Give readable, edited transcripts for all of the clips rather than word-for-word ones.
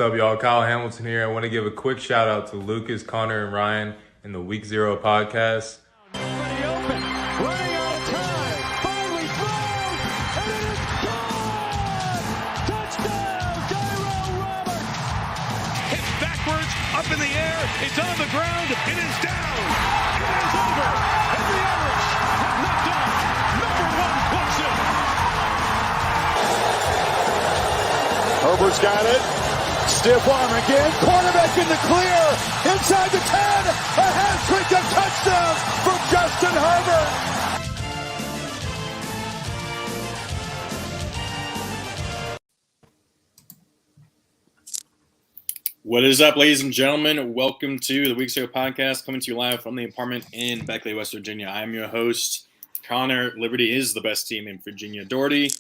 up, y'all? Kyle Hamilton here. I want to give a quick shout out to Lucas, Connor, and Ryan in the Week 0 podcast. Pretty open, running out of time, finally throws, and it is gone! Touchdown, Tyrell Roberts! Hit backwards, up in the air, it's on the ground, it is down! It is over, and the Irish have knocked off number one Clemson! Herbert's got it. Stiff arm again. Quarterback in the clear. Inside the 10. A hat-trick of touchdown from Justin Herbert. What is up, ladies and gentlemen? Welcome to the Week 0 podcast, coming to you live from the apartment in Beckley, West Virginia. I am your host, Connor. Liberty is the best team in Virginia. Doherty.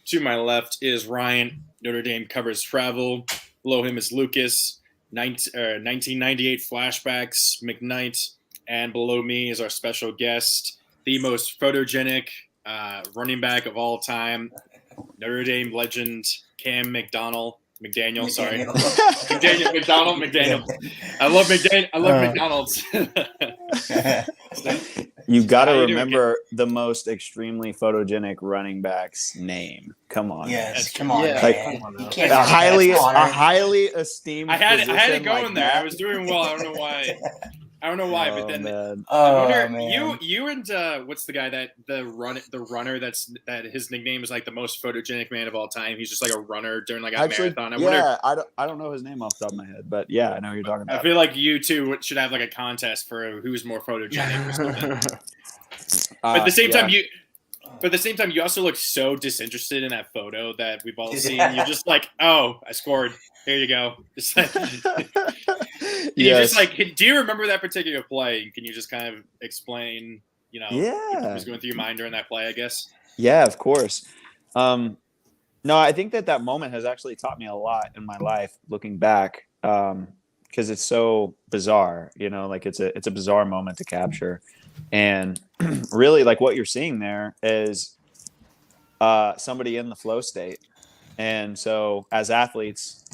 To my left is Ryan. Notre Dame covers travel. Below him is Lucas. 1998 flashbacks, McKnight. And below me is our special guest, the most photogenic running back of all time, Notre Dame legend, Mcdaniel. I love McDonald's. You got to remember the most extremely photogenic running back's name. Come on. Yes, come on. Yeah. Like, a highly esteemed. I had to go like in there. that. I was doing well. I don't know why. Oh, but then man. you and what's the guy that the runner that his nickname is like the most photogenic man of all time. He's just like a runner during like a marathon. I don't know his name off the top of my head, but yeah, I know who you're talking about. I feel like you two should have like a contest for who's more photogenic or something. But at the same time, you also look so disinterested in that photo that we've all seen. You're just like, oh, I scored. Here you go. Just like, do you remember that particular play? Can you just kind of explain, what was going through your mind during that play, I guess? Yeah, of course. No, I think that moment has actually taught me a lot in my life looking back, because it's so bizarre, like it's a bizarre moment to capture. And really, like what you're seeing there is somebody in the flow state. And so as athletes,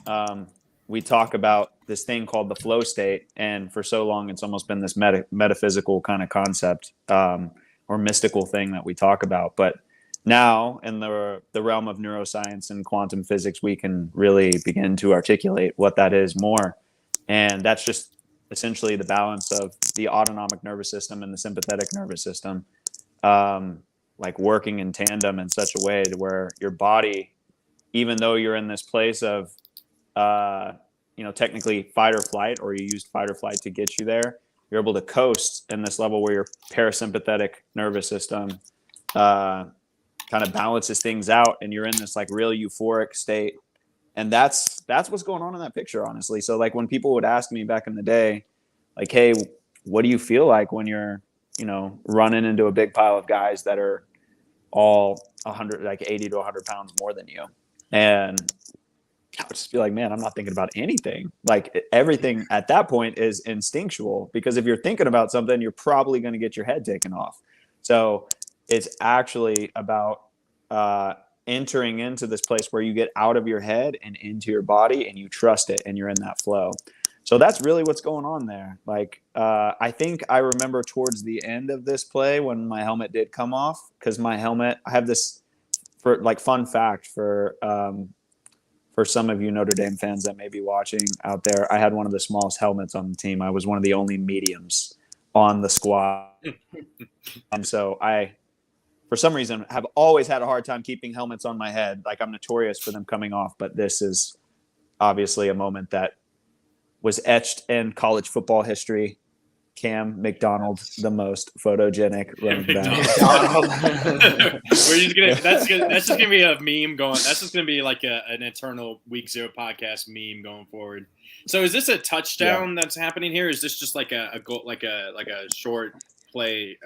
we talk about this thing called the flow state. And for so long, it's almost been this metaphysical kind of concept or mystical thing that we talk about. But now in the realm of neuroscience and quantum physics, we can really begin to articulate what that is more. And that's just essentially the balance of the autonomic nervous system and the sympathetic nervous system, like working in tandem in such a way to where your body, even though you're in this place of, technically fight or flight, or you used fight or flight to get you there, you're able to coast in this level where your parasympathetic nervous system kind of balances things out, and you're in this like real euphoric state. And that's what's going on in that picture, honestly. So like when people would ask me back in the day, like, hey, what do you feel like when you're, running into a big pile of guys that are all 100, like 80 to 100 pounds more than you? And I would just be like, man, I'm not thinking about anything. Like everything at that point is instinctual, because if you're thinking about something, you're probably going to get your head taken off. So it's actually about entering into this place where you get out of your head and into your body and you trust it and you're in that flow. So that's really what's going on there. Like, I think I remember towards the end of this play when my helmet did come off, because my helmet, I have this fun fact for some of you Notre Dame fans that may be watching out there. I had one of the smallest helmets on the team. I was one of the only mediums on the squad. And so I, for some reason, have always had a hard time keeping helmets on my head. Like I'm notorious for them coming off, but this is obviously a moment that was etched in college football history. Cam McDonald, the most photogenic running back. That's just gonna be a meme going. That's just gonna be like an eternal Week 0 podcast meme going forward. So is this a touchdown that's happening here? Is this just like a goal, like a short play?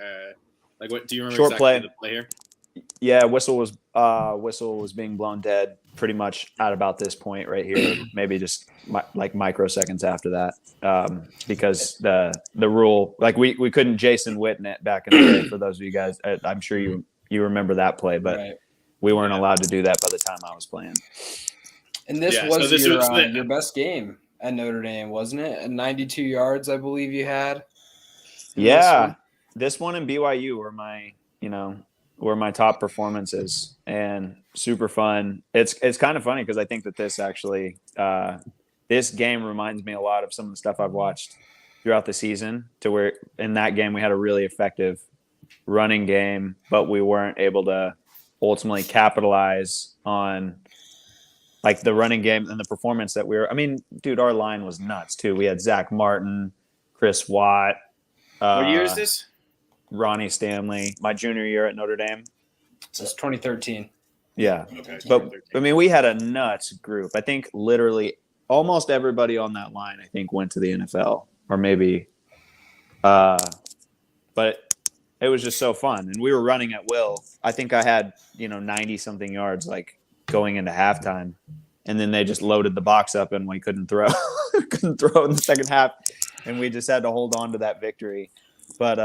Like what do you remember? Short exactly the play here? Yeah, whistle was being blown dead pretty much at about this point right here, maybe just like microseconds after that, because the rule, like we couldn't Jason Witten it back in the day. For those of you guys, I'm sure you remember that play, but we weren't allowed to do that by the time I was playing. And this Yeah, was so this was your best game at Notre Dame, wasn't it? And 92 yards, I believe you had. Yeah, this one and BYU were my top performances and super fun. It's kind of funny because I think that this actually this game reminds me a lot of some of the stuff I've watched throughout the season. To where in that game we had a really effective running game, but we weren't able to ultimately capitalize on like the running game and the performance that we were. I mean, dude, our line was nuts too. We had Zach Martin, Chris Watt. What year is this? Ronnie Stanley, my junior year at Notre Dame. It's 2013. Yeah. Okay. But, I mean, we had a nuts group. I think literally almost everybody on that line, I think, went to the NFL or maybe but it was just so fun. And we were running at will. I think I had, 90-something yards, like, going into halftime. And then they just loaded the box up and we couldn't throw. Couldn't throw in the second half. And we just had to hold on to that victory. But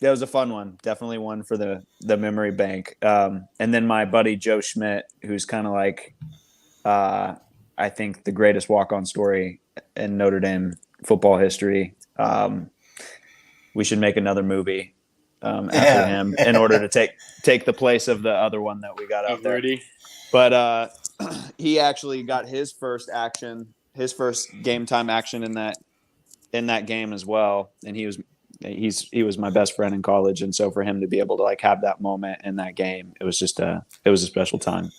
that was a fun one. Definitely one for the memory bank. And then my buddy Joe Schmidt, who's kind of like, I think, the greatest walk-on story in Notre Dame football history. We should make another movie after him in order to take the place of the other one that we got out there. Rudy. But he actually got his first game time action in that game as well, and he was my best friend in college, and so for him to be able to like have that moment in that game, it was a special time.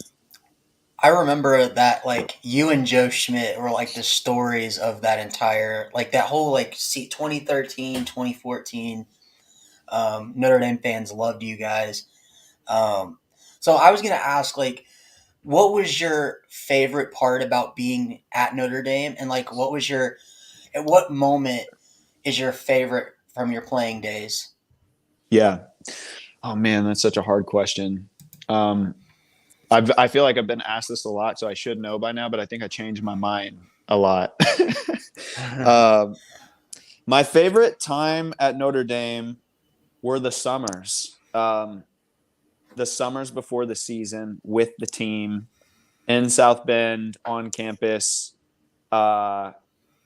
I remember that like you and Joe Schmidt were like the stories of that entire like that whole like 2013, 2014 Notre Dame fans loved you guys. So I was gonna ask like what was your favorite part about being at Notre Dame, and like at what moment is your favorite from your playing days? Yeah. Oh man, that's such a hard question. I feel like I've been asked this a lot, so I should know by now, but I think I changed my mind a lot. My favorite time at Notre Dame were the summers. The summers before the season with the team in South Bend on campus,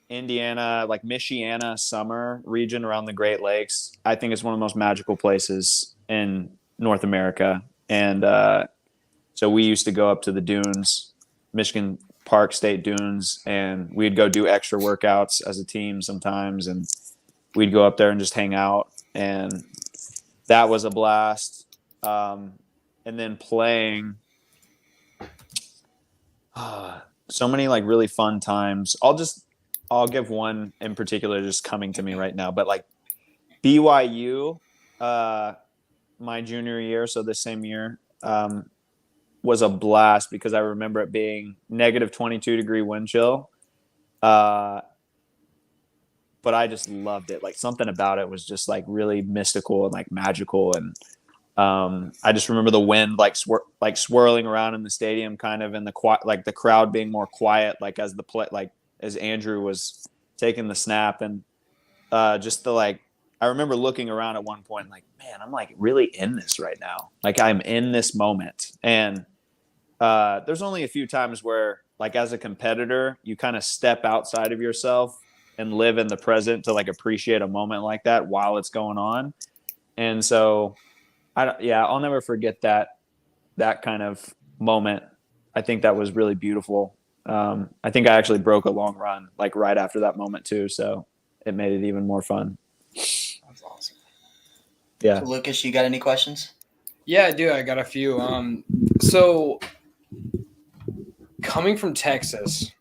Indiana, like Michiana summer region around the Great Lakes. I think it's one of the most magical places in North America. And so we used to go up to the dunes, Michigan Park State Dunes, and we'd go do extra workouts as a team sometimes. And we'd go up there and just hang out. And that was a blast. And then playing so many like really fun times. I'll give one in particular just coming to me right now, but like BYU, my junior year, so this same year, was a blast because I remember it being negative 22-degree wind chill. But I just loved it. Like something about it was just like really mystical and like magical. And I just remember the wind like swirling around in the stadium, kind of, and the crowd being more quiet, like as Andrew was taking the snap, and just I remember looking around at one point, like, man, I'm like really in this right now. Like I'm in this moment, and there's only a few times where, like, as a competitor, you kind of step outside of yourself and live in the present to like appreciate a moment like that while it's going on. And so I'll never forget that kind of moment. I think that was really beautiful. I think I actually broke a long run like right after that moment too, so it made it even more fun. That's awesome. Yeah. So Lucas, you got any questions? Yeah, I do. I got a few. So coming from Texas,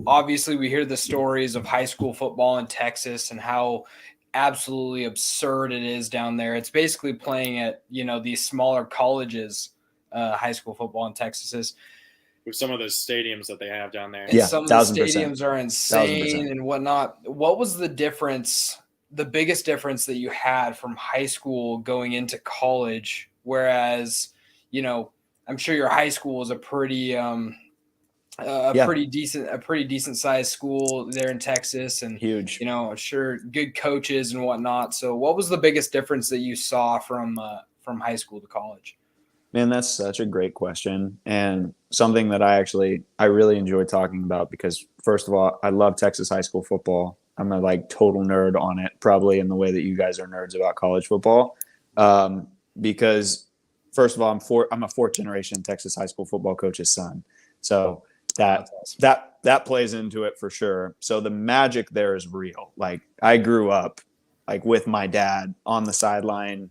obviously we hear the stories of high school football in Texas and how absolutely absurd it is down there. It's basically playing at, these smaller colleges, high school football in Texas is. With some of those stadiums that they have down there. And some of the 1,000%. stadiums are insane 1,000%. and whatnot. What was the difference, the biggest difference that you had from high school going into college? Whereas, I'm sure your high school is a pretty pretty decent sized school there in Texas, and Huge. Sure, good coaches and whatnot. So what was the biggest difference that you saw from high school to college? Man, that's such a great question, and something that I really enjoy talking about because first of all, I love Texas high school football. I'm a like total nerd on it, probably in the way that you guys are nerds about college football. Because first of all, I'm a fourth generation Texas high school football coach's son, so that plays into it for sure. So the magic there is real. Like I grew up like with my dad on the sideline.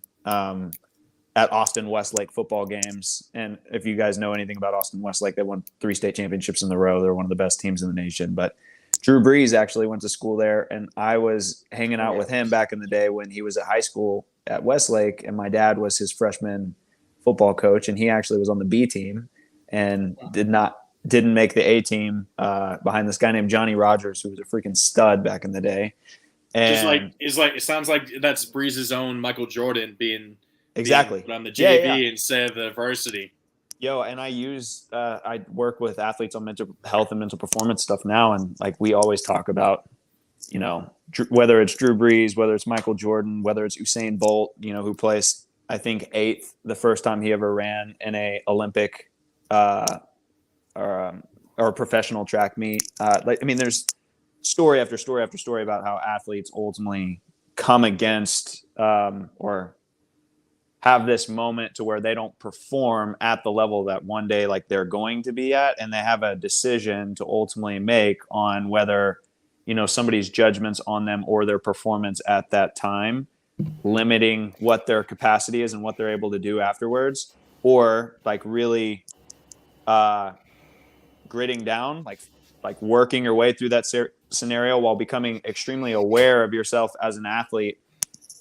At Austin Westlake football games. And if you guys know anything about Austin Westlake, they won 3 state championships in a row. They're one of the best teams in the nation. But Drew Brees actually went to school there, and I was hanging out with him back in the day when he was at high school at Westlake, and my dad was his freshman football coach, and he actually was on the B team and didn't make the A team behind this guy named Johnny Rogers, who was a freaking stud back in the day. And it sounds like that's Breeze's own Michael Jordan being exactly on the JV instead of the varsity. Yo, and I work with athletes on mental health and mental performance stuff now, and like we always talk about, you know, whether it's Drew Brees, whether it's Michael Jordan, whether it's Usain Bolt, you know, who placed I think 8th the first time he ever ran in a Olympic or professional track meet. There's story after story after story about how athletes ultimately come against or have this moment to where they don't perform at the level that one day like they're going to be at, and they have a decision to ultimately make on whether, you know, somebody's judgments on them or their performance at that time limiting what their capacity is and what they're able to do afterwards, or like really gritting down, like working your way through that scenario while becoming extremely aware of yourself as an athlete,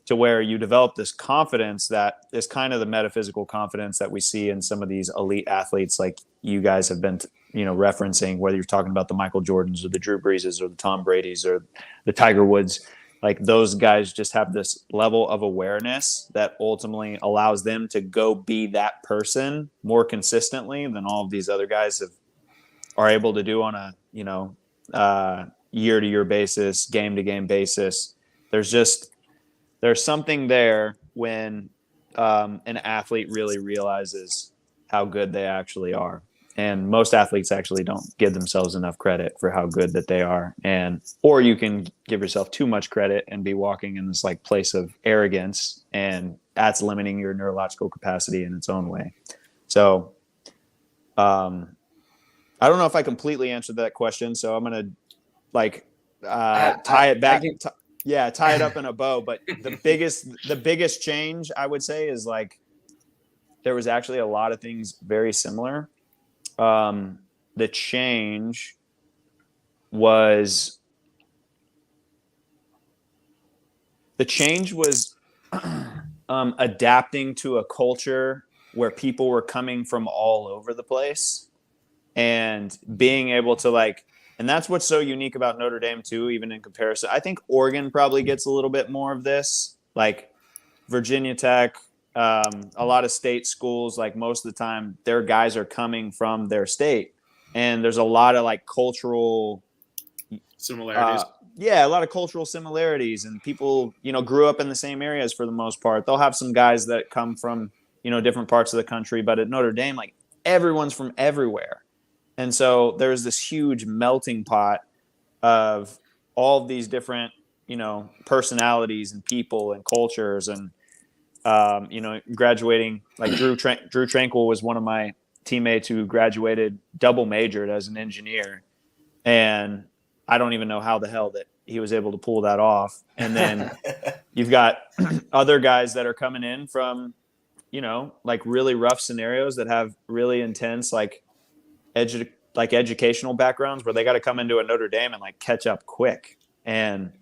to where you develop this confidence that is kind of the metaphysical confidence that we see in some of these elite athletes like you guys have been, referencing, whether you're talking about the Michael Jordans or the Drew Breeses or the Tom Bradys or the Tiger Woods. Like those guys just have this level of awareness that ultimately allows them to go be that person more consistently than all of these other guys are able to do on a, year-to-year basis, game-to-game basis. There's something there when an athlete really realizes how good they actually are. And most athletes actually don't give themselves enough credit for how good that they are. Or you can give yourself too much credit and be walking in this like place of arrogance, and that's limiting your neurological capacity in its own way. So I don't know if I completely answered that question. So I'm going to tie it back. Tie it up in a bow. But the biggest change I would say is like there was actually a lot of things very similar. The change was adapting to a culture where people were coming from all over the place and being able to and that's what's so unique about Notre Dame too, even in comparison. I think Oregon probably gets a little bit more of this, like Virginia Tech, a lot of state schools, like most of the time their guys are coming from their state, and there's a lot of like cultural similarities. A lot of cultural similarities, and people, grew up in the same areas for the most part. They'll have some guys that come from, different parts of the country, but at Notre Dame, like everyone's from everywhere. And so there's this huge melting pot of all of these different, personalities and people and cultures. And, graduating, like Drew Tranquil was one of my teammates who graduated double majored as an engineer. And I don't even know how the hell that he was able to pull that off. And then you've got other guys that are coming in from, like really rough scenarios that have really intense, educational backgrounds where they got to come into a Notre Dame and like catch up quick. And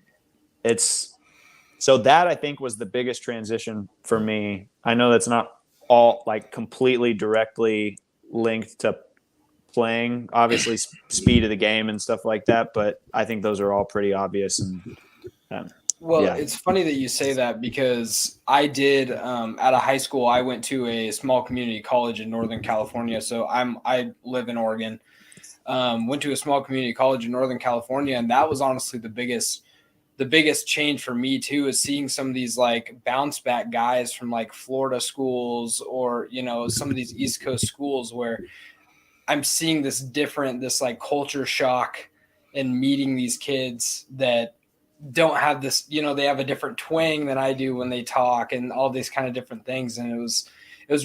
so that I think was the biggest transition for me. I know that's not all like completely directly linked to playing, obviously speed of the game and stuff like that, but I think those are all pretty obvious. And It's funny that you say that, because I did at a high school, I went to a small community college in Northern California. So I live in Oregon. Went to a small community college in Northern California, and that was honestly the biggest the biggest change for me too is seeing some of these like bounce back guys from like Florida schools or, you know, some of these East Coast schools where I'm seeing this like culture shock and meeting these kids that don't have this, you know, they have a different twang than I do when they talk and all these kind of different things. And it was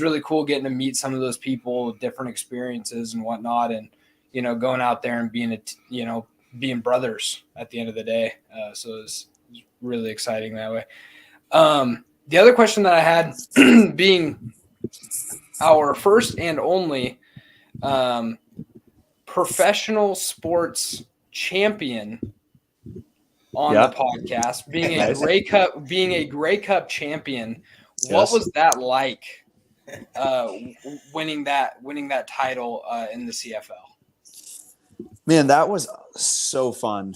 really cool getting to meet some of those people with different experiences and whatnot. And, you know, going out there and being brothers at the end of the day. So it was really exciting that way. The other question that I had being our first and only professional sports champion on the podcast, being a Grey Cup champion. What was that like? Winning that title in the CFL. Man, that was so fun.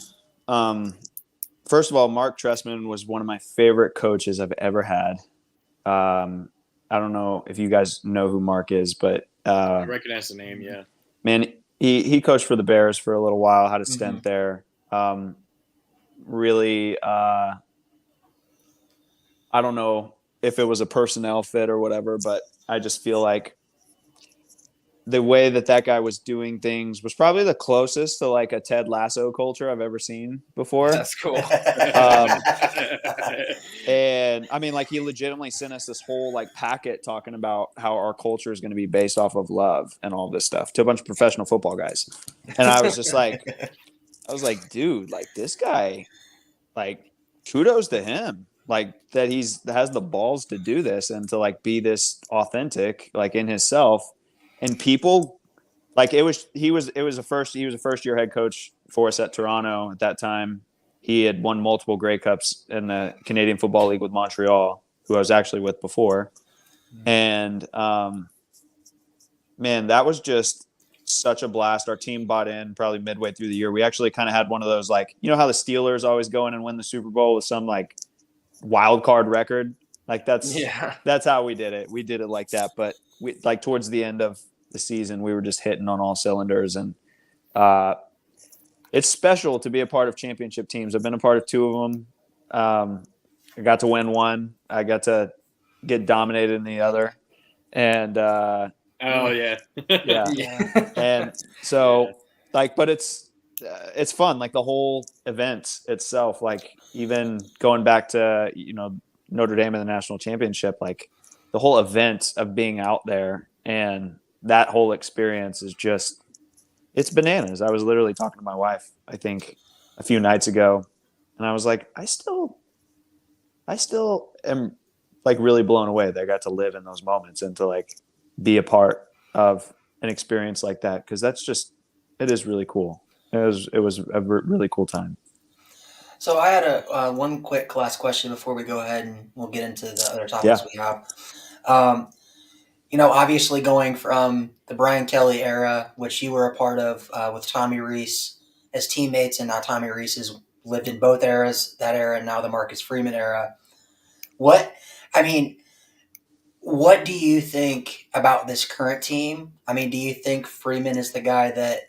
First of all, Mark Trestman was one of my favorite coaches I've ever had. I don't know if you guys know who Mark is, but I recognize the name. Yeah, man, he coached for the Bears for a little while, had a stint there. Really, I don't know if it was a personnel fit or whatever, but I just feel like the way that guy was doing things was probably the closest to like a Ted Lasso culture I've ever seen before. That's cool. And I mean, like he legitimately sent us this whole like packet talking about how our culture is going to be based off of love and all this stuff to a bunch of professional football guys. And I was just like, dude, like this guy, like kudos to him. Like that has the balls to do this and to like be this authentic, like in himself. And people, like he was a first year head coach for us at Toronto at that time. He had won multiple Grey Cups in the Canadian Football League with Montreal, who I was actually with before. And man, that was just such a blast. Our team bought in probably midway through the year. We actually kind of had one of those, like, you know how the Steelers always go in and win the Super Bowl with some like wild card record? Like that's how we did it. We did it like that. But we like towards the end of the season, we were just hitting on all cylinders. And it's special to be a part of championship teams. I've been a part of two of them. I got to win one. I got to get dominated in the other. And yeah. And so like, but it's fun. Like the whole event itself, like even going back to, you know, Notre Dame in the national championship, like the whole event of being out there and that whole experience is just, it's bananas. I was literally talking to my wife, I think a few nights ago, and I was like, I still am like really blown away that I got to live in those moments and to like be a part of an experience like that. Cause that's just, it is really cool. It was a really cool time. So I had a one quick last question before we go ahead and we'll get into the other topics we have. You know, obviously going from the Brian Kelly era, which you were a part of with Tommy Rees as teammates, and now Tommy Rees has lived in both eras, that era and now the Marcus Freeman era. What do you think about this current team? I mean, do you think Freeman is the guy that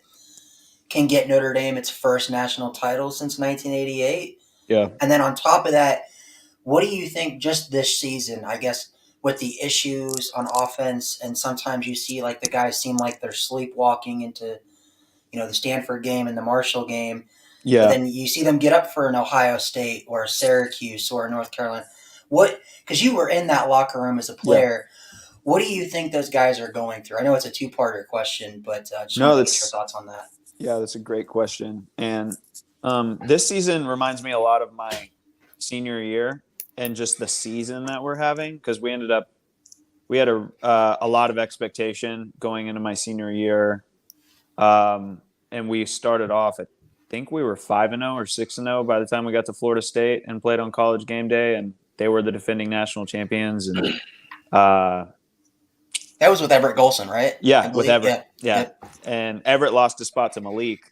can get Notre Dame its first national title since 1988? Yeah. And then on top of that, what do you think just this season, I guess, with the issues on offense, and sometimes you see like the guys seem like they're sleepwalking into, you know, the Stanford game and the Marshall game. Yeah. But then you see them get up for an Ohio State or a Syracuse or a North Carolina. Because you were in that locker room as a player. Yeah. What do you think those guys are going through? I know it's a two-parter question, but just want to get your thoughts on that. Yeah, that's a great question. And this season reminds me a lot of my senior year and just the season that we're having, because we had a lot of expectation going into my senior year. And we started off I think we were 5-0 or 6-0 by the time we got to Florida State and played on College game day, and they were the defending national champions. And that was with Everett Golson, right? Yeah, with Everett. Yeah. Yep. And Everett lost a spot to Malik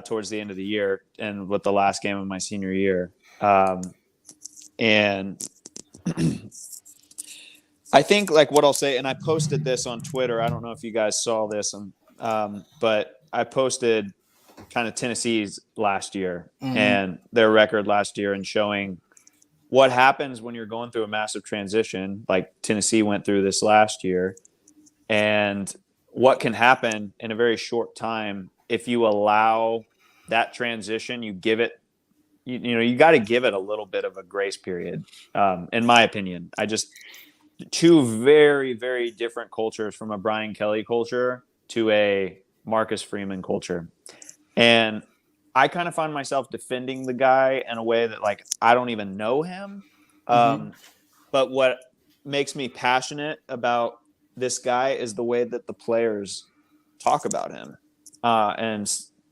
towards the end of the year and with the last game of my senior year. And I think like what I'll say, and I posted this on Twitter. I don't know if you guys saw this, but I posted kind of Tennessee's last year Mhm. and their record last year, and showing what happens when you're going through a massive transition like Tennessee went through this last year, and what can happen in a very short time if you allow that transition. You give it, you got to give it a little bit of a grace period. In my opinion, two very, very different cultures, from a Brian Kelly culture to a Marcus Freeman culture. And I kind of find myself defending the guy in a way that, like, I don't even know him. But what makes me passionate about this guy is the way that the players talk about him,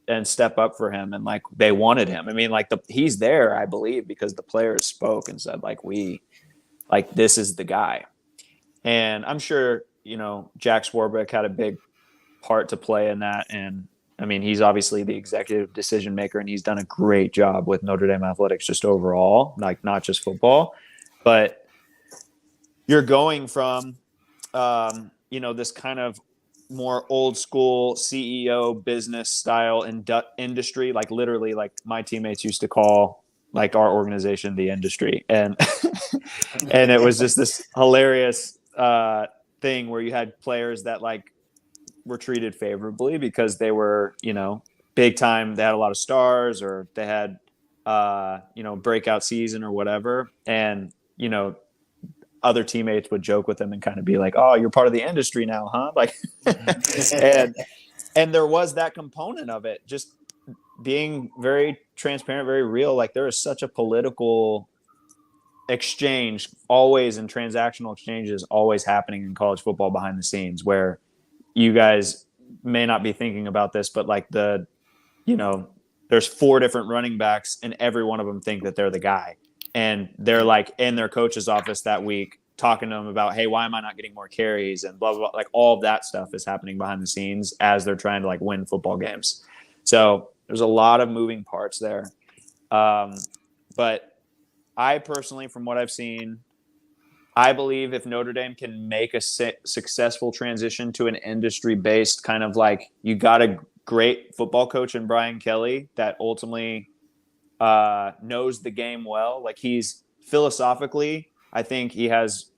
and step up for him, and like they wanted him. I mean, like he's there, I believe, because the players spoke and said, like, this is the guy. And I'm sure, Jack Swarbrick had a big part to play in that. And I mean, he's obviously the executive decision maker, and he's done a great job with Notre Dame athletics just overall, like not just football. But you're going from, this kind of more old school CEO business style industry, like literally, like my teammates used to call like our organization the industry, and and it was just this hilarious thing where you had players that like were treated favorably because they were, big time. They had a lot of stars, or they had, breakout season or whatever. And, other teammates would joke with them and kind of be like, "Oh, you're part of the industry now, huh?" Like, and there was that component of it, just being very transparent, very real. Like, there is such a political exchange always, and transactional exchanges always happening in college football behind the scenes, where you guys may not be thinking about this, but like there's 4 different running backs, and every one of them think that they're the guy. And they're like in their coach's office that week talking to them about, hey, why am I not getting more carries, and blah, blah, blah. Like, all of that stuff is happening behind the scenes as they're trying to like win football games. So there's a lot of moving parts there. But I personally, from what I've seen, I believe if Notre Dame can make a successful transition to an industry-based kind of, like, you got a great football coach in Brian Kelly that ultimately knows the game well. Like, he's philosophically, I think he has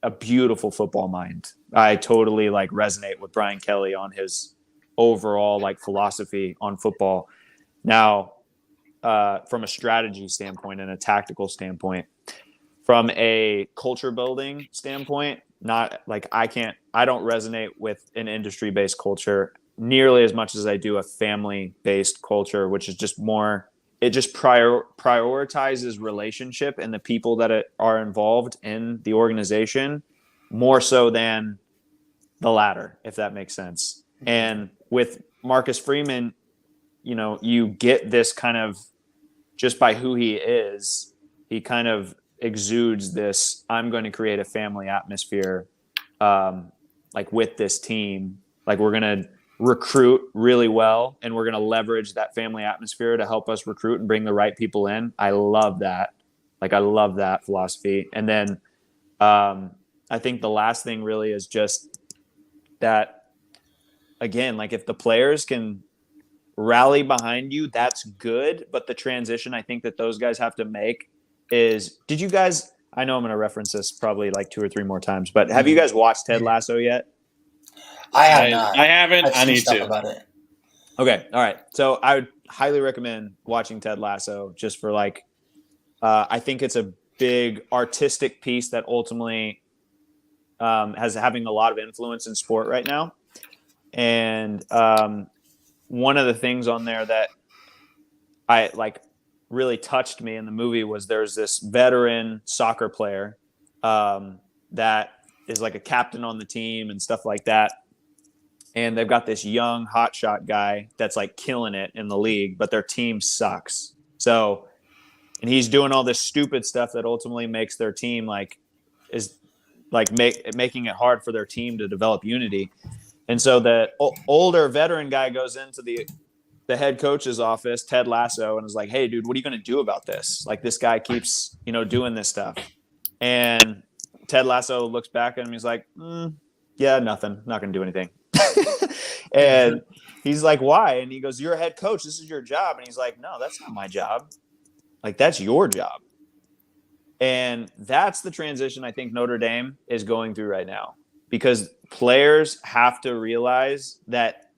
a beautiful football mind. I totally like resonate with Brian Kelly on his overall like philosophy on football. Now, from a strategy standpoint and a tactical standpoint, from a culture building standpoint, not like I don't resonate with an industry-based culture nearly as much as I do a family-based culture, which is just more, it just prioritizes relationship and the people that are involved in the organization more so than the latter, if that makes sense. And with Marcus Freeman, you get this kind of, just by who he is, he kind of exudes this, I'm going to create a family atmosphere, like with this team. Like, we're going to recruit really well, and we're going to leverage that family atmosphere to help us recruit and bring the right people in. I love that. Like, I love that philosophy. And then I think the last thing really is just that, again, like, if the players can rally behind you, that's good. But the transition I think that those guys have to make is, did you guys, I know I'm going to reference this probably like 2 or 3 more times, but have you guys watched Ted Lasso yet? I have not. I haven't. I've I seen need stuff to. about it. Okay. All right. So I would highly recommend watching Ted Lasso, just for like, I think it's a big artistic piece that ultimately has having a lot of influence in sport right now. And one of the things on there that I like really touched me in the movie was there's this veteran soccer player that is like a captain on the team and stuff like that. And they've got this young hotshot guy that's like killing it in the league, but their team sucks. So, and he's doing all this stupid stuff that ultimately makes their team making it hard for their team to develop unity. And so the older veteran guy goes into the head coach's office, Ted Lasso, and is like, "Hey, dude, what are you going to do about this? Like, this guy keeps, doing this stuff." And Ted Lasso looks back at him. He's like, "Yeah, nothing. Not going to do anything." And he's like, why? And he goes, you're a head coach. This is your job. And he's like, no, that's not my job. Like, that's your job. And that's the transition I think Notre Dame is going through right now, because players have to realize that,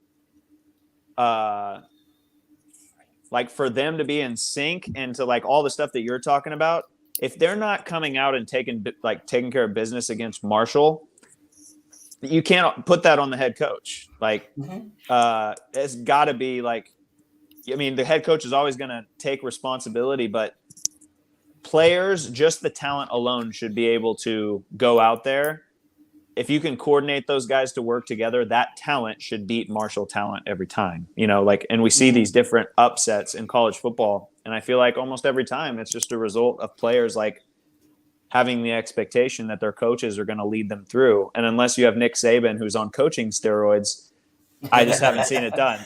like, for them to be in sync and to like all the stuff that you're talking about, if they're not coming out and taking care of business against Marshall, you can't put that on the head coach. Like, it's got to be like, I mean, the head coach is always going to take responsibility, but players, just the talent alone, should be able to go out there. If you can coordinate those guys to work together, that talent should beat Marshall talent every time, you know, like, and we see these different upsets in college football. And I feel like almost every time it's just a result of players like having the expectation that their coaches are going to lead them through. And unless you have Nick Saban, who's on coaching steroids, I just haven't seen it done.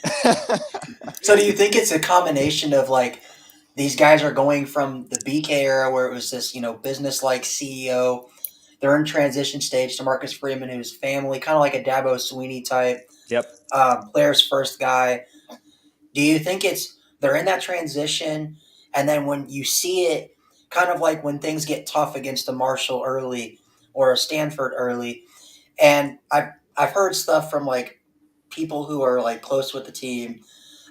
So do you think it's a combination of like, these guys are going from the BK era where it was this, you know, business-like CEO. They're in transition stage to Marcus Freeman, who's family, kind of like a Dabo Swinney type. Yep. Players first guy. Do you think they're in that transition, and then when you see it, kind of like when things get tough against a Marshall early or a Stanford early, and I've heard stuff from like people who are like close with the team.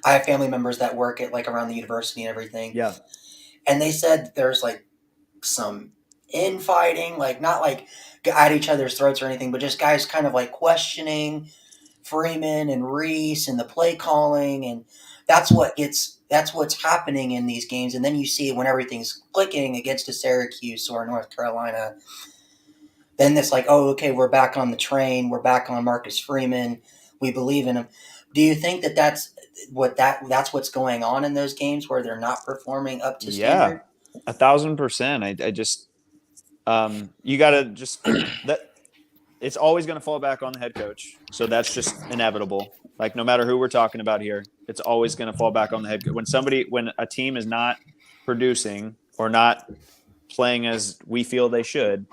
I have family members that work at like around the university and everything. Yeah. And they said there's like some infighting, like not like at each other's throats or anything, but just guys kind of like questioning Freeman and Reese and the play calling. And that's what's happening in these games. And then you see when everything's clicking against a Syracuse or North Carolina, then it's like, oh, okay, we're back on the train. We're back on Marcus Freeman. We believe in him. Do you think that's what's going on in those games where they're not performing up to standard? Yeah, 1,000%. I just, you got to just that. It's always going to fall back on the head coach. So that's just inevitable. Like, no matter who we're talking about here, it's always going to fall back on the head coach. When a team is not producing or not playing as we feel they should,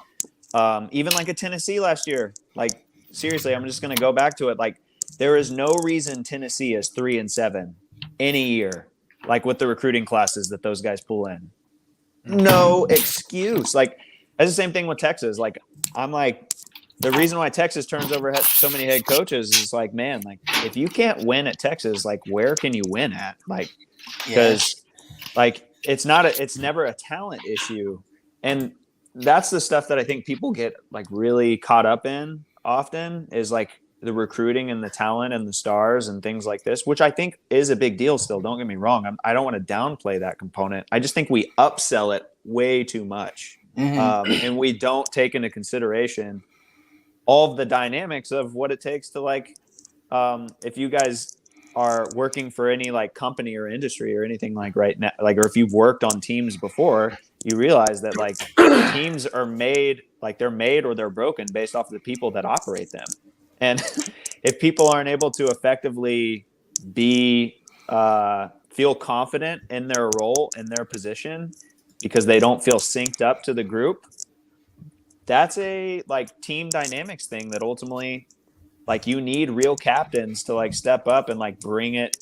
even like a Tennessee last year, like, seriously, I'm just going to go back to it. Like, there is no reason Tennessee is 3-7 any year, like with the recruiting classes that those guys pull in. No excuse. Like, that's the same thing with Texas. Like, I'm like, the reason why Texas turns over so many head coaches is like, man, like, if you can't win at Texas, like, where can you win at? Like, because like, it's never a talent issue. And that's the stuff that I think people get like really caught up in often, is like the recruiting and the talent and the stars and things like this, which I think is a big deal still. Don't get me wrong. I don't want to downplay that component. I just think we upsell it way too much. And we don't take into consideration all of the dynamics of what it takes to, like, if you guys are working for any like company or industry or anything like right now, like, or if you've worked on teams before, you realize that like teams are made, like they're made or they're broken based off of the people that operate them. And if people aren't able to effectively feel confident in their role, in their position, because they don't feel synced up to the group, that's a like team dynamics thing that ultimately, like, you need real captains to like step up and like bring it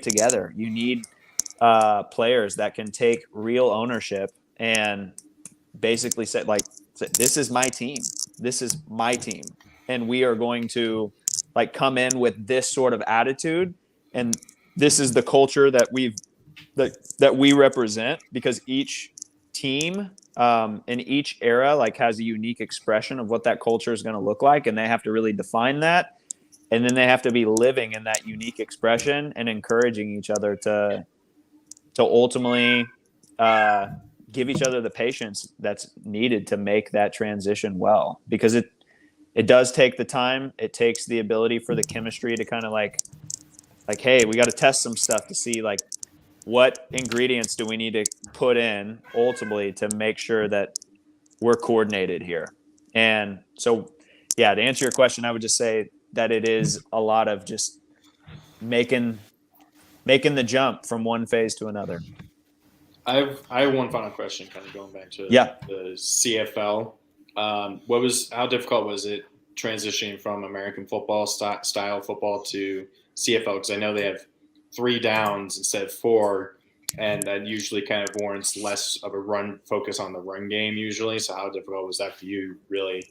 together. You need players that can take real ownership and basically say, this is my team. This is my team. And we are going to like come in with this sort of attitude. And this is the culture that we represent, because each team in each era like has a unique expression of what that culture is going to look like. And they have to really define that. And then they have to be living in that unique expression and encouraging each other to ultimately give each other the patience that's needed to make that transition well, because it does take the time. It takes the ability for the chemistry to kind of like, hey, we got to test some stuff to see like what ingredients do we need to put in ultimately to make sure that we're coordinated here. And so, yeah, to answer your question, I would just say that it is a lot of just making the jump from one phase to another. I have one final question, kind of going back to the CFL. How difficult was it transitioning from American football style football to CFL? Because I know they have 3 downs instead of 4, and that usually kind of warrants less of a run focus on the run game usually. So how difficult was that for you, really?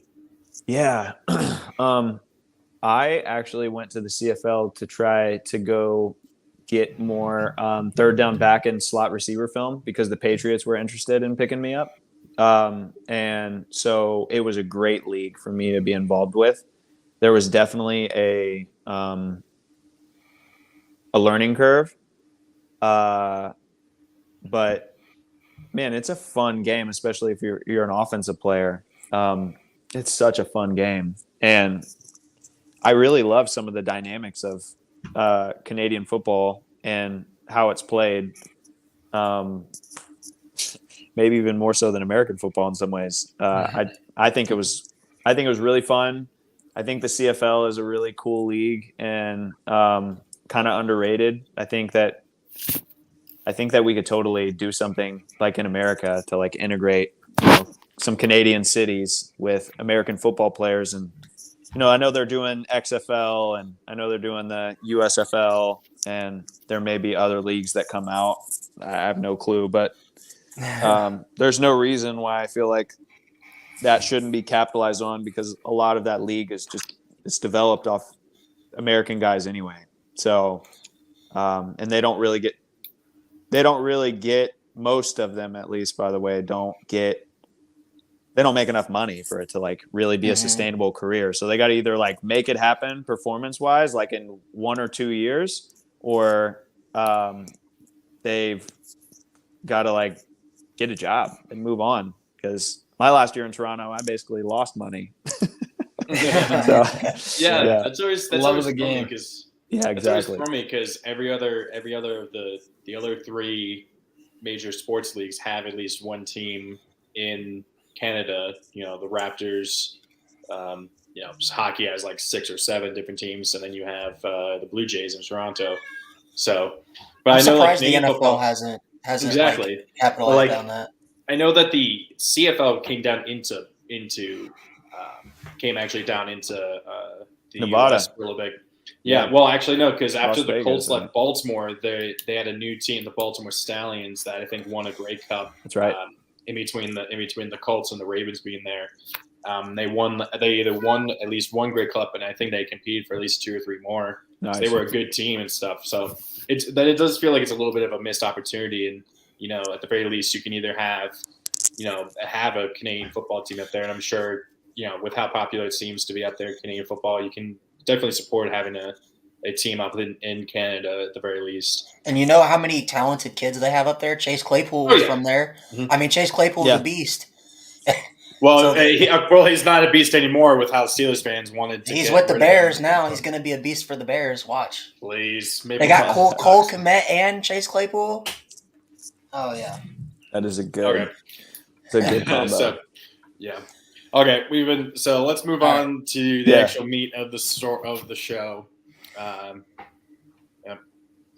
Yeah. I actually went to the CFL to try to go get more third down back and slot receiver film because the Patriots were interested in picking me up. And so it was a great league for me to be involved with. There was definitely a learning curve. But man, it's a fun game, especially if you're an offensive player. It's such a fun game. And I really love some of the dynamics of Canadian football and how it's played. Maybe even more so than American football in some ways. I think it was really fun. I think the CFL is a really cool league and kind of underrated. I think that we could totally do something like in America to like integrate, some Canadian cities with American football players. And I know they're doing XFL and I know they're doing the USFL, and there may be other leagues that come out. I have no clue, but there's no reason why I feel like that shouldn't be capitalized on, because a lot of that league is it's developed off American guys anyway. So, and they don't really get most of them, at least, by the way, they don't make enough money for it to like really be a sustainable career. So they got to either like make it happen performance wise, like in 1 or 2 years, or they've got to like get a job and move on. Because my last year in Toronto, I basically lost money. That's always the game. Because exactly. For me, because every other of the other 3 major sports leagues have at least one team in Canada. The Raptors. Hockey has like 6 or 7 different teams, and then you have the Blue Jays in Toronto. So, but I'm I know surprised like the NFL football, hasn't exactly like, capitalized on that. I know that the CFL came actually down into the Nevada. US a little bit. Yeah, well, actually no, because after Las the Vegas, Colts left Baltimore, they had a new team, the Baltimore Stallions, that I think won a Grey Cup. That's right. In between the Colts and the Ravens being there, they either won at least one Grey Cup, and I think they competed for at least 2 or 3 more. Nice. So they were a good team and stuff. So it does feel like it's a little bit of a missed opportunity, and at the very least, you can either have a Canadian football team up there, and I'm sure with how popular it seems to be up there, Canadian football, you can definitely support having a team up in Canada at the very least. And you know how many talented kids they have up there? Chase Claypool was from there. Mm-hmm. I mean, Chase Claypool's a beast. Well, he's not a beast anymore with how Steelers fans wanted to. He's with the Bears now. He's going to be a beast for the Bears. Watch. Please. Maybe they got Cole Kmet and Chase Claypool. Oh, yeah. That is a good combo. So, yeah. Okay, let's move on to the actual meat of the show.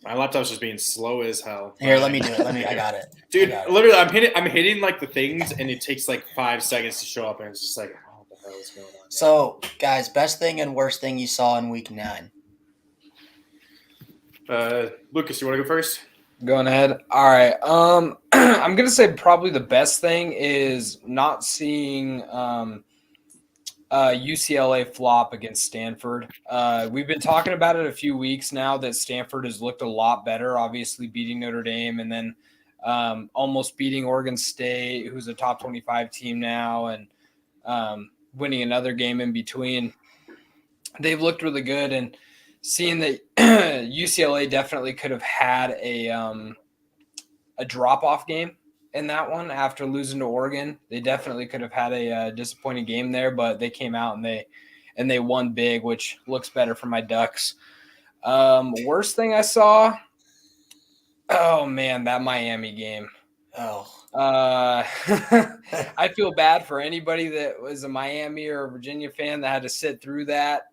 My laptop's just being slow as hell. Here, let me do it. I got it. Dude, literally, I'm hitting like the things, and it takes like 5 seconds to show up, and it's just like, oh, what the hell is going on? So, guys, best thing and worst thing you saw in week 9. Lucas, you want to go first? Going ahead. All right. I'm gonna say probably the best thing is not seeing UCLA flop against Stanford. We've been talking about it a few weeks now that Stanford has looked a lot better, obviously beating Notre Dame and then almost beating Oregon State, who's a top 25 team now, and winning another game in between. They've looked really good, and seeing that UCLA definitely could have had a drop-off game in that one after losing to Oregon. They definitely could have had a disappointing game there, but they came out and they won big, which looks better for my Ducks. Worst thing I saw, oh man, that Miami game. I feel bad for anybody that was a Miami or a Virginia fan that had to sit through that.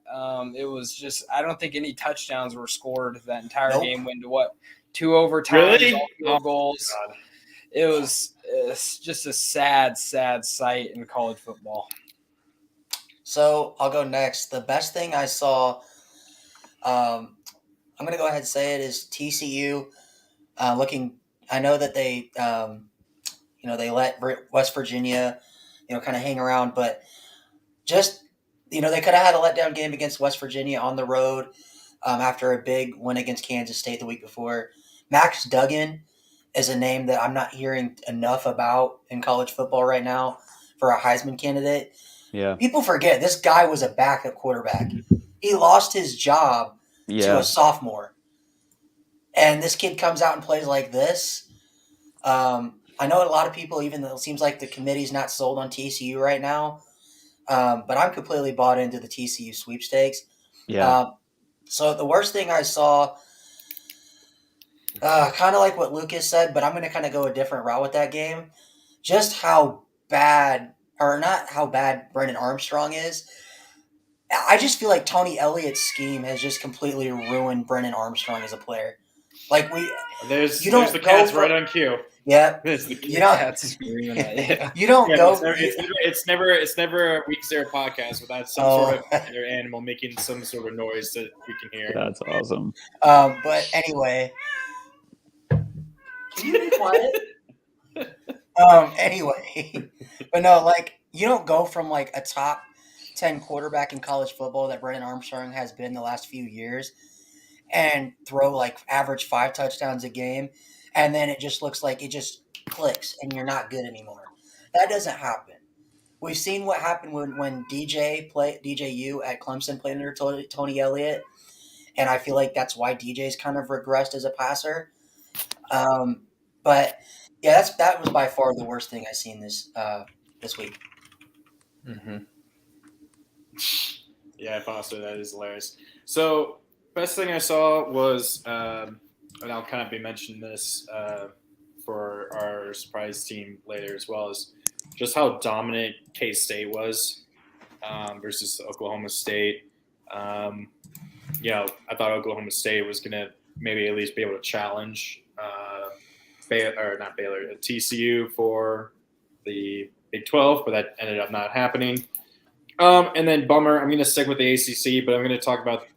It was just, I don't think any touchdowns were scored that entire game. Went to 2 overtimes, really? all field goals. God. It's just a sad sight in college football. So I'll go next. The best thing I saw, I'm going to go ahead and say it, is TCU looking. I know that they, they let West Virginia, kind of hang around, but just, they could have had a letdown game against West Virginia on the road after a big win against Kansas State the week before. Max Duggan is a name that I'm not hearing enough about in college football right now for a Heisman candidate. Yeah. People forget this guy was a backup quarterback. He lost his job to a sophomore. And this kid comes out and plays like this. I know a lot of people, even though it seems like the committee's not sold on TCU right now, but I'm completely bought into the TCU sweepstakes. Yeah. So the worst thing I saw, kind of like what Lucas said, but I'm going to kind of go a different route with that game. Just how bad, or not how bad, Brendan Armstrong is. I just feel like Tony Elliott's scheme has just completely ruined Brendan Armstrong as a player. Like there's the cats right on cue. Yeah, There's the you don't. That's screaming at you. You don't go. It's never a Week Zero podcast without some sort of other animal making some sort of noise that we can hear. That's awesome. But anyway, can you be quiet? Anyway, but no, like you don't go from like a top 10 quarterback in college football that Brendan Armstrong has been the last few years and throw like average 5 touchdowns a game, and then it just looks like it just clicks and you're not good anymore. That doesn't happen. We've seen what happened when DJU at Clemson played under Tony Elliott, and I feel like that's why DJ's kind of regressed as a passer. But yeah, that was by far the worst thing I've seen this week. Mm-hmm. Yeah, Foster, that is hilarious. So, best thing I saw was, and I'll kind of be mentioning this for our surprise team later as well, as just how dominant K-State was versus Oklahoma State. I thought Oklahoma State was going to maybe at least be able to challenge TCU for the Big 12, but that ended up not happening. And then bummer, I'm going to stick with the ACC, but I'm going to talk about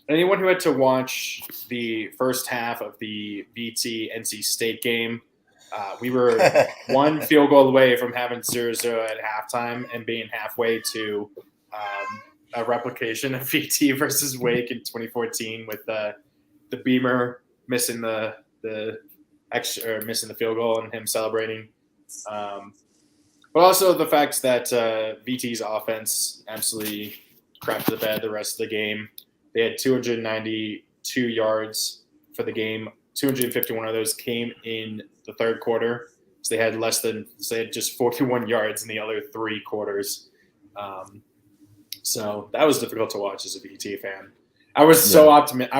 anyone who had to watch the first half of the VT NC State game. We were one field goal away from having 0-0 at halftime and being halfway to a replication of VT versus Wake in 2014 with the Beamer missing the field goal and him celebrating. But also the fact that VT's offense absolutely crapped the bed the rest of the game. They had 292 yards for the game. 251 of those came in the third quarter. So they had just 41 yards in the other 3 quarters. So that was difficult to watch as a VT fan. I was so optimistic.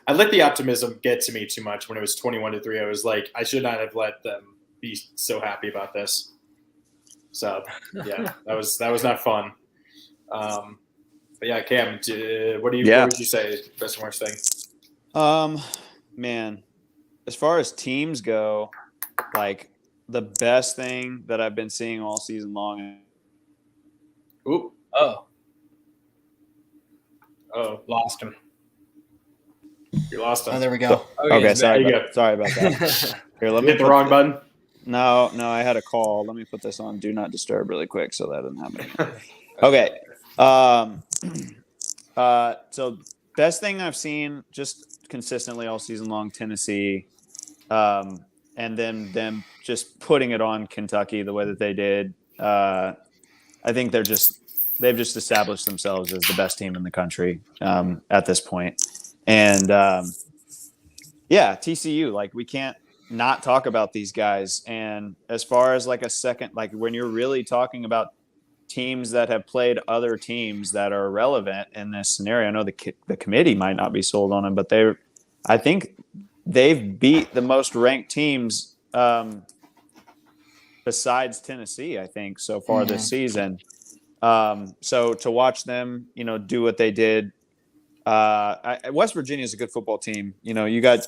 I let the optimism get to me too much when it was 21-3. I was like, I should not have let them be so happy about this. So yeah, that was not fun. But yeah, Cam, what would you say is best and worst thing? Man, as far as teams go, like the best thing that I've been seeing all season long. Oop. Oh, Lost him. You lost him. Oh, there we go. Okay, sorry There you about that. Here, let me hit the wrong button. No, I had a call. Let me put this on Do Not Disturb really quick so that doesn't happen. Okay. So best thing I've seen just consistently all season long, Tennessee, and then them just putting it on Kentucky the way that they did. I think they've just established themselves as the best team in the country at this point. And TCU, like we can't not talk about these guys. And as far as like a second, like when you're really talking about teams that have played other teams that are relevant in this scenario, I know the committee might not be sold on them, but I think they've beat the most ranked teams besides Tennessee, I think, so far this season. So to watch them, do what they did. West Virginia is a good football team. You got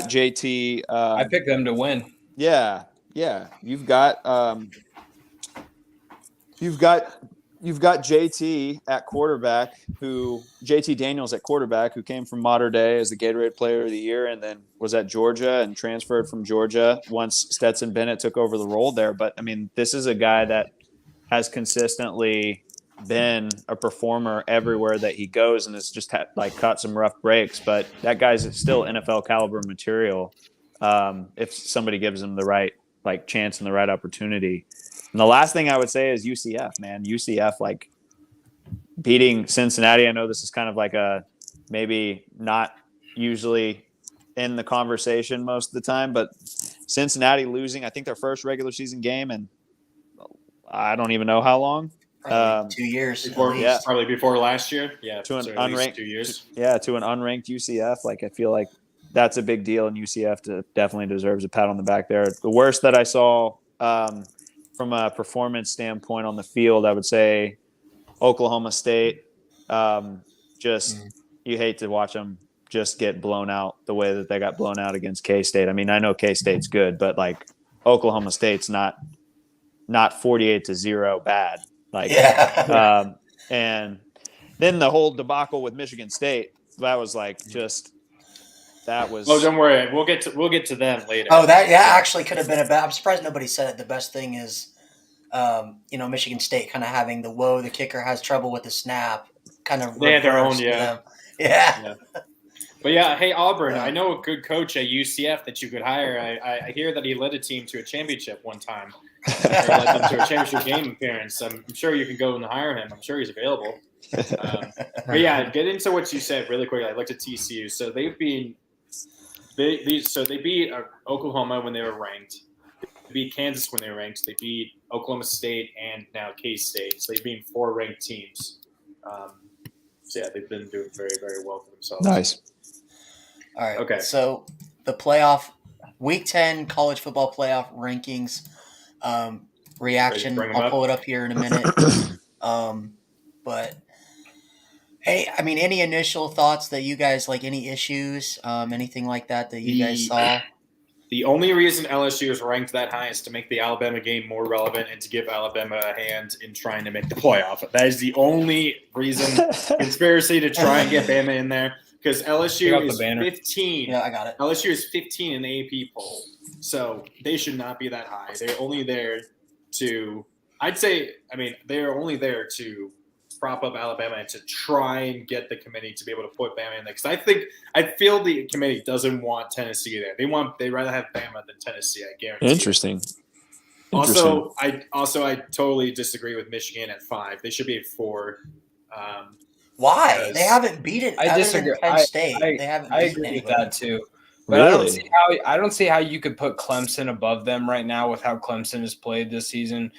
JT. I picked them to win. Yeah. You've got you've got JT at quarterback, JT Daniels at quarterback, who came from Mater Dei as the Gatorade Player of the Year, and then was at Georgia and transferred from Georgia once Stetson Bennett took over the role there. But I mean, this is a guy that has consistently been a performer everywhere that he goes, and has just caught some rough breaks. But that guy's still NFL caliber material if somebody gives him the right chance and the right opportunity. And the last thing I would say is UCF, man. UCF, beating Cincinnati. I know this is kind of a maybe not usually in the conversation most of the time, but Cincinnati losing, I think, their first regular season game in I don't even know how long. Probably 2 years. Probably before last year. Yeah, to an unranked 2 years. To an unranked UCF. I feel like that's a big deal, and UCF definitely deserves a pat on the back there. The worst that I saw from a performance standpoint on the field, I would say Oklahoma State. You hate to watch them just get blown out the way that they got blown out against K-State. I mean, I know K-State's good, but Oklahoma State's not 48-0 bad. And then the whole debacle with Michigan State, that was Oh, don't worry. We'll get to them later. Oh, that actually could have been I'm surprised nobody said it. The best thing is, Michigan State kind of having the kicker has trouble with the snap. Kind of they had their own, yeah. But yeah, hey Auburn, I know a good coach at UCF that you could hire. I hear that he led a team to a championship one time. Or led them to a championship game appearance. I'm sure you can go and hire him. I'm sure he's available. But yeah, get into what you said really quickly. I looked at TCU, so they beat Oklahoma when they were ranked. They beat Kansas when they were ranked. They beat Oklahoma State and now K-State. So they've been 4 ranked teams. So yeah, they've been doing very, very well for themselves. Nice. All right. Okay. So the playoff Week 10 college football playoff rankings reaction. I'll pull it up here in a minute. But hey, I mean, any initial thoughts that you guys any issues, anything like that you guys saw? The only reason LSU is ranked that high is to make the Alabama game more relevant and to give Alabama a hand in trying to make the playoff. That is the only reason. Conspiracy to try and get Bama in there, because LSU is 15. Yeah, I got it. LSU is 15 in the AP poll, so they should not be that high. They're only there to, they're only there to prop up Alabama and to try and get the committee to be able to put Bama in there. Because I feel the committee doesn't want Tennessee there. They'd rather have Bama than Tennessee. I guarantee. Interesting. Also, I totally disagree with Michigan at 5. They should be at 4. Why? They haven't beaten. I disagree. Penn State. They haven't. I agree with that too. But Really? I don't see how you could put Clemson above them right now with how Clemson has played this season.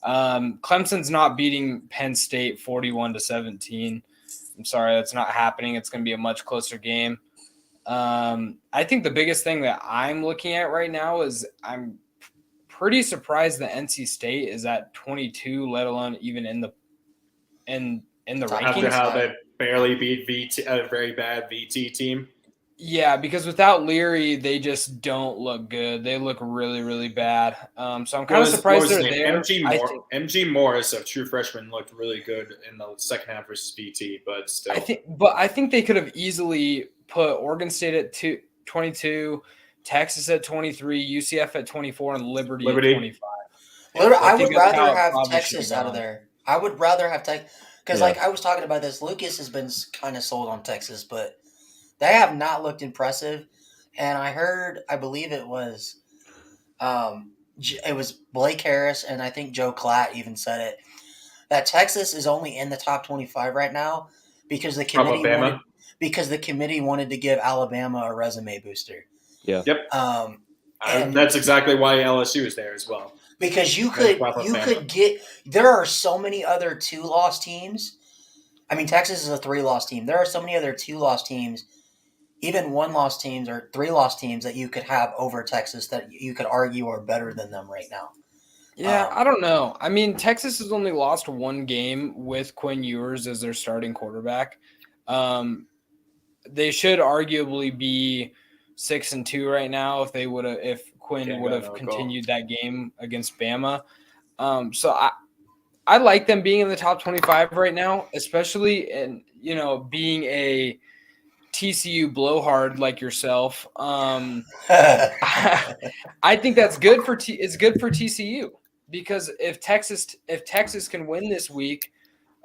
Clemson's not beating Penn State 41-17. I'm sorry, that's not happening. It's going to be a much closer game. I think the biggest thing that I'm looking at right now is I'm pretty surprised that NC State is at 22, let alone even in the rankings. After how they barely beat a very bad VT team. Yeah, because without Leary, they just don't look good. They look really, really bad. So I'm kind of surprised they're there. MG Morris, a true freshman, looked really good in the second half versus BT, but still. I think they could have easily put Oregon State at 22, Texas at 23, UCF at 24, and Liberty. At 25. I would rather have Texas out of there. I would rather have Texas because, I was talking about this. Lucas has been kind of sold on Texas, but they have not looked impressive. And I believe it was Blake Harris, and I think Joe Klatt even said it, that Texas is only in the top 25 right now because the committee wanted to give Alabama a resume booster. Yeah. Yep. And that's exactly why LSU is there as well. Because there are so many other 2-loss teams. I mean, Texas is a 3-loss team. There are so many other 2-loss teams, even 1-loss teams or 3-loss teams that you could have over Texas that you could argue are better than them right now. Yeah, I don't know. I mean, Texas has only lost 1 game with Quinn Ewers as their starting quarterback. They should arguably be 6-2 right now if Quinn would have continued that game against Bama. So I like them being in the top 25 right now, especially in, being a TCU blowhard like yourself. I think that's good for it's good for TCU, because if Texas can win this week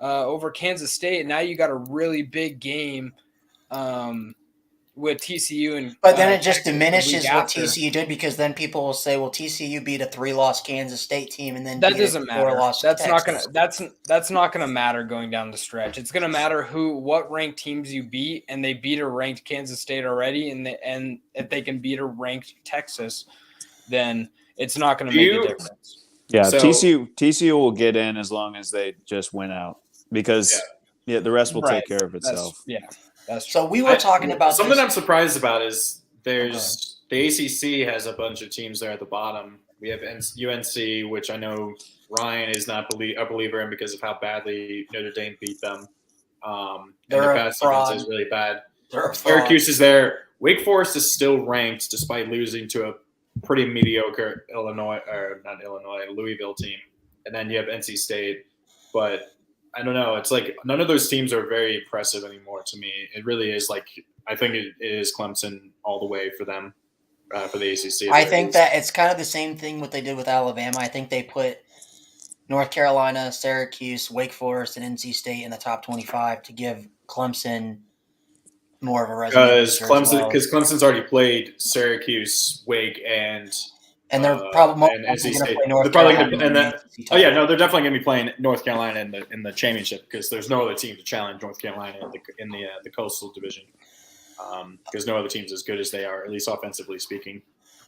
over Kansas State, now you got a really big game with TCU and But then it just Texas the week diminishes what after. TCU did, because then people will say, well, TCU beat a 3-loss Kansas State team and then That beat doesn't a matter. 4-loss That's Texas. that's not gonna matter going down the stretch. It's gonna matter what ranked teams you beat, and they beat a ranked Kansas State already, and if they can beat a ranked Texas, then it's not gonna make a difference. Yeah, So- TCU will get in as long as they just win out, because the rest will take care of itself. That's true. So we were talking about something this. I'm surprised about is there's the ACC has a bunch of teams there at the bottom. We have UNC, which I know Ryan is not a believer in because of how badly Notre Dame beat them. And They're the a pass fraud. defense is really bad. They're a fraud. Syracuse is there. Wake Forest is still ranked despite losing to a pretty mediocre Louisville team. And then you have NC State. But I don't know. It's like none of those teams are very impressive anymore to me. It really is like I think it is Clemson all the way for them, for the ACC. I think that it's kind of the same thing what they did with Alabama. I think they put North Carolina, Syracuse, Wake Forest, and NC State in the top 25 to give Clemson more of a resume. Because Clemson's already played Syracuse, Wake, and they're probably and going NC to State. play North They're probably Carolina. they're definitely going to be playing North Carolina in the championship, because there's no other team to challenge North Carolina in the Coastal Division. Because no other team's as good as they are, at least offensively speaking.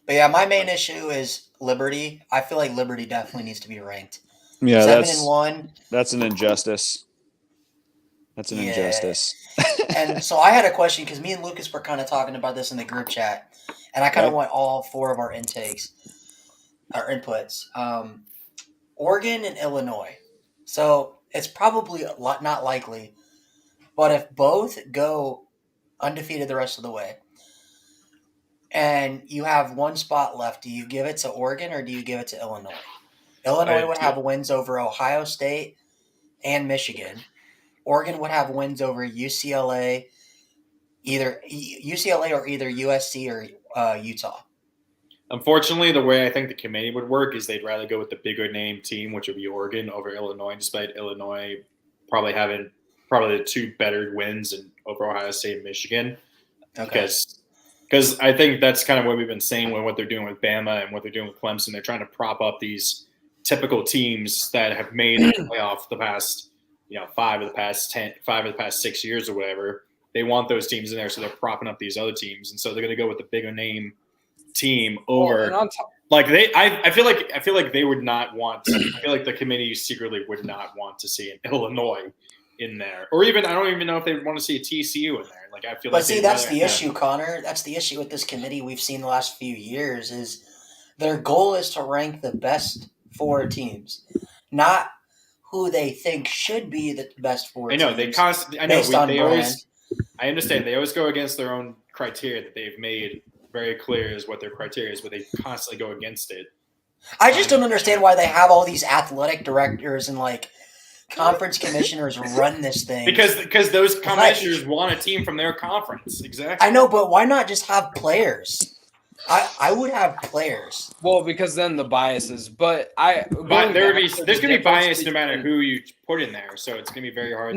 But yeah, my main issue is Liberty. I feel like Liberty definitely needs to be ranked. Yeah, 7-1. That's an injustice. That's an injustice. And so I had a question, because me and Lucas were kind of talking about this in the group chat, and I kind of want all 4 of our inputs. Oregon and Illinois. So it's probably not likely, but if both go undefeated the rest of the way, and you have one spot left, do you give it to Oregon or do you give it to Illinois? Illinois would have wins over Ohio State and Michigan. Oregon would have wins over UCLA, either USC or Utah. Unfortunately, the way I think the committee would work is they'd rather go with the bigger name team, which would be Oregon, over Illinois, despite Illinois probably having the 2 better wins over Ohio State and Michigan. Okay. Because I think that's kind of what we've been saying with what they're doing with Bama and what they're doing with Clemson. They're trying to prop up these typical teams that have made the playoff the past, 5 of the past 6 years or whatever. They want those teams in there, so they're propping up these other teams, and so they're going to go with the bigger name team over. I feel like they would not want. I feel like the committee secretly would not want to see an Illinois in there, or even I don't even know if they would want to see a TCU in there. Like I feel. But like see, that's the issue, Connor. That's the issue with this committee we've seen the last few years is their goal is to rank the best 4 teams, not who they think should be the best 4 teams. I know they constantly. I know they always. I understand they always go against their own criteria that they've made very clear is what their criteria is, but they constantly go against it. I just don't understand why they have all these athletic directors and conference commissioners run this thing. Because those commissioners want a team from their conference. Exactly. I know, but why not just have players? I would have players. Well, because then the biases. But there's going to be bias no matter who you put in there, so it's going to be very hard.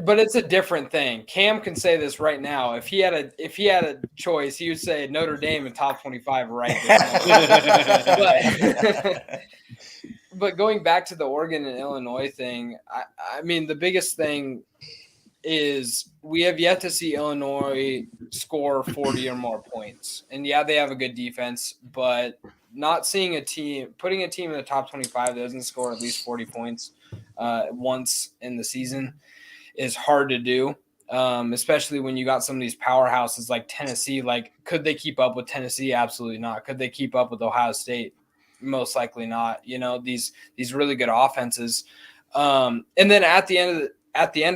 But it's a different thing. Cam can say this right now. If he had a choice, he would say Notre Dame in top 25 right now. But going back to the Oregon and Illinois thing, I mean the biggest thing is we have yet to see Illinois score 40 or more points. And yeah, they have a good defense, but not seeing putting a team in the top 25 that doesn't score at least 40 points once in the season is hard to do. Especially when you got some of these powerhouses like Tennessee. Could they keep up with Tennessee? Absolutely not. Could they keep up with Ohio State? Most likely not. These really good offenses. And then at the end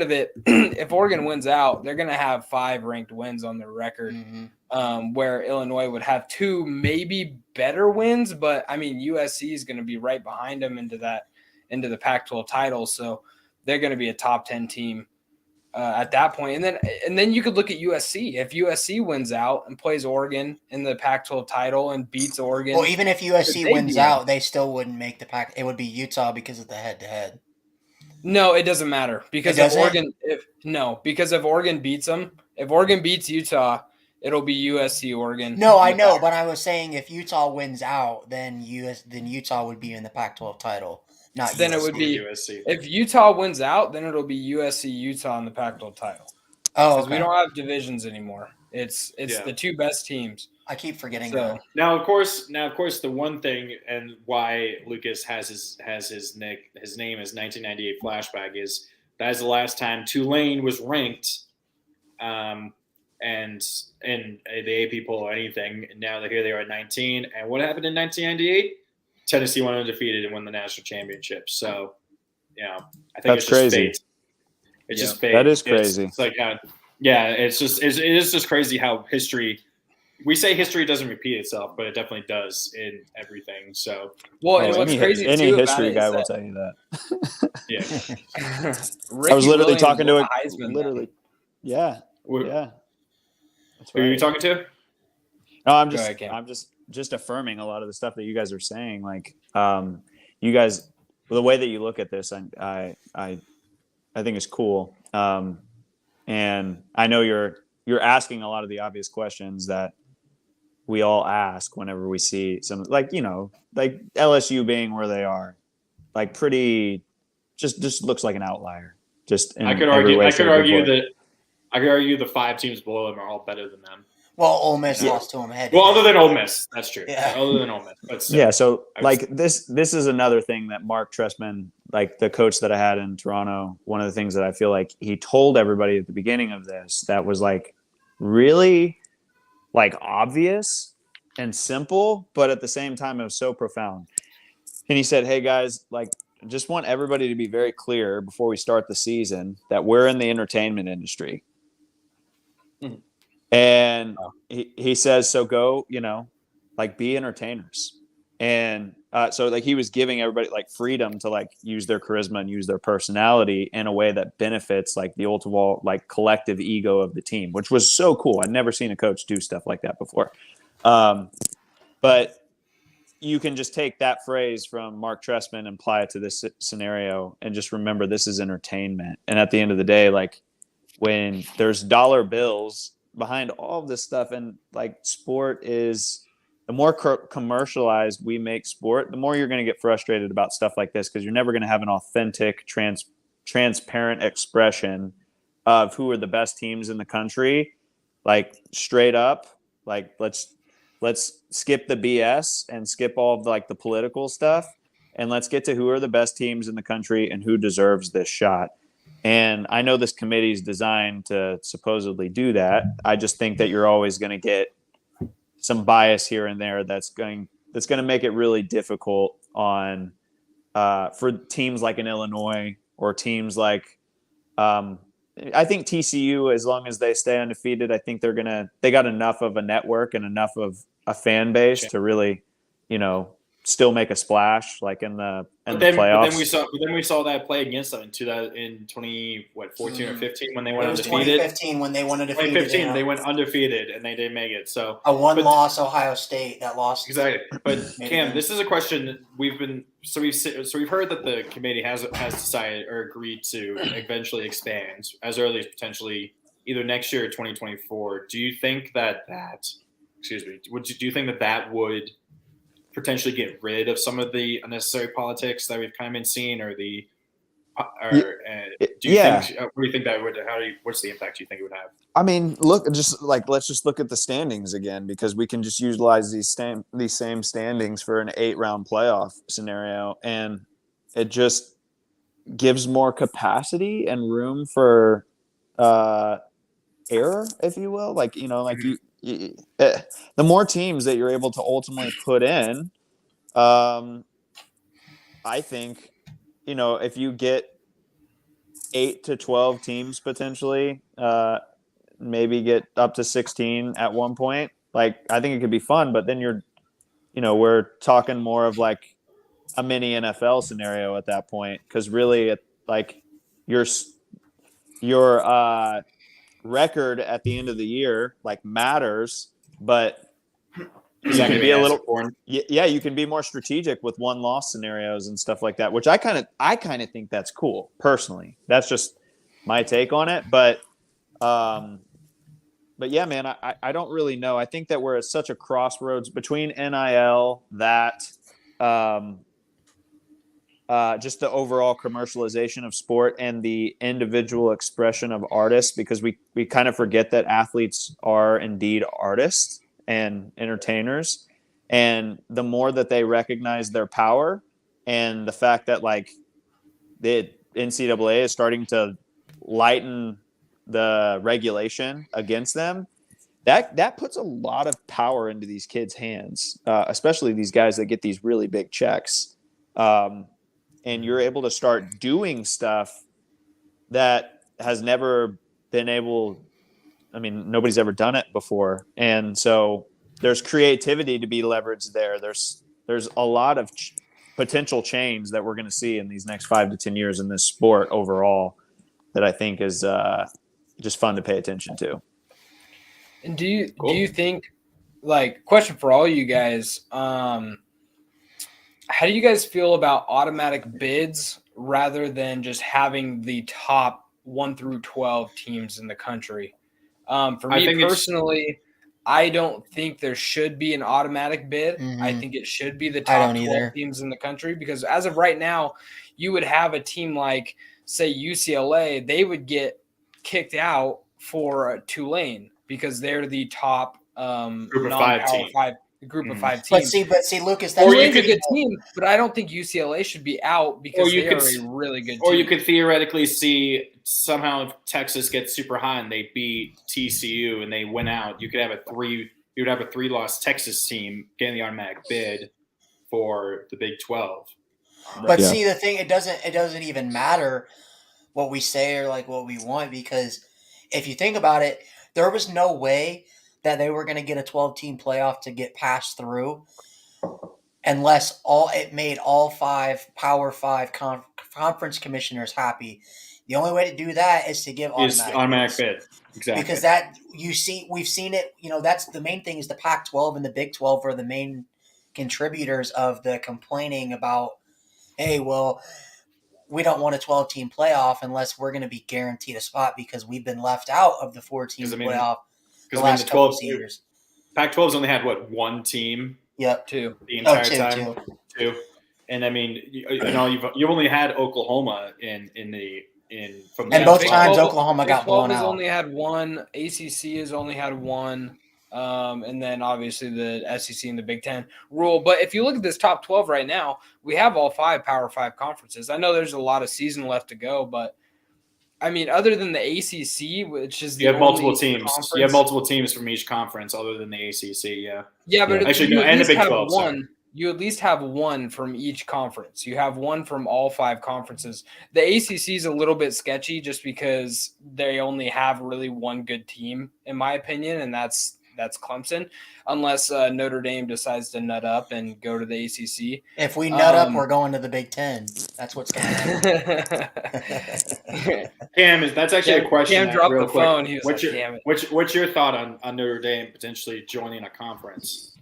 of it, if Oregon wins out, they're going to have 5 ranked wins on their record, where Illinois would have 2 maybe better wins. But I mean, USC is going to be right behind them into into the Pac-12 title. So they're going to be a top 10 team at that point. And then you could look at USC. If USC wins out and plays Oregon in the Pac-12 title and beats Oregon. Well, even if USC wins out, they still wouldn't make the Pac. It would be Utah because of the head-to-head. No, it doesn't matter because if Oregon beats them, if Oregon beats Utah, it'll be USC Oregon. No, I know, but I was saying if Utah wins out, then Utah would be in the Pac-12 title. Not then USC. It would be USC. If Utah wins out, then it'll be USC Utah in the Pac-12 title. Oh, because we don't have divisions anymore. It's the two best teams. I keep forgetting that. Now, of course, the one thing and why Lucas has his name as 1998 flashback is that is the last time Tulane was ranked, and in the AP poll or anything. And now here they are at 19. And what happened in 1998? Tennessee went undefeated and won the national championship. So, I think that's it's crazy. Just fate. It's just fate. That is crazy. It's like, it is just crazy how history. We say history doesn't repeat itself, but it definitely does in everything. So, and what's crazy any too history about guy it will is tell you that. Ricky I was literally Williams talking to won a the Heisman. literally, yeah. Who That's are you right. talking to? No, I'm Go just ahead, Cam. I'm just affirming a lot of the stuff that you guys are saying. Like, you guys, the way that you look at this, I think is cool. And I know you're asking a lot of the obvious questions that we all ask whenever we see some, like LSU being where they are, like pretty, just looks like an outlier. Just in I could every argue. way, I could shape, or argue form. that. I could argue the 5 teams below them are all better than them. Well, Ole Miss lost to them head. Well, other than Ole Miss, that's true. Yeah. Other than Ole Miss, but still, Yeah, so like this is another thing that Mark Trestman, like the coach that I had in Toronto, one of the things that I feel like he told everybody at the beginning of this that was like really like obvious and simple, but at the same time it was so profound. And he said, "Hey guys, like just want everybody to be very clear before we start the season that we're in the entertainment industry." Mhm. And he says, so go, like be entertainers. And so like he was giving everybody like freedom to like use their charisma and use their personality in a way that benefits like the ultimate like collective ego of the team, which was so cool. I'd never seen a coach do stuff like that before. But you can just take that phrase from Mark Trestman and apply it to this scenario and just remember this is entertainment. And at the end of the day, like when there's dollar bills behind all of this stuff, and like sport is, the more commercialized we make sport, the more you're going to get frustrated about stuff like this because you're never going to have an authentic, transparent expression of who are the best teams in the country. Like straight up, like let's skip the BS and skip all of like the political stuff, and let's get to who are the best teams in the country and who deserves this shot. And I know this committee is designed to supposedly do that. I just think that you're always going to get some bias here and there that's going to make it really difficult on for teams like in Illinois or teams like I think TCU, as long as they stay undefeated, I think they got enough of a network and enough of a fan base to really, still make a splash like in the playoffs. But then we saw that play against them in 2014 or 15 when they went It was undefeated. 2015 when they went undefeated. 2015 they went undefeated and they didn't make it. So a one-loss Ohio State that lost. Exactly. But Cam, this is a question that we've heard that the committee has decided or agreed to eventually expand as early as potentially either next year or 2024. Do you think that would potentially get rid of some of the unnecessary politics that we've kind of been seeing, or the what do you think that would? What's the impact you think it would have? I mean, let's just look at the standings again, because we can just utilize these same standings for an 8-round playoff scenario, and it just gives more capacity and room for error, if you will. The more teams that you're able to ultimately put in, I think, if you get 8 to 12 teams potentially, maybe get up to 16 at one point, like I think it could be fun. But then we're talking more of like a mini NFL scenario at that point, because really, like your record at the end of the year like matters, but Is you that can going to be be a an little corn? yeah, you can be more strategic with one loss scenarios and stuff like that, which I kind of think that's cool personally. That's just my take on it, but yeah, man, I don't really know. I think that we're at such a crossroads between NIL, that just the overall commercialization of sport and the individual expression of artists, because we kind of forget that athletes are indeed artists and entertainers. And the more that they recognize their power, and the fact that like the NCAA is starting to lighten the regulation against them, that puts a lot of power into these kids' hands, especially these guys that get these really big checks. And you're able to start doing stuff that has never been able. I mean, nobody's ever done it before, and so there's creativity to be leveraged there. There's a lot of potential change that we're going to see in these next 5 to 10 years in this sport overall, that I think is just fun to pay attention to. And do you think, like, question for all you guys, how do you guys feel about automatic bids rather than just having the top 1 through 12 teams in the country? For me personally, I don't think there should be an automatic bid. Mhm. I think it should be the top 12 teams in the country, because as of right now, you would have a team like, say, UCLA, they would get kicked out for Tulane because they're the top Group of five teams. But see, Lucas, that's a good team, but I don't think UCLA should be out because they are a really good team. Or you could theoretically see somehow if Texas gets super high and they beat TCU and they win out, you would have a 3-loss Texas team getting the automatic bid for the Big 12. But see, the thing, it doesn't even matter what we say or like what we want, because if you think about it, there was no way that they were going to get a 12-team playoff to get passed through unless it made all 5 Power 5 conference commissioners happy. The only way to do that is to give automatic bid. Exactly. Because we've seen it, that's the main thing, is the Pac-12 and the Big 12 are the main contributors of the complaining about, hey, well, we don't want a 12-team playoff unless we're going to be guaranteed a spot because we've been left out of the 4-team playoff the last couple of years. Pac-12's only had, one team? Yep. 2. The entire time? 2. And, I mean, you've only had Oklahoma from and both times Oklahoma got blown out. Has only had 1. ACC has only had 1. And then obviously the SEC and the Big Ten rule. But if you look at this top 12 right now, we have all 5 Power 5 conferences. I know there's a lot of season left to go, but I mean, other than the ACC, which is you have multiple teams. Conference, you have multiple teams from each conference, other than the ACC. Yeah. Yeah, but actually, no, and the Big 12. You at least have 1 from each conference. You have 1 from all 5 conferences. The ACC is a little bit sketchy just because they only have really 1 good team, in my opinion, and that's Clemson, unless Notre Dame decides to nut up and go to the ACC. If we nut up, we're going to the Big Ten. That's what's going to happen. Cam, that's actually a question. Cam dropped the phone. He was what's damn it. What's your thought on Notre Dame potentially joining a conference?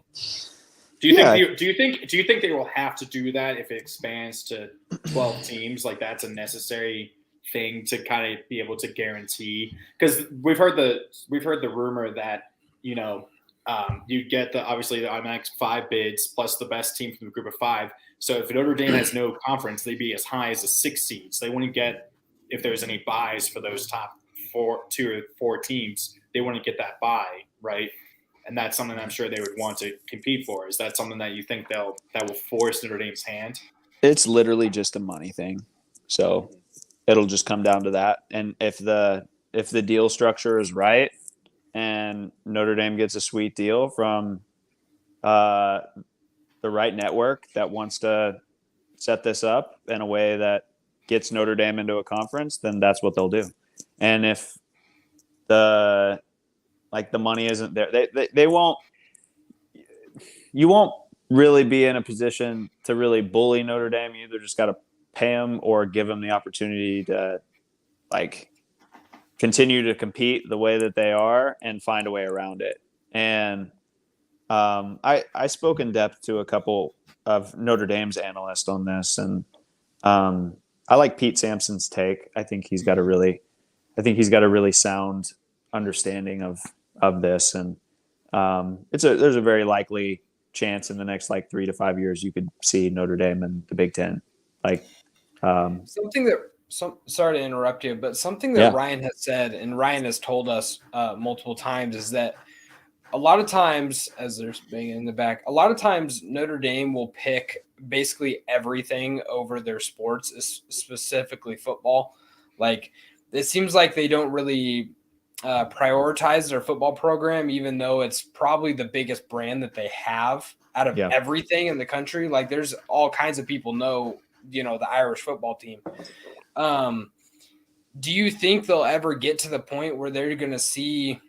Do you think they will have to do that if it expands to 12 teams? Like, that's a necessary thing to kind of be able to guarantee? Because we've heard the rumor that you get obviously the automatic 5 bids plus the best team from the group of 5. So if Notre Dame has no conference, they'd be as high as a 6 seed. So they wouldn't get, if there's any buys for those top 2 or 4 teams, they wouldn't get that buy, right? And that's something I'm sure they would want to compete for. Is that something that you think that will force Notre Dame's hand? It's literally just a money thing. So it'll just come down to that. And if the deal structure is right, and Notre Dame gets a sweet deal from the right network that wants to set this up in a way that gets Notre Dame into a conference, then that's what they'll do. And if the money isn't there, they won't. You won't really be in a position to really bully Notre Dame. You either just got to pay them or give them the opportunity to like continue to compete the way that they are and find a way around it. And I spoke in depth to a couple of Notre Dame's analysts on this, and I like Pete Sampson's take. I think he's got a really sound understanding of this, and there's a very likely chance in the next like 3 to 5 years you could see Notre Dame in the Big Ten. Like sorry to interrupt you, but something that Ryan has said and Ryan has told us multiple times is that a lot of times, as there's banging in the back, a lot of times Notre Dame will pick basically everything over their sports, specifically football. Like it seems like they don't really prioritize their football program, even though it's probably the biggest brand that they have out of everything in the country. Like there's all kinds of people know, the Irish football team. Do you think they'll ever get to the point where they're going to see,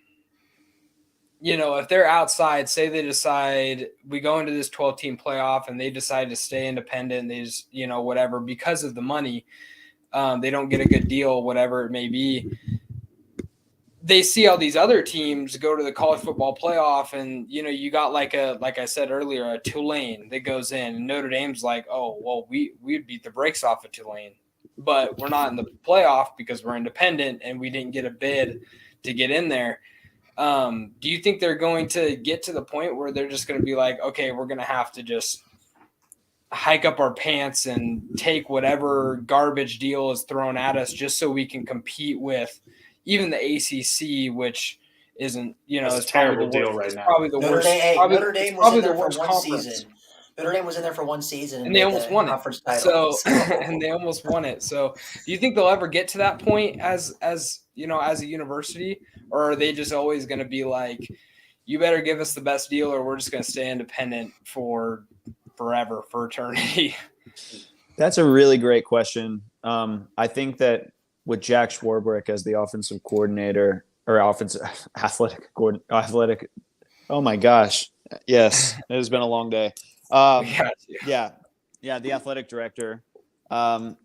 if they're outside, say they decide we go into this 12-team playoff and they decide to stay independent, they just, whatever, because of the money, they don't get a good deal, whatever it may be. They see all these other teams go to the college football playoff and, you got like I said earlier, a Tulane that goes in and Notre Dame's like, oh, well, we'd beat the brakes off of Tulane, but we're not in the playoff because we're independent and we didn't get a bid to get in there. Do you think they're going to get to the point where they're just going to be like, okay, we're going to have to just hike up our pants and take whatever garbage deal is thrown at us just so we can compete with even the ACC, which isn't, it's a terrible deal right now. Probably the worst. Notre Dame was in there for one season. Notre Dame was in there for one season and they almost won it. Title. And they almost won it. So, do you think they'll ever get to that point as as a university, or are they just always going to be like, you better give us the best deal, or we're just going to stay independent for forever, for eternity? That's a really great question. I think that with Jack Swarbrick as the offensive coordinator or athletic. Oh my gosh. Yes. It has been a long day. The athletic director. Man,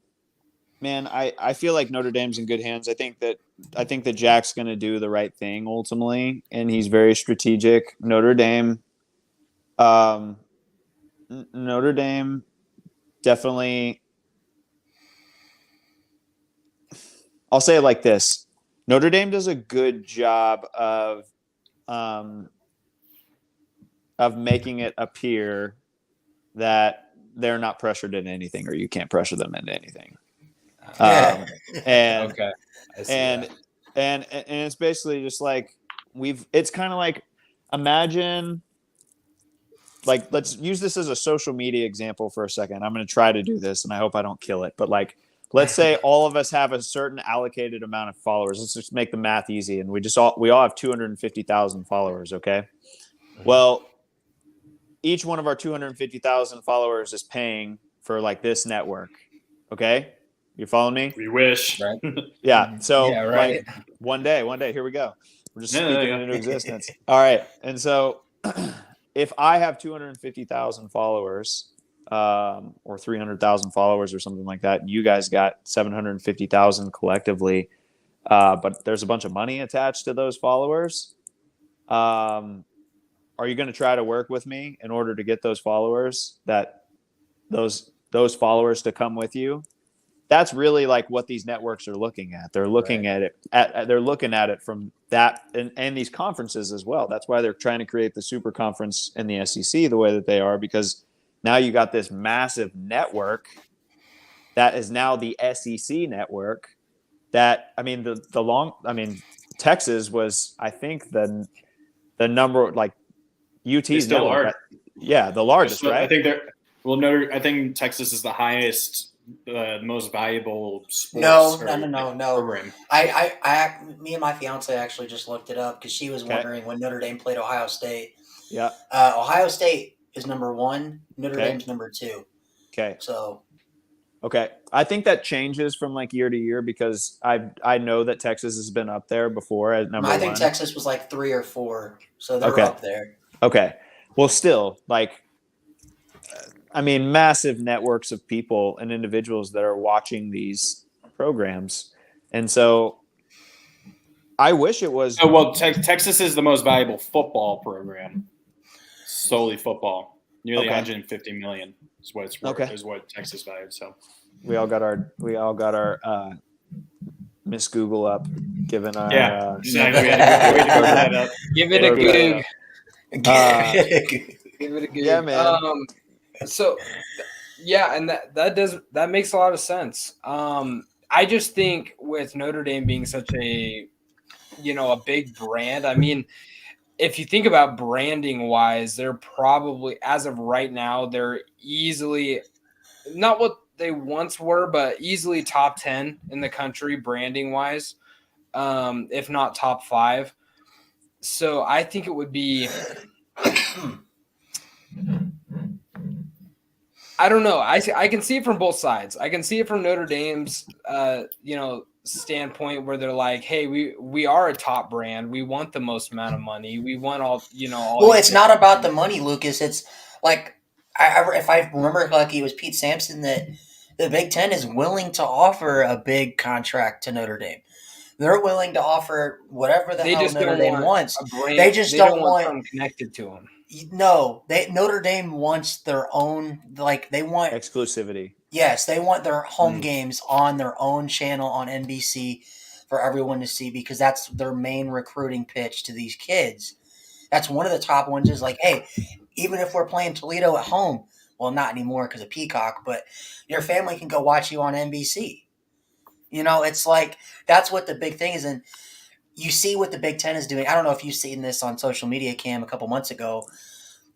I feel like Notre Dame's in good hands. I think that Jack's going to do the right thing ultimately, and he's very strategic. Notre Dame definitely. I'll say it like this: Notre Dame does a good job of making it appear that they're not pressured into anything, or you can't pressure them into anything. And okay, and it's basically just like it's kind of like, imagine, like, let's use this as a social media example for a second. I'm going to try to do this and I hope I don't kill it, but like, let's say all of us have a certain allocated amount of followers. Let's just make the math easy. And we all have 250,000 followers. Okay. Well, each one of our 250,000 followers is paying for like this network. Okay. You following me? We wish. Right. Yeah. So yeah, right. Like, one day, here we go. We're just speaking it into existence. All right. And so if I have 250,000 followers, or 300,000 followers or something like that, and you guys got 750,000 collectively, but there's a bunch of money attached to those followers. Are you going to try to work with me in order to get those followers, those followers to come with you? That's really like what these networks are looking at. They're looking at it. They're looking at it from that, and these conferences as well. That's why they're trying to create the super conference in the SEC the way that they are, because now you got this massive network that is now the SEC network. That, I mean, Texas was, I think, the number, like, UT's still network. The largest, right? I think Texas is the highest, most valuable sports. No. Program. Me and my fiance actually just looked it up because she was wondering when Notre Dame played Ohio State. Yeah. Ohio State is number 1. Notre Dame's number 2. Okay. So. Okay. I think that changes from like year to year because I know that Texas has been up there before as number 1. I think Texas was like 3 or 4, so they're up there. Okay. Well, still, like, I mean, massive networks of people and individuals that are watching these programs. And so I wish it was. Oh, well, Texas is the most valuable football program, solely football. Nearly Okay. 150 million is what it's worth. Okay. Is what Texas valued. So We all got our Miss Google up, given our yeah, exactly. We had to Google that up. Give it a Okay. goog. Give it a goog. Yeah, man. So yeah, and that makes a lot of sense. I just think with Notre Dame being such a big brand, I mean, if you think about branding wise, they're probably, as of right now, they're easily not what they once were, but easily top 10 in the country branding wise, if not top 5. So I think it would be, I don't know. I can see it from both sides. I can see it from Notre Dame's, standpoint, where they're like, hey, we are a top brand. We want the most amount of money. We want all. Well, it's not about the money, Lucas. It's like, if I remember correctly, it was Pete Sampson that the Big Ten is willing to offer a big contract to Notre Dame. They're willing to offer whatever the hell Notre Dame wants. They just don't want something connected to them. No, Notre Dame wants their own, they want exclusivity. Yes, they want their home games on their own channel on NBC for everyone to see, because that's their main recruiting pitch to these kids. That's one of the top ones, is like, hey, even if we're playing Toledo at home, well, not anymore because of Peacock, but your family can go watch you on NBC. It's like, that's what the big thing is. And you see what the Big Ten is doing. I don't know if you've seen this on social media, Cam, a couple months ago,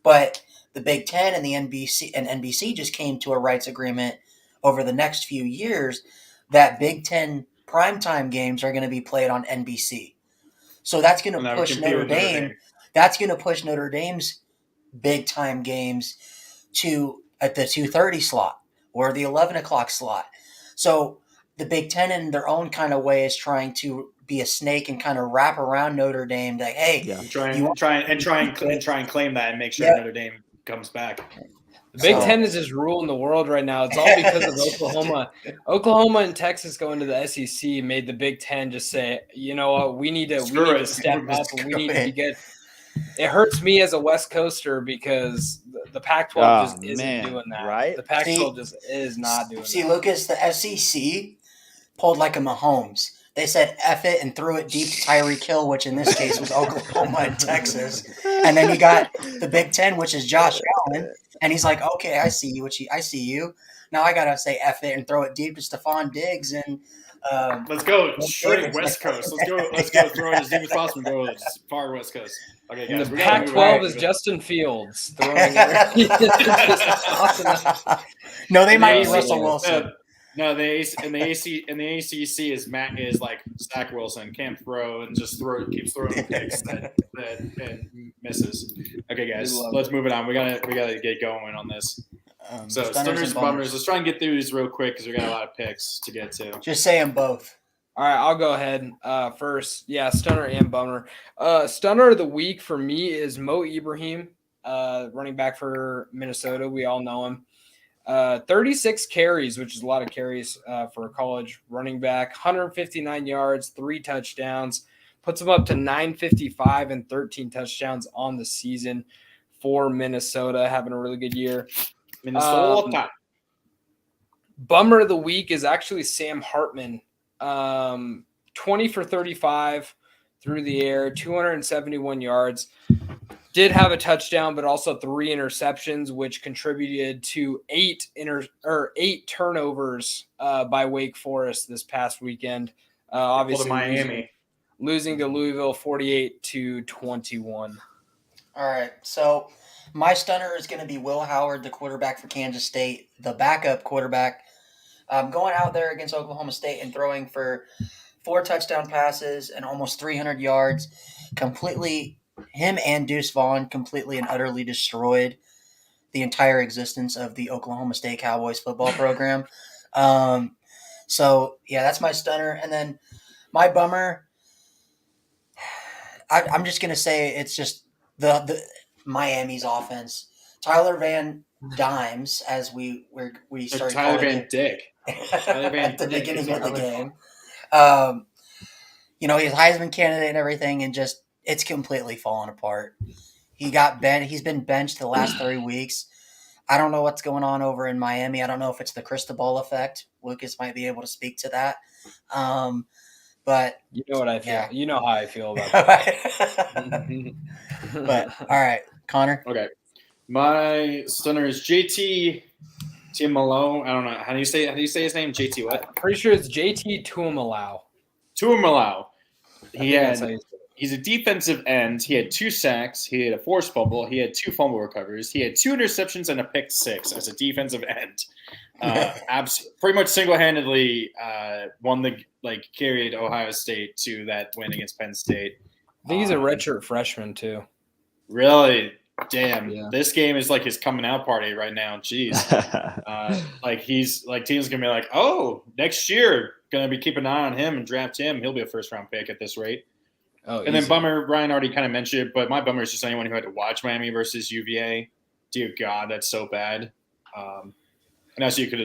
but the Big Ten and the NBC just came to a rights agreement over the next few years that Big Ten primetime games are going to be played on NBC. So that's going to push Notre Dame. That's going to push Notre Dame's big time games at the 2:30 slot or the 11 o'clock slot. So the Big Ten, in their own kind of way, is trying to be a snake and kind of wrap around Notre Dame. Like, hey, try and claim that and make sure Notre Dame comes back. The Big Ten is just ruling the world right now. It's all because of Oklahoma. Oklahoma and Texas going to the SEC made the Big Ten just say, you know what, we need to step up and we need to be good. It hurts me as a West Coaster because the Pac-12 just isn't doing that. Right? The Pac-12 just is not doing that. See, Lucas, the SEC pulled like a Mahomes. They said F it and threw it deep to Tyreek Hill, which in this case was Oklahoma and Texas. And then you got the Big Ten, which is Josh Allen. And he's like, okay, I see you. I see you. Now I got to say F it and throw it deep to Stephon Diggs. And let's go straight West Coast. Let's go throw it as deep as possible and go far West Coast. Okay, guys. The Pac-12 is Justin Fields throwing it. No, they might be Russell Wilson. No, the ACC is like Zach Wilson, can't throw and just keeps throwing picks that and misses. Okay, guys, let's move it on. We gotta get going on this. So stunners and bummers. Let's try and get through these real quick because we got a lot of picks to get to. Just say them both. All right, I'll go ahead first. Yeah, stunner and bummer. Stunner of the week for me is Mo Ibrahim, running back for Minnesota. We all know him. 36 carries, which is a lot of carries for a college running back. 159 yards, 3 touchdowns. Puts him up to 955 and 13 touchdowns on the season for Minnesota. Having a really good year. Minnesota. Bummer of the week is actually Sam Hartman. 20 for 35 through the air, 271 yards. Did have a touchdown, but also 3 interceptions, which contributed to 8 turnovers by Wake Forest this past weekend. Obviously, Miami losing to Louisville 48-21. All right, so my stunner is going to be Will Howard, the quarterback for Kansas State, the backup quarterback, going out there against Oklahoma State and throwing for 4 touchdown passes and almost 300 yards. Completely, him and Deuce Vaughn completely and utterly destroyed the entire existence of the Oklahoma State Cowboys football program. So, yeah, that's my stunner. And then my bummer, I'm just going to say it's just the Miami's offense. Tyler Van dimes, as we started Tyler calling Van it Dyke. Tyler Van at the Dyke beginning is of the what game. He's a Heisman candidate and everything, and just it's completely fallen apart. He got bent. He's been benched the last 3 weeks. I don't know what's going on over in Miami. I don't know if it's the Cristobal effect. Lucas might be able to speak to that. But You know what I feel. Yeah. You know how I feel about that. but all right, Connor. Okay. My stunner is JT Malone. I don't know. How do you say his name? JT what? Pretty sure it's JT Tuimalau. Tuimalau. That's how you say it. He's a defensive end. He had 2 sacks. He had a forced fumble. He had 2 fumble recoveries. He had 2 interceptions and a pick 6 as a defensive end. Pretty much single-handedly carried Ohio State to that win against Penn State. I think he's a redshirt freshman too. Really? Damn. Yeah. This game is like his coming out party right now. Jeez. Teams gonna be like, oh, next year gonna be keeping an eye on him and draft him. He'll be a first-round pick at this rate. Oh, and then bummer, Ryan already kind of mentioned it, but my bummer is just anyone who had to watch Miami versus UVA. Dear God, that's so bad. And also, you could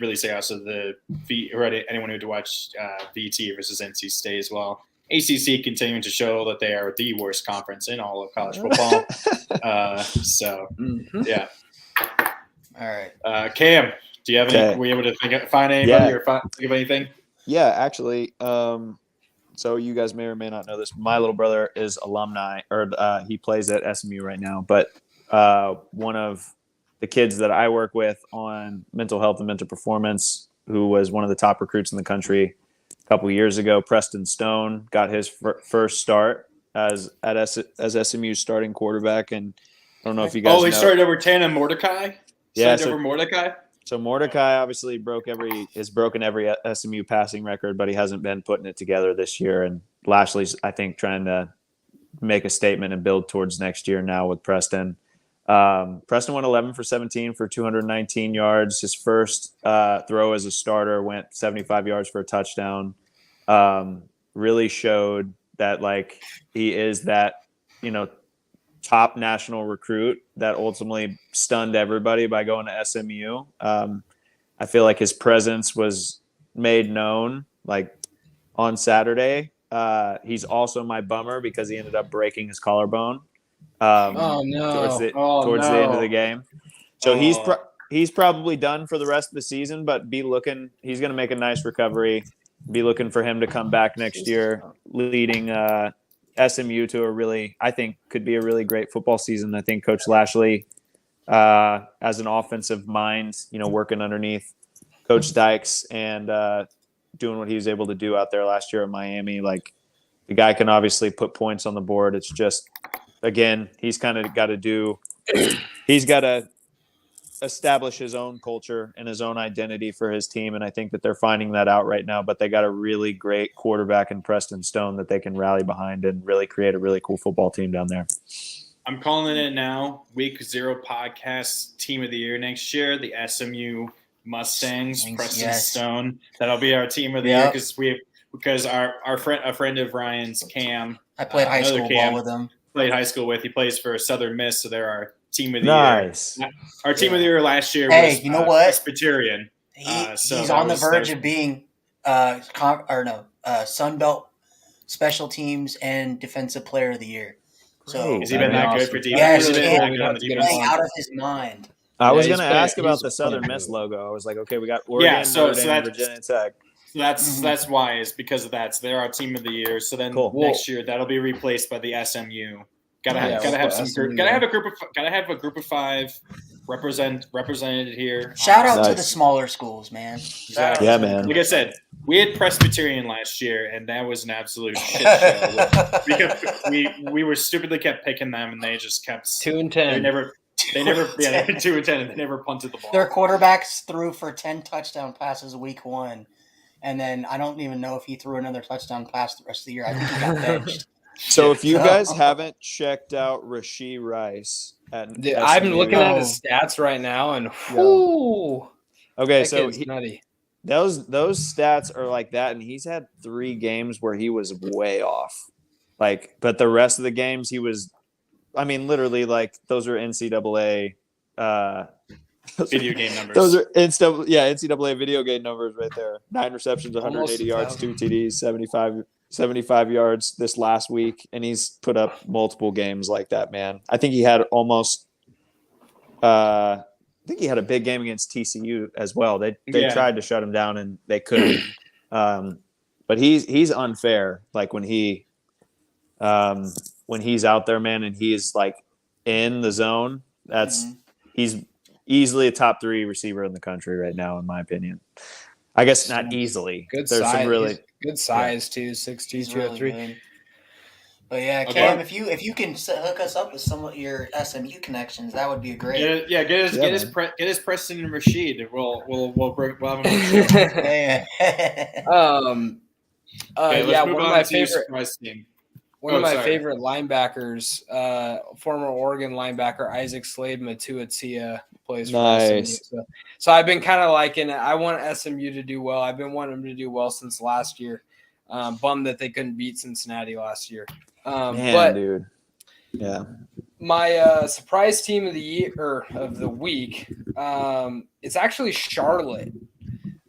really say also anyone who had to watch VT versus NC State as well. ACC continuing to show that they are the worst conference in all of college football. Yeah. All right. Cam, do you have any? Were you able to find anybody or think of anything? Yeah, actually. So you guys may or may not know this. My little brother is alumni, or he plays at SMU right now. But one of the kids that I work with on mental health and mental performance, who was one of the top recruits in the country a couple of years ago, Preston Stone, got his first start as SMU's starting quarterback. And I don't know if you guys know. He started over Tana Mordecai? Over Mordecai? So Mordecai obviously has broken every SMU passing record, but he hasn't been putting it together this year. And Lashley's, I think, trying to make a statement and build towards next year now with Preston. Preston went 11 for 17 for 219 yards. His first throw as a starter went 75 yards for a touchdown. Really showed that he is that, top national recruit that ultimately stunned everybody by going to SMU. I feel like his presence was made known on Saturday. He's also my bummer because he ended up breaking his collarbone. Towards the end of the game. So he's probably done for the rest of the season, but he's going to make a nice recovery. Be looking for him to come back next year, leading SMU to I think could be a really great football season. I think Coach Lashley, as an offensive mind, working underneath Coach Dykes and doing what he was able to do out there last year at Miami. The guy can obviously put points on the board. It's just, again, he's got to establish his own culture and his own identity for his team. And I think that they're finding that out right now, but they got a really great quarterback in Preston Stone that they can rally behind and really create a really cool football team down there. I'm calling it now. Week 0 podcast team of the year next year. The SMU Mustangs, Preston Stone. That'll be our team of the year because a friend of Ryan's, Cam. I played high school ball with him. He plays for Southern Miss, so they're our team of the year. Our team of the year last year was you know what? Presbyterian. He's on the verge of being Sun Belt Special Teams and Defensive Player of the Year. So has he been that good for defense? Yes, he's playing out of his mind. I was going to ask about the Southern Miss logo. I was like, okay, we got Oregon, Notre Dame, Virginia Tech. That's why, is because of that. So they're our team of the year. So then next year that'll be replaced by the SMU. Gotta have a group of 5 represented here. Shout out to the smaller schools, man. Exactly. Yeah, man. Like I said, we had Presbyterian last year, and that was an absolute shit show. we were stupidly kept picking them, and they just kept 2-10. They never 2-10, and they never punted the ball. Their quarterbacks threw for 10 touchdown passes week 1, and then I don't even know if he threw another touchdown pass the rest of the year. I think he got benched. So if you guys haven't checked out Rashee Rice I'm looking at his stats right now, and okay, so nutty. Those stats are like that, and he's had 3 games where he was way off. But the rest of the games he was, literally those are NCAA Video game numbers. Those are NCAA video game numbers right there. 9 receptions, 180 yards, 2 TDs, 75 yards this last week, and he's put up multiple games like that, man. I think he had I think he had a big game against TCU as well. They tried to shut him down and they couldn't. But he's unfair. Like when he's out there, man, and he's like in the zone, he's easily a top 3 receiver in the country right now, in my opinion. I guess not easily. Good There's size. some really Good size too. 6'2", 203. But yeah, Cam, if you can hook us up with some of your SMU connections, that would be great. Get his Preston and Rashid. We'll have him on the show. One of my favorite team. One of my favorite linebackers, former Oregon linebacker Isaac Slade Matuatia plays for SMU. So I've been kind of liking it. I want SMU to do well. I've been wanting them to do well since last year. Bummed that they couldn't beat Cincinnati last year. Dude. Yeah. My surprise team of the year or of the week, it's actually Charlotte.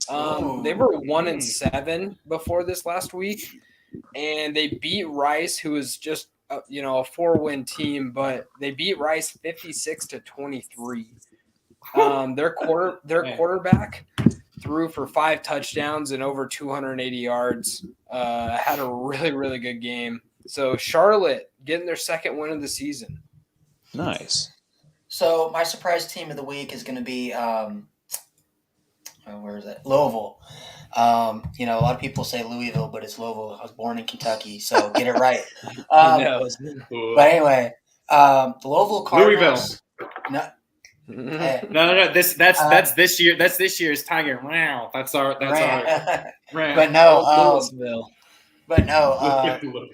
They were 1-7 before this last week, and they beat Rice, who was just a 4-win team, but they beat Rice 56-23. Their quarterback threw for 5 touchdowns and over 280 yards. Had a really, really good game. So Charlotte getting their second win of the season. Nice. So my surprise team of the week is going to be where is it? Louisville. A lot of people say Louisville, but it's Louisville. I was born in Kentucky, so get it right. But anyway, the Louisville Cardinals. Louisville. No. That's this year. That's this year's Tiger. Wow. That's our. But no.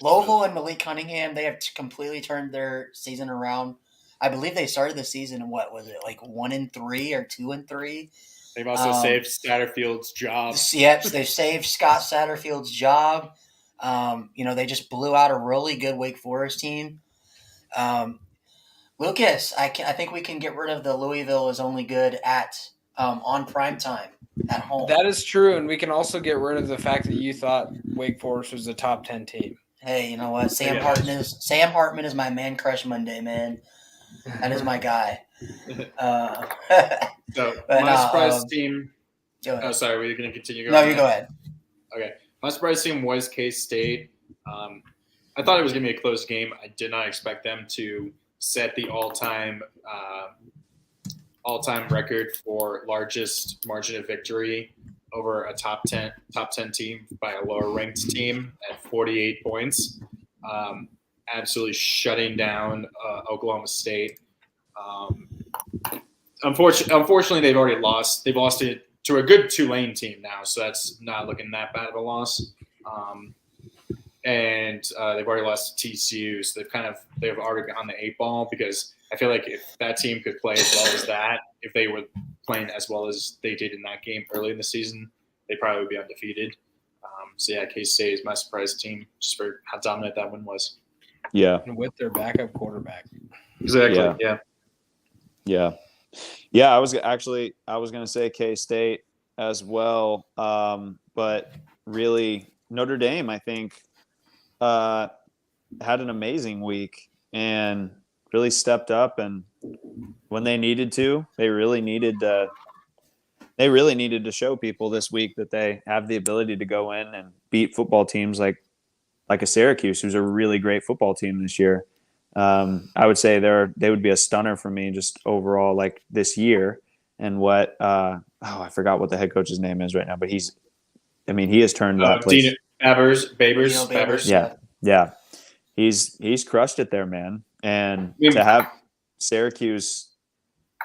Louisville and Malik Cunningham, they have completely turned their season around. I believe they started the season in what was it, like 1-3 or 2-3? They've also saved Satterfield's job. Yep, they've saved Scott Satterfield's job. They just blew out a really good Wake Forest team. Lucas, I think we can get rid of the Louisville is only good at on prime time at home. That is true, and we can also get rid of the fact that you thought Wake Forest was a top 10 team. Hey, you know what? Sam Hartman is my man crush Monday, man. That is my guy. My surprise team. Sorry, were you going to continue? No, you go ahead. Okay, my surprise team was K-State. I thought it was going to be a close game. I did not expect them to set the all-time record for largest margin of victory over a top 10 team by a lower ranked team at 48 points. Absolutely shutting down Oklahoma State. Unfortunately, they've already lost. They've lost it to a good Tulane team now, so that's not looking that bad of a loss. And they've already lost to TCU, so they've already been on the 8 ball, because I feel like if that team could play as well as that, if they were playing as well as they did in that game early in the season, they probably would be undefeated. K-State is my surprise team, just for how dominant that one was. Yeah. And with their backup quarterback. Exactly. Yeah. I was going to say K-State as well. But really Notre Dame, I think, had an amazing week and really stepped up, and when they needed to, they really needed to show people this week that they have the ability to go in and beat football teams like a Syracuse, who's a really great football team this year. I would say they would be a stunner for me just overall, like this year. And what I forgot what the head coach's name is right now, but he has turned that place. Babers. Yeah. He's crushed it there, man. And to have Syracuse,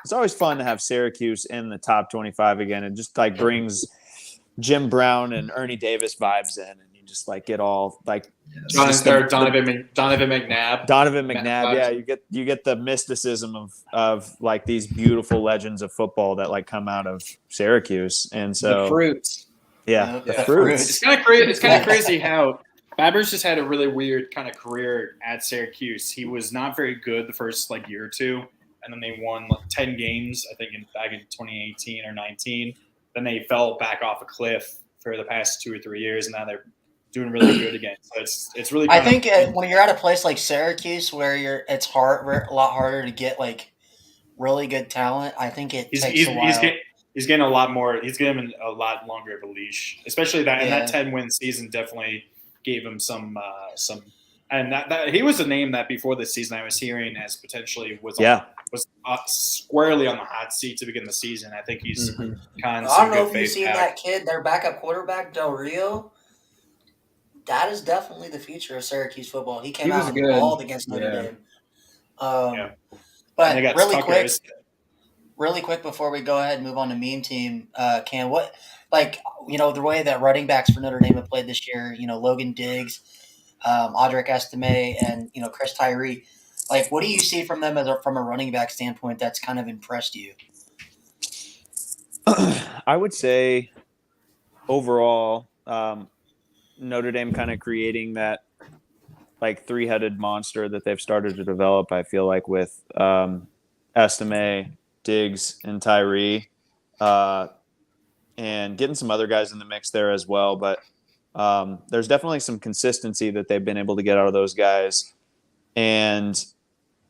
it's always fun to have Syracuse in the top 25 again. It just like brings Jim Brown and Ernie Davis vibes in, and you just like get all like Donovan McNabb. Yeah, you get the mysticism of like these beautiful legends of football that like come out of Syracuse, and so the fruits. Yeah, the fruits. It's kind of crazy how Babers just had a really weird kind of career at Syracuse. He was not very good the first year or two, and then they won 10 games, I think, back in 2018 or 19. Then they fell back off a cliff for the past 2 or 3 years, and now they're doing really good again. So it's really. I think when you're at a place like Syracuse where it's a lot harder to get like really good talent. I think it takes a while. He's getting a lot more. He's given a lot longer of a leash, especially that. And that 10-win season definitely gave him some. And that he was a name that before this season I was hearing as potentially was squarely on the hot seat to begin the season. I think he's kind of. I don't know if you've seen that kid, their backup quarterback Del Rio. That is definitely the future of Syracuse football. He came out and balled against Notre Dame. But really quick before we go ahead and move on to meme team, Cam, what the way that running backs for Notre Dame have played this year, Logan Diggs, Audric Estime, and Chris Tyree, what do you see from them from a running back standpoint that's kind of impressed you? I would say overall, Notre Dame kind of creating that three-headed monster that they've started to develop, I feel like, with Estime, Diggs, and Tyree, and getting some other guys in the mix there as well. But there's definitely some consistency that they've been able to get out of those guys. And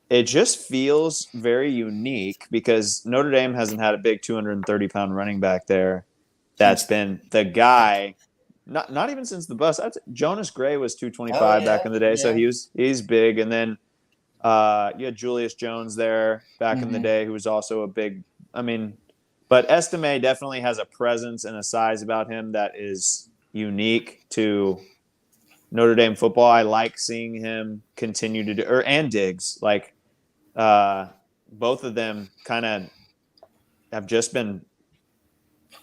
it just feels very unique because Notre Dame hasn't had a big 230-pound running back there. That's been the guy. Not even since the bus. Jonas Gray was 225 back in the day, so he's big. And then you had Julius Jones there back in the day, who was also a big. But Estime definitely has a presence and a size about him that is unique to Notre Dame football. I like seeing him continue to do, and Diggs, both of them kind of have just been.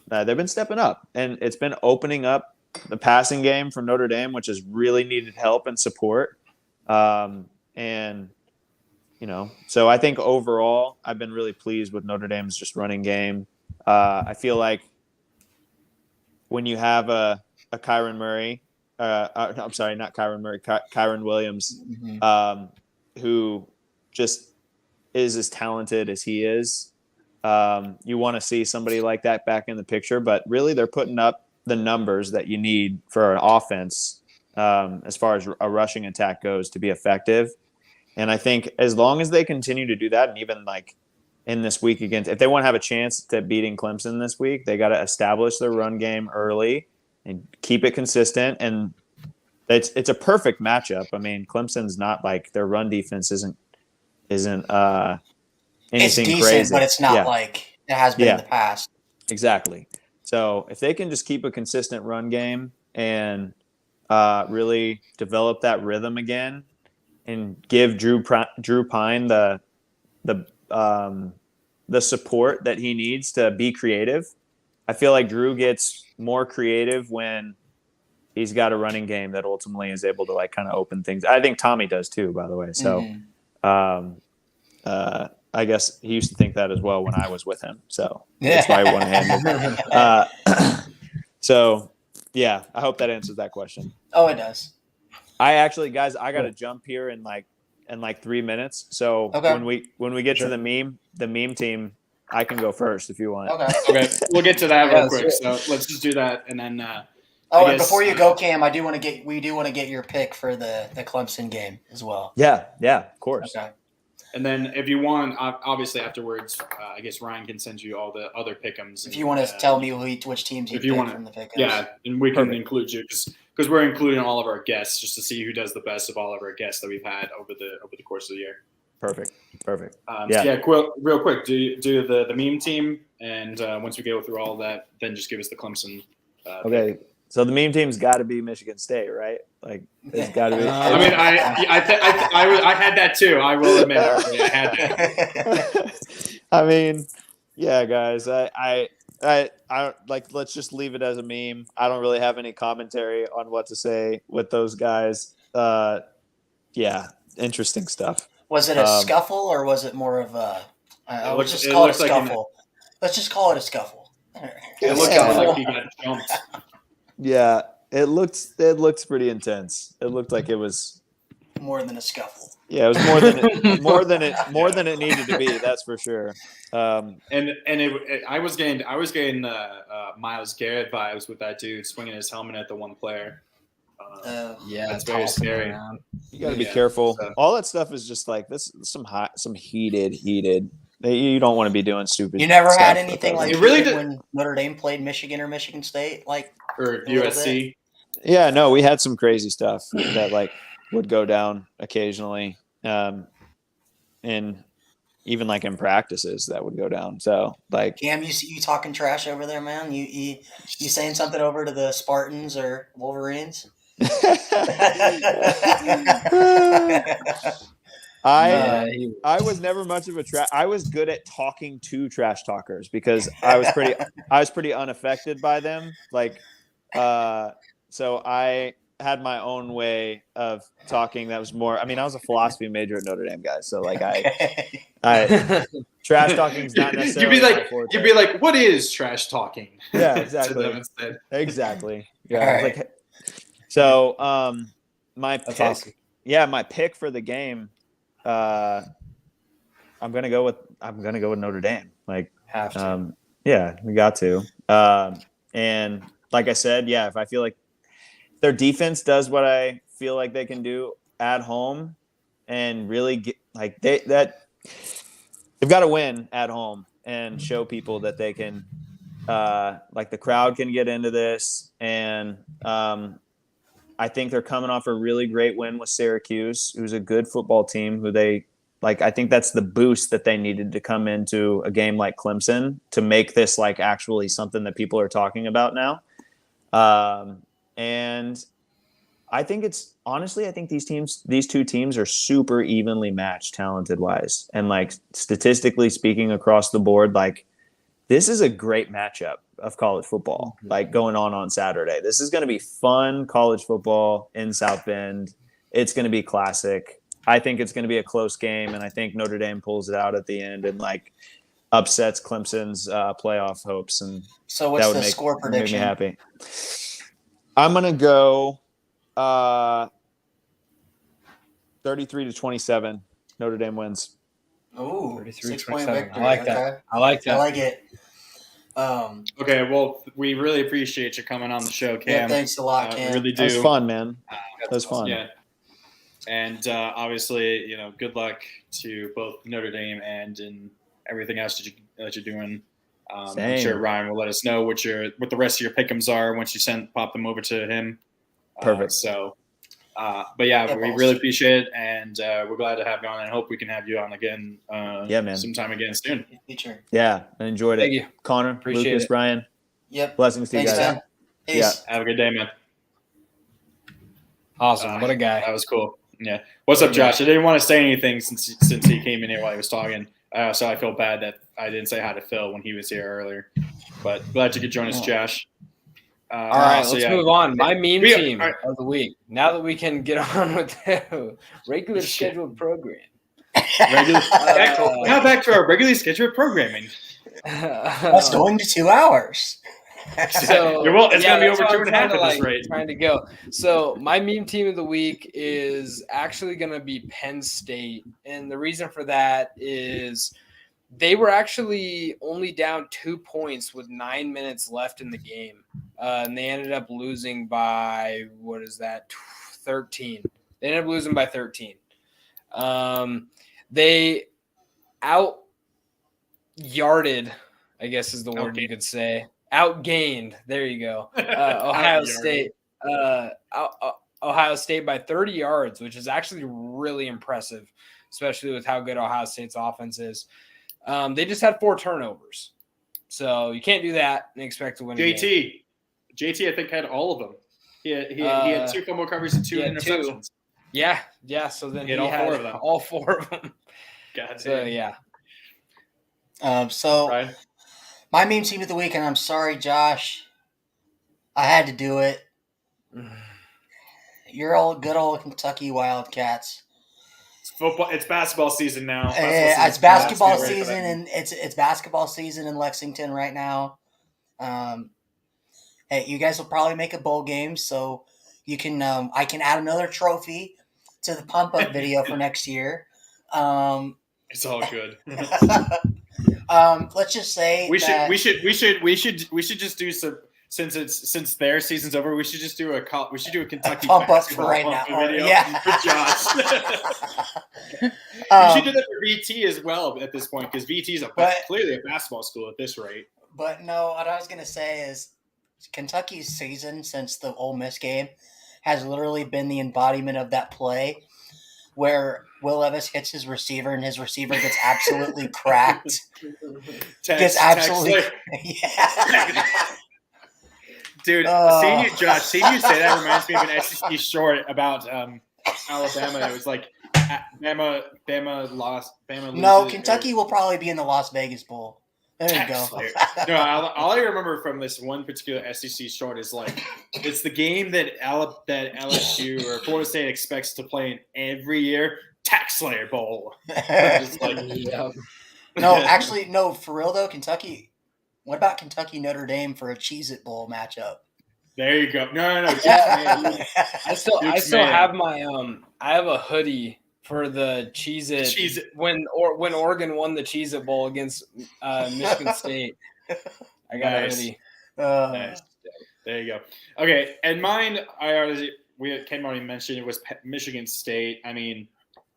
They've been stepping up, and it's been opening up the passing game for Notre Dame, which has really needed help and support. So I think overall, I've been really pleased with Notre Dame's just running game. I feel like when you have a Kyron Murray, I'm sorry, not Kyron Murray, Kyron Williams, who just is as talented as he is. You want to see somebody like that back in the picture, but really they're putting up the numbers that you need for an offense as far as a rushing attack goes to be effective. And I think as long as they continue to do that, and even in this week if they want to have a chance to beating Clemson this week, they got to establish their run game early and keep it consistent. And it's a perfect matchup. Clemson's not their run defense isn't anything it's decent, crazy, but it's not like it has been in the past. Exactly. So if they can just keep a consistent run game and really develop that rhythm again, and give Drew Pine the support that he needs to be creative, I feel like Drew gets more creative when he's got a running game that ultimately is able to kind of open things. I think Tommy does too, by the way. So I guess he used to think that as well when I was with him. So that's why I one-handed. So, yeah, I hope that answers that question. Oh, it does. I actually, guys, I got to jump here in 3 minutes. So when we get to the meme team, I can go first if you want. Okay. We'll get to that real quick. So let's just do that, and then. And before you go, Cam, we do want to get your pick for the Clemson game as well. Yeah, of course. Okay. And then if you want, obviously afterwards, I guess Ryan can send you all the other pick'ems. If you want to tell me which teams you pick from the pick'ems. Yeah, and we can include you because we're including all of our guests just to see who does the best of all of our guests that we've had over the course of the year. Perfect. Real quick, do the meme team, and once we go through all of that, then just give us the Clemson. Okay. Pick. So the meme team's got to be Michigan State, right? It's got to be. I had that too. I will admit, I had that. Yeah, guys. I let's just leave it as a meme. I don't really have any commentary on what to say with those guys. Interesting stuff. Was it a scuffle or was it more of a? Let's just call it a scuffle. Let's just call it a scuffle. It looks like he got jumped. Yeah, it looks pretty intense. It looked like it was more than a scuffle. Yeah, it was more than it needed to be. That's for sure. I was getting Myles Garrett vibes with that dude swinging his helmet at the one player. Yeah, that's very tossing scary. around. You got to be Yeah, careful. so- All that stuff is just like this. Some heated. You don't want to be doing stupid. You never had stuff anything with like those. It really heated did- when Notre Dame played Michigan or Michigan State, like or a little USC. Yeah, no, we had some crazy stuff that like would go down occasionally, and even like in practices that would go down. So like, Cam, you talking trash over there, man? You saying something over to the Spartans or Wolverines? I was never much of a I was good at talking to trash talkers because I was pretty unaffected by them. Like, so I had my own way of talking that was more. I mean, I was a philosophy major at Notre Dame, guys. So like, I trash talking is not necessarily my forte. You'd be like, what is trash talking? Yeah, To exactly. them instead. Exactly. Yeah. All I was right. like, so my That's pick, awesome. yeah, my pick for the game, I'm gonna go with Notre Dame. Like, Have to. yeah, we got to. And like I said, yeah, if I feel like their defense does what I feel like they can do at home, and really get like they've got to win at home and show people that they can, like the crowd can get into this. And I think they're coming off a really great win with Syracuse, who's a good football team who they like. I think that's the boost that they needed to come into a game like Clemson to make this like actually something that people are talking about now. And I think I think these two teams are super evenly matched talented wise. And like statistically speaking across the board, like this is a great matchup of college football, like going on Saturday. This is going to be fun college football in South Bend. It's going to be classic. I think it's going to be a close game. And I think Notre Dame pulls it out at the end and like upsets Clemson's playoff hopes. And So what's that would the make, score prediction? make me happy. I'm going to go 33-27. Notre Dame wins. Ooh, 33, 6-point 27. victory. I like Okay. that. I like that. I like it. Okay, well, we really appreciate you coming on the show, Cam. Yeah, thanks a lot, Cam. Really do. That was fun, man. That was fun. Yeah. And obviously, good luck to both Notre Dame and in everything else that you're doing. I'm Same. sure Ryan will let us know what the rest of your pick'ems are once you pop them over to him. Perfect. But yeah, we really appreciate it, and we're glad to have you on, and hope we can have you on again. Yeah, man. Sometime again soon. Feature. Yeah, I enjoyed it. Thank you. Connor, Appreciate Lucas, it. Brian. Yep. Blessings to you Thanks, guys. man. Peace. Yeah. Have a good day, man. Awesome. What a guy. That was cool. Yeah. What's up, Josh? I didn't want to say anything since he came in here while he was talking. So I feel bad that I didn't say hi to Phil when he was here earlier. But glad you could join us, Josh. All right, let's move on. My meme team all right. of the week. Now that we can get on with the regular scheduled program. Now back to our regularly scheduled programming. That's going to 2 hours. So It's going to be that's over what 2.5 I'm at trying this to, rate. Trying to go. So my meme team of the week is actually going to be Penn State, and the reason for that is they were actually only down 2 points with 9 minutes left in the game, and they ended up losing by 13. They ended up losing by 13. They out yarded, I guess is the word you could say. Outgained. There you go. Ohio State. Ohio State by 30 yards, which is actually really impressive, especially with how good Ohio State's offense is. They just had 4 turnovers, so you can't do that and expect to win. JT, I think had all of them. He had 2 fumble recoveries and 2 interceptions. Yeah. So then he had all 4 of them. All 4 of them. God So damn. yeah. So my meme team of the week, and I'm sorry, Josh, I had to do it. You're all good old Kentucky Wildcats. It's football. It's basketball season now. It's basketball season, and it's basketball season in Lexington right now. Hey, you guys will probably make a bowl game, so you can I can add another trophy to the pump up video for next year. It's all good. Let's just say We should just do some since their season's over. We should just do a Kentucky pump up basketball right pump now. video Yeah. for Josh. We should do that for VT as well at this point because VT is clearly a basketball school at this rate. But no, what I was gonna say is Kentucky's season since the Ole Miss game has literally been the embodiment of that play where Will Levis hits his receiver and his receiver gets absolutely cracked. Gets absolutely yeah. Dude, seeing you say that reminds me of an SEC short about Alabama. It was like Bama lost. Bama loses. No, Kentucky will probably be in the Las Vegas Bowl. There you go. No, all I remember from this one particular SEC short is like it's the game that LSU or Florida State expects to play in every year. Tax Slayer Bowl. Just like, Yeah. No, actually, no. For real though, Kentucky. What about Kentucky Notre Dame for a Cheez-It Bowl matchup? There you go. No. I still have my I have a hoodie for the Cheez-It when Oregon won the Cheez-It Bowl against Michigan State. I got a hoodie. Nice. There you go. Okay, and mine Ken already mentioned it was Michigan State. I mean,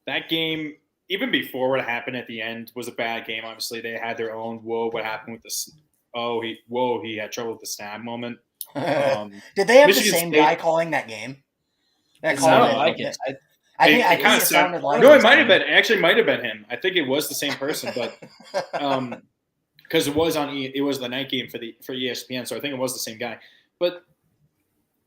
that game, even before what happened at the end, was a bad game. Obviously, they had their own what happened with this. He had trouble with the snap moment. Did they have Michigan the same State, guy calling that game? It sounded like it. I think it sounded like no, it might have been. It actually might have been him. I think it was the same person, but because it was the night game for ESPN, so I think it was the same guy. But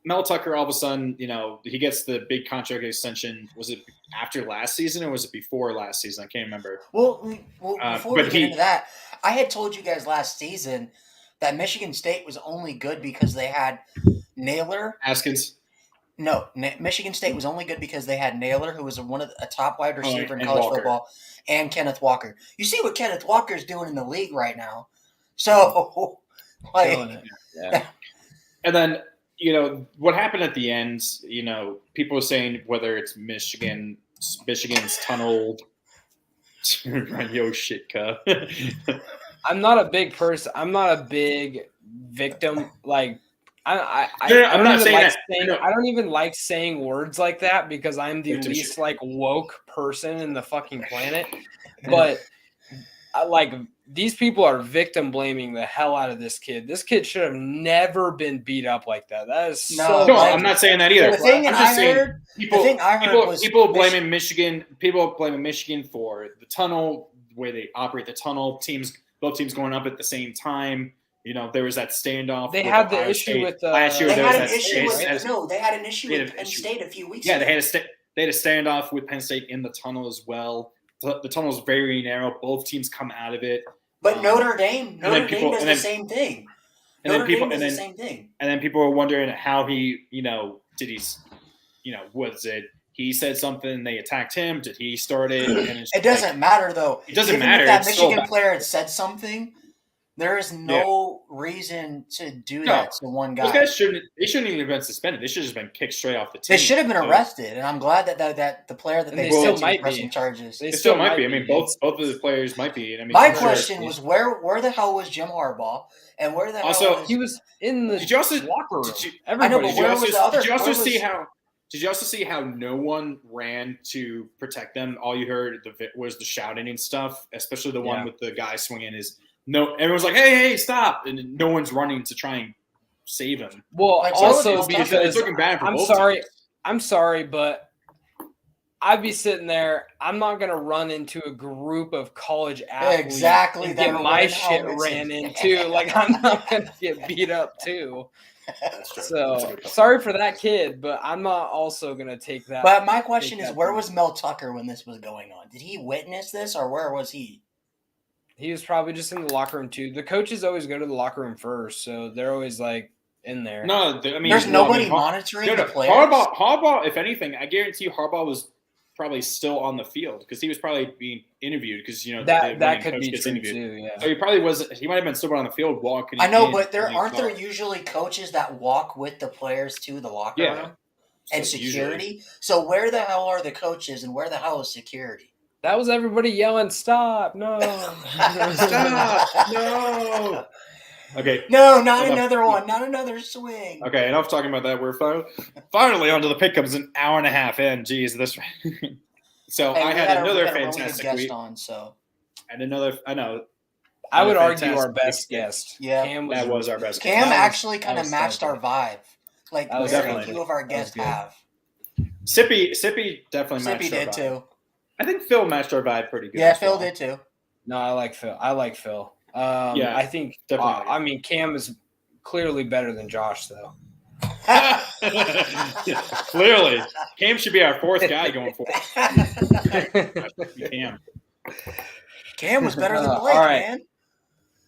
Mel Tucker, all of a sudden, he gets the big contract extension. Was it after last season or was it before last season? I can't remember. Well, before we get into that, I had told you guys last season that Michigan State was only good because they had Naylor. Haskins. No, Michigan State was only good because they had Naylor, who was a top wide receiver in and college Walker. football, and Kenneth Walker. You see what Kenneth Walker is doing in the league right now. So, Yeah. And then, what happened at the end, people are saying whether it's Michigan's tunneled. Yo, shit, cuh. I'm not a big person. I'm not a big victim. Like I don't even like saying words like that because I'm the least woke person in the fucking planet. But these people are victim blaming the hell out of this kid. This kid should have never been beat up like that. That is no. I'm not saying that either. The thing I'm just saying people blaming Michigan. People blaming Michigan for the tunnel, the way they operate the tunnel. Both teams going up at the same time. There was that standoff. They had the issue with last year. They had an issue with Penn State a few weeks ago. Yeah, they had a standoff with Penn State in the tunnel as well. The tunnel is very narrow. Both teams come out of it. But Notre Dame does the same thing. And then people were wondering how he, was it? He said something. They attacked him. Did he start it? And it doesn't matter though. It doesn't matter. If that Michigan player had said something, there is no reason to do that to one guy. Those guys shouldn't even have been suspended. They should have just been kicked straight off the team. They should have been arrested, and I'm glad that the player that they still might pressing be charges. They still might be. I mean, both of the players might be. And I mean, my question was where the hell was Jim Harbaugh, and where the hell was he was in the locker room? I know, but where was the other? Did you also see how no one ran to protect them? All you heard was the shouting and stuff, especially the one with the guy swinging his. No, everyone's like, "Hey, stop!" And no one's running to try and save him. Well, also because it's looking bad for both teams. I'm sorry, but I'd be sitting there. I'm not gonna run into a group of college athletes and get my shit ran into. Like I'm not gonna get beat up too. That's true. So sorry for that kid, but I'm not also gonna take that. But my question is, where was Mel Tucker when this was going on? Did he witness this, or where was he? He was probably just in the locker room too. The coaches always go to the locker room first, so they're always in there. No, I mean, there's nobody monitoring the players. Harbaugh, if anything, I guarantee you, Harbaugh was probably still on the field because he was probably being interviewed because that could be true too. Yeah. So he probably was. He might have been still on the field walking. I know, but aren't there usually coaches that walk with the players to the locker room? And So security? So where the hell are the coaches and where the hell is security? That was everybody yelling, "Stop! No!" Stop! No. Okay. No, not Enough. another one. Not another swing. Okay, enough talking about that. We're finally onto the pickups, an hour and a half in. Jeez, this. So Hey, I we had a another really good fantastic guest week. on, so And another, I know. I would Fantastic argue our best week. guest. Yeah. Cam That was our best. Cam That was- actually kind that of was matched our something. vibe. Like That was very definitely- few of our that was guests good. have. Sippy definitely matched Sippy our did vibe. too. I think Phil matched our vibe pretty good. Yeah, as Phil well. did too. No, I like Phil. Yeah, I think. definitely. I mean, Cam is clearly better than Josh, though. Clearly, Cam should be our fourth guy going forward. Cam. Cam was better than All Blake, right. man.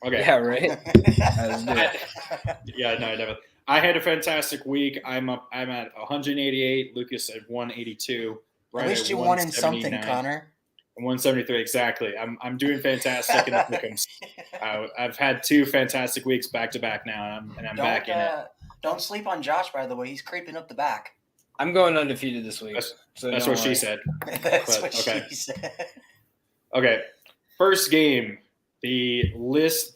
Okay. Yeah, right. Let's do it. Yeah, no, definitely. I had a fantastic week. I'm at 188. Lucas at 182. At least you won in something, 179. Connor. 173 exactly. I'm doing fantastic in the pick'ems. I've had 2 fantastic weeks back to back now, and I'm back in it. Don't sleep on Josh, by the way. He's creeping up the back. I'm going undefeated this week. That's so That's don't what she worry. said. That's But, what okay. she said. Okay, first game. It's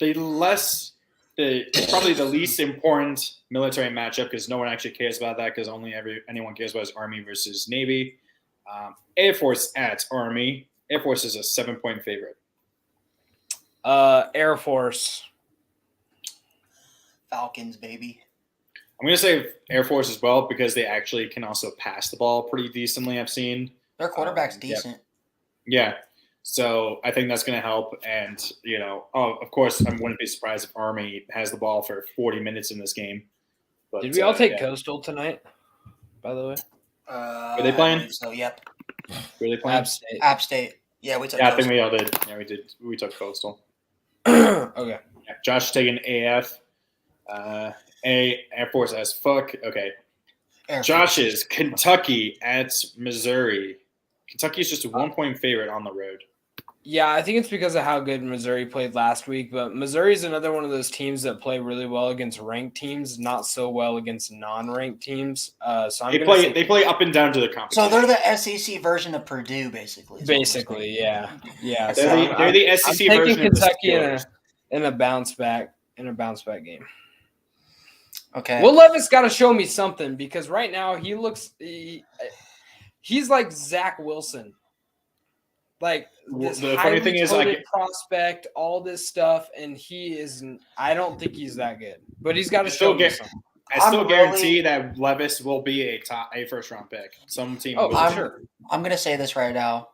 probably the least important military matchup because no one actually cares about that because anyone cares about is Army versus Navy. Air Force at Army. Air Force is a 7-point favorite. Air Force. Falcons, baby. I'm going to say Air Force as well because they actually can also pass the ball pretty decently, I've seen. Their quarterback's Yep. decent. Yeah. So I think that's going to help. And, of course, I wouldn't be surprised if Army has the ball for 40 minutes in this game. But, Did we all take yeah. Coastal tonight? By the way, Were they playing? I believe so, yep. Were they playing? App State. App State. Yeah, we took Yeah, I think those. we all did. Yeah, we did. We took Coastal. Okay. Yeah, Josh taking AF. Air Force as fuck. Okay. Air Force. Josh's Kentucky at Missouri. Kentucky's just a 1-point favorite on the road. Yeah, I think it's because of how good Missouri played last week. But Missouri is another one of those teams that play really well against ranked teams, not so well against non-ranked teams. So I'm They play up and down to the competition. So they're the SEC version of Purdue, basically. is what we're saying. basically, yeah. They're the I'm SEC taking version of the Kentucky Steelers. in a bounce back game. Okay. Will Levis got to show me something because right now he's like Zach Wilson, like this The funny thing is, touted prospect, all this stuff, and he isn't. I don't think he's that good, but he's got to show me something. I still I'm guarantee that Levis will be a first-round pick. Some team Oh, will. for sure. I'm going to say this right now.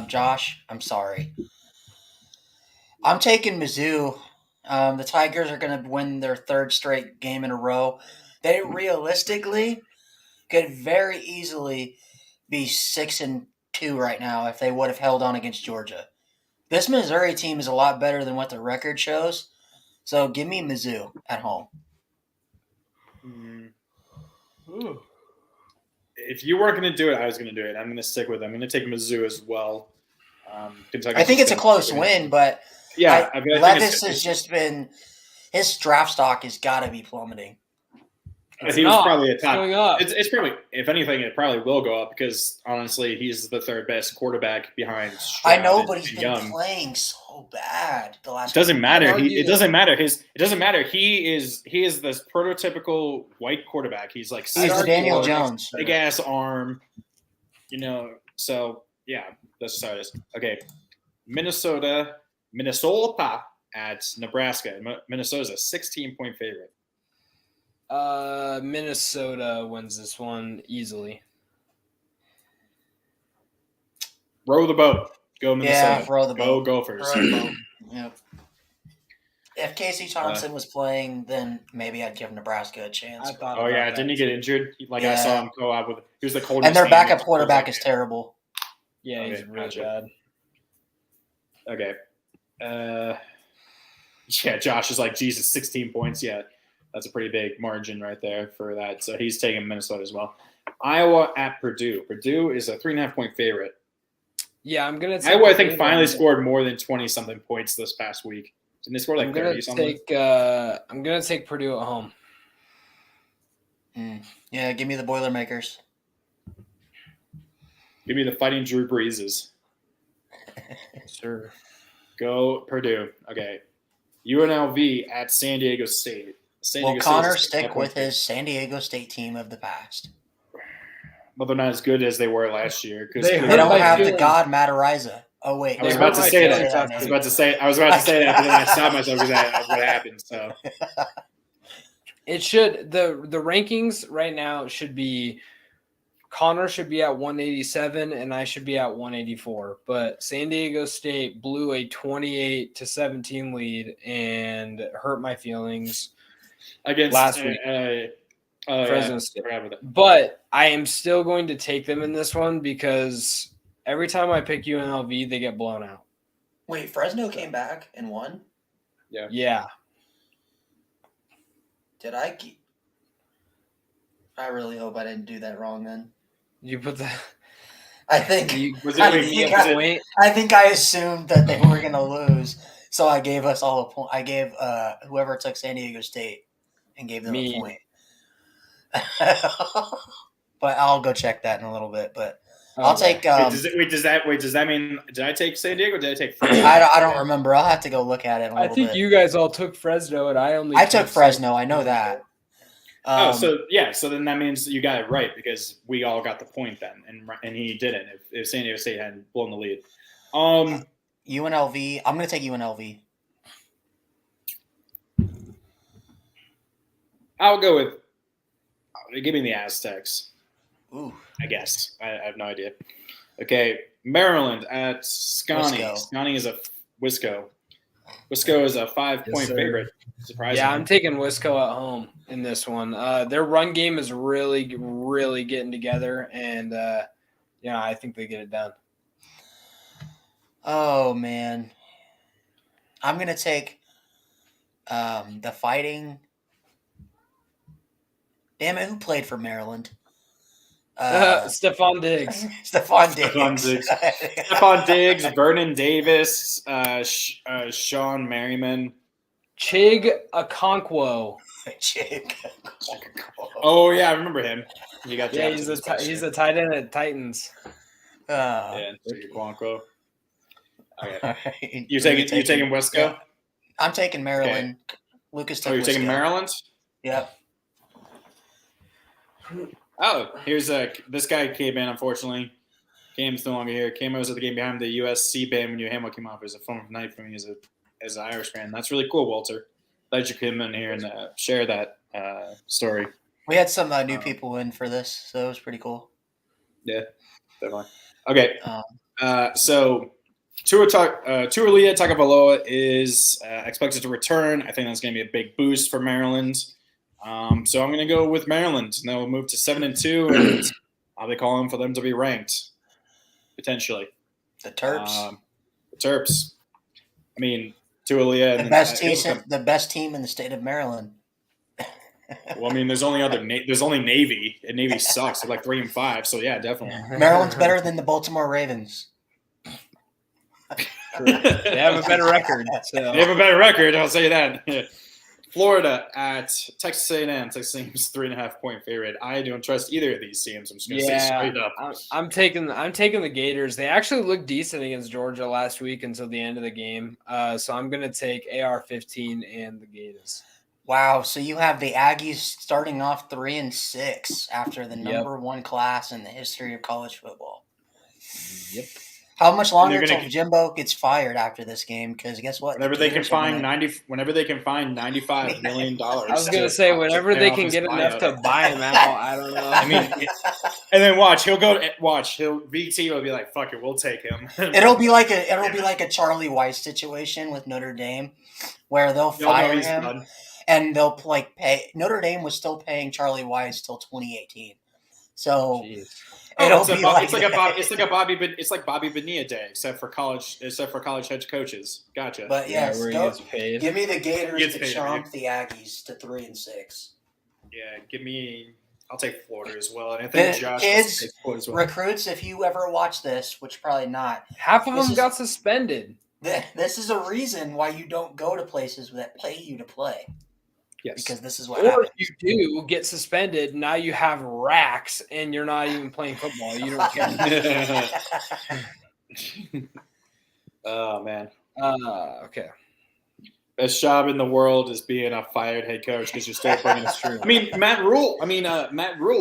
Josh, I'm sorry. I'm taking Mizzou. The Tigers are going to win their 3rd straight game in a row. They realistically could very easily be 6-2 right now if they would have held on against Georgia. This Missouri team is a lot better than what the record shows. So give me Mizzou at home. If you weren't going to do it, I was going to do it. I'm going to stick with it. I'm going to take Mizzou as well. I think it's a close win, but Yeah, Levis has just been – his draft stock has got to be plummeting. He was probably a It's going top. up. It's probably, if anything, it probably will go up because honestly, he's the 3rd best quarterback behind. I Stroud know, and but he's been Young. playing so bad the last. It doesn't matter. argue It doesn't matter. It doesn't matter. He is this prototypical white quarterback. He's like He's the Daniel Jones. big ass arm. So yeah, that's how it is. Okay, Minnesota at Nebraska. Minnesota's a 16-point favorite. Minnesota wins this one easily. Row the boat. Go Minnesota. Yeah, row the boat. Go Gophers. Row the boat. Yep. If Casey Thompson was playing, then maybe I'd give Nebraska a chance. I thought. Oh about yeah, that didn't he get too. injured? I Yeah. saw him go out with. He was the coldest. And their game. backup quarterback is terrible. Yeah, he's Okay, really gotcha. bad. Okay. Yeah, Josh is like, Jesus, 16 points. Yeah, that's a pretty big margin right there for that. So he's taking Minnesota as well. Iowa at Purdue. Purdue is a 3.5-point favorite. Yeah, I'm gonna. Take Iowa, I think, Purdue. finally scored more than 20-something points this past week. Didn't they score like I'm gonna 30-something? take. I'm gonna take Purdue at home. Yeah, give me the Boilermakers. Give me the Fighting Drew Breeses. Sure. Go Purdue. Okay. UNLV at San Diego State. Will Connor stick with his San Diego State team of the past? Well, they're not as good as they were last year. They They don't my have the feelings. God Matariza. Oh wait, I was They about hurt to my say feelings that. after I was about to say that, but then I stopped myself because of what happened. So It should the rankings right now should be Connor should be at 187 and I should be at 184. But San Diego State blew a 28-17 lead and hurt my feelings against last week. Fresno State. State. But I am still going to take them in this one because every time I pick UNLV, they get blown out. Wait, Fresno came back and won? Yeah. Did I keep? I really hope I didn't do that wrong then. You put the I think Was I it think was I- point. I think I assumed that they were gonna lose, so I gave us all a point. I gave whoever took San Diego State and gave them Me. a point. But I'll go check that in a little bit. But I'll take. does that mean did I take San Diego or did I take Fresno? I don't remember. I'll have to go look at it. I think you guys all took Fresno, and I took Fresno. I know that. So then that means you got it right because we all got the point then, and he didn't. If San Diego State hadn't blown the lead, UNLV. I'm going to take UNLV. I'll go with. Give me the Aztecs. Ooh, I guess I have no idea. Okay, Maryland at Scotty. Wisco. Scotty is a Wisco. Wisco is a 5-point favorite. Surprising. Yeah, I'm taking Wisco at home in this one. Their run game is really, really getting together, and I think they get it done. Oh man, I'm gonna take the Fighting. Damn it! Who played for Maryland? Stephon Diggs. Stephon Diggs. Stephon Diggs, Vernon Davis, Sean Merriman. Chig Okonkwo. Oh yeah, I remember him. He got Yeah, drafted. he's a tight end at Titans. Yeah, Chig Okonkwo. Okay. Right. You taking Wisco? Yeah. I'm taking Maryland. Okay. Lucas took you're taking Wisco. Maryland? Yep. Oh, here's this guy came in, unfortunately. Cam's no longer here. Cam was at the game behind the USC band when Hamill came off. It was a fun night for me as an Irish fan. That's really cool, Walter. Glad you came in here and share that story. We had some new people in for this, so it was pretty cool. Yeah, definitely. Okay, so Tua Tagovailoa is expected to return. I think that's going to be a big boost for Maryland. So I'm going to go with Maryland, and they'll move to 7-2, and I'll be calling for them to be ranked, potentially. The Terps. The Terps. I mean, Tualia. The best team in the state of Maryland. Well, I mean, there's only Navy, and Navy sucks. They're like 3-5, so yeah, definitely. Maryland's better than the Baltimore Ravens. They have a better record. So. They have a better record, I'll say that. Florida at Texas A&M. Texas A&M's 3.5-point favorite. I don't trust either of these teams. I'm just going to say straight up. I'm taking the Gators. They actually looked decent against Georgia last week until the end of the game. So I'm going to take AR-15 and the Gators. Wow. So you have the Aggies starting off 3-6 after the number one class in the history of college football. Yep. How much longer until Jimbo gets fired after this game? Because guess what? Whenever they can find $95 million. I was gonna say whenever they can get enough to buy him out. I don't know. I mean, and then VT will be like, "Fuck it, we'll take him." It'll be like a Charlie Weiss situation with Notre Dame, where they'll fire him and they'll pay. Notre Dame was still paying Charlie Weiss till 2018, so. Jeez. It's like Bobby Bonilla Day, except for college head coaches. Gotcha. But yes, where he gets paid. Give me the Gators to chomp the Aggies to 3-6. Yeah, I'll take Florida as well, and I think Josh kids, takes Florida as well. Recruits, if you ever watch this, which probably not, half of them got suspended. This is a reason why you don't go to places that pay you to play. Yes. because this is what Or happens. if you do get suspended, now you have racks and you're not even playing football. You don't care. Oh man. Okay. Best job in the world is being a fired head coach because you're still bringing us true. I mean, Matt Rule,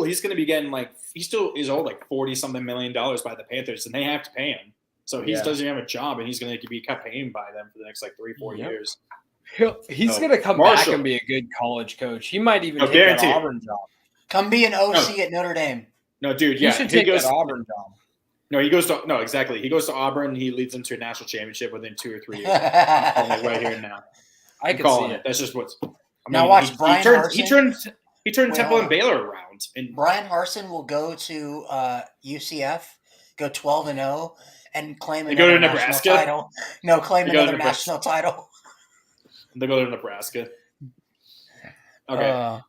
he's going to be getting he still is owed like $40-something million by the Panthers, and they have to pay him. So he doesn't have a job, and he's going to be kept paying by them for the next 3-4 years. He's going to come back and be a good college coach. He might even take that Auburn job. Come be an OC at Notre Dame. No, dude, He should take that Auburn job. No, he goes to exactly. He goes to Auburn. He leads them to a national championship within 2 or 3 years. I'm calling it right here and now. I can see it. That's just what's. Now watch Brian Harsin. He turned Temple and Baylor around. And Brian Harsin will go to UCF, go 12-0, and claim another national title. No, claim another national title. They go to Nebraska. Okay.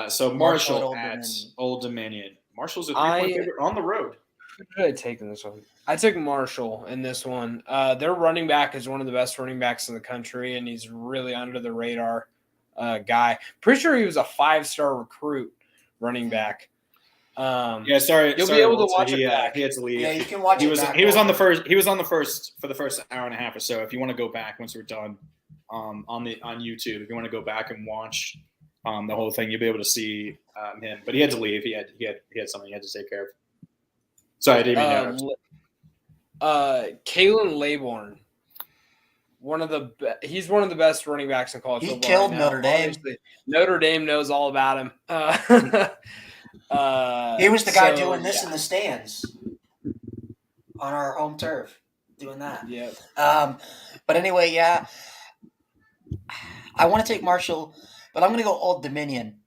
So Marshall at Old Dominion. Marshall's a 3-point favorite on the road. Who did I take in this one? I took Marshall in this one. Their running back is one of the best running backs in the country, and he's really under the radar guy. Pretty sure he was a 5-star recruit running back. You'll be able to watch it back. He had to leave. Yeah, you can watch it back. He was on the first for the first hour and a half or so. If you want to go back once we're done on YouTube, if you want to go back and watch the whole thing, you'll be able to see him. But he had to leave. He had something he had to take care of. Sorry, I didn't even know. Kalen Laborn, he's one of the best running backs in college football. He killed right Notre Dame. Obviously, Notre Dame knows all about him. He was the guy doing this in the stands on our home turf, doing that. Yeah. But anyway, yeah, I want to take Marshall, but I'm going to go Old Dominion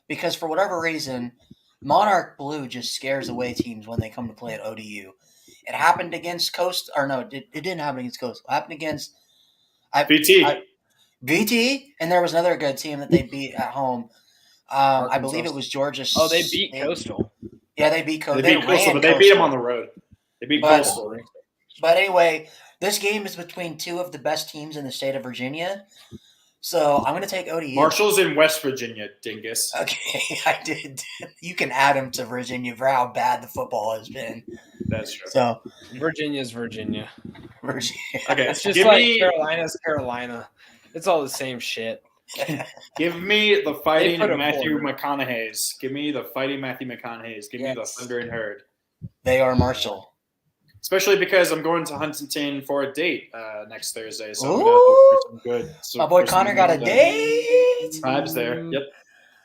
because for whatever reason, Monarch Blue just scares away teams when they come to play at ODU. It happened against Coast, or no, it didn't happen against Coast. It happened against VT, and there was another good team that they beat at home. I believe it was Georgia. Oh, they beat Coastal. Yeah, they beat Coastal. They beat Coastal, but they beat them on the road. They beat Coastal. But anyway, this game is between two of the best teams in the state of Virginia. So I'm going to take ODU. Marshall's in West Virginia, dingus. Okay, I did. You can add him to Virginia for how bad the football has been. That's true. So Virginia's Virginia. Virginia. Okay, it's just Carolina's Carolina. It's all the same shit. Give me the fighting Matthew McConaughey's. Give me the fighting Matthew McConaughey's. Give me the Thunder and Herd. They are Marshall. Especially because I'm going to Huntington for a date next Thursday. So I'm going to hope for some good. My boy Connor got a date. Vibes there. Yep.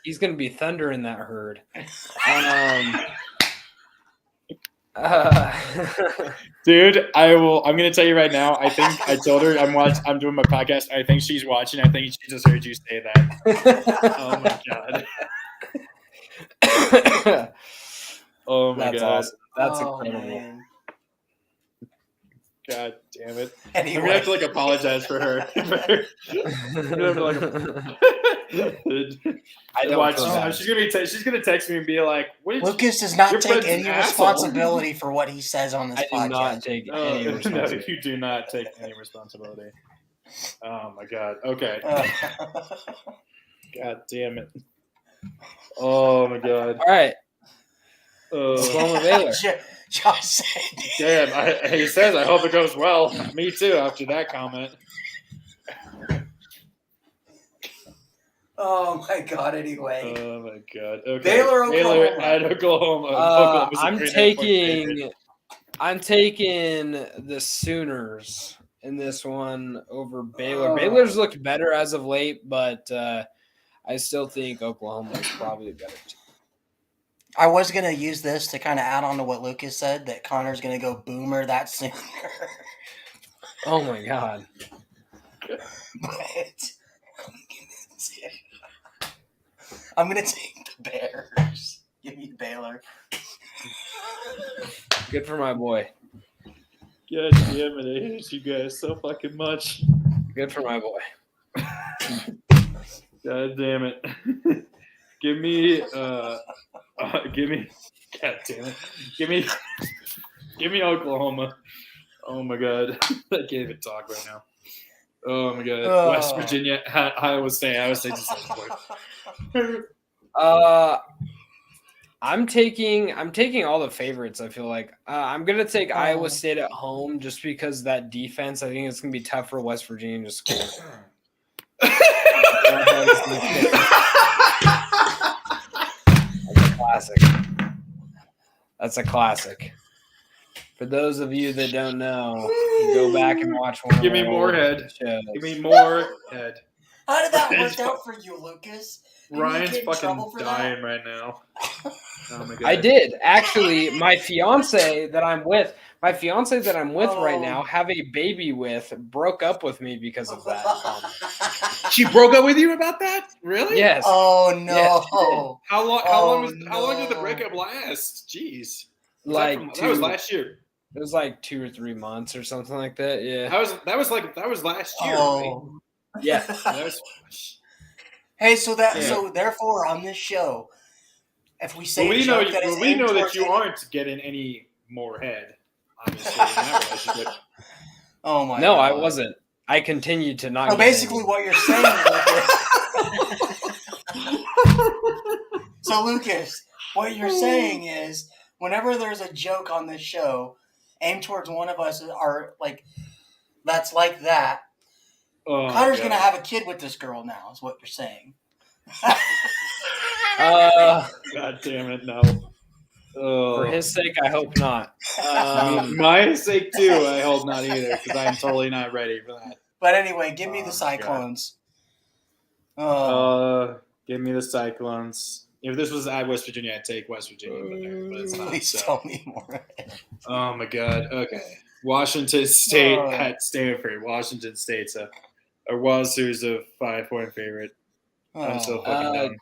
He's going to be Thunder in that herd. Dude, I'm going to tell you right now. I think I told her I'm doing my podcast. I think she's watching. I think she just heard you say that. Oh my god. Oh my god. Awesome. That's incredible. Man. God damn it. Anyway. I'm going to have to apologize for her. I don't watch. She's gonna text me and be like, "Lucas does not take any responsibility for what he says on this podcast." I do not take any responsibility. No, you do not take any responsibility. Oh my god. Okay. God damn it. Oh my god. All right. Oklahoma Baylor. Josh said. Damn. He says, "I hope it goes well." Me too. After that comment. Oh my god! Anyway. Oh my god. Okay. Baylor, Oklahoma. At Oklahoma. I'm taking the Sooners in this one over Baylor. Oh. Baylor's looked better as of late, but I still think Oklahoma is probably a better team. I was gonna use this to kind of add on to what Lucas said that Connor's gonna go boomer that Sooner. Oh my god! But I'm gonna take the Bears. Give me Baylor. Good for my boy. God damn it! I hate you guys so fucking much. Good for my boy. God damn it! Give me. God damn it! Give me Oklahoma. Oh my god! I can't even talk right now. Oh my god. Oh. West Virginia, Iowa State. Iowa State just doesn't work. I'm taking all the favorites. I feel like I'm gonna take Iowa Oh. State at home just because that defense. I think it's gonna be tough for West Virginia to score. Classic. That's a classic. For those of you that don't know, go back and watch one. Give me of our more old head. shows. Give me more head. How did that Ryan's work out for you, Lucas? Didn't you Ryan's get in fucking trouble for dying right now. Oh my god. I did actually. My fiance that I'm with right now, have a baby with, broke up with me because of that. She broke up with you about that? Really? Yes. Oh no! Yes, she did. How long? Oh, How long did the no. breakup last? Jeez. Like that was last year. It was like 2 or 3 months or something like that. Yeah. That was last year. Oh. Yeah. Right? That was. Hey, so Yeah. therefore on this show, if we say Well, we a know. joke that is We aimed know that towards you any- aren't getting any more head. Obviously, in that relationship. Oh my! No, God. I wasn't. I continued to not. So get basically, any. what you're saying, Lucas. What you're saying is, whenever there's a joke on this show aimed towards one of us, are like that's like that. Oh, Connor's God. gonna have a kid with this girl now. Is what you're saying? God damn it! No. Oh. For his sake, I hope not. My sake too. I hope not either, because I'm totally not ready for that. But anyway, give me Oh, the God. Cyclones. Oh, Give me the Cyclones. If this was at West Virginia, I'd take West Virginia, but it's not. please So. tell me more. Oh my God. Okay. Washington State Oh. at Stanford. Washington State's a Wazoo's a 5-point favorite. I'm so fucking down.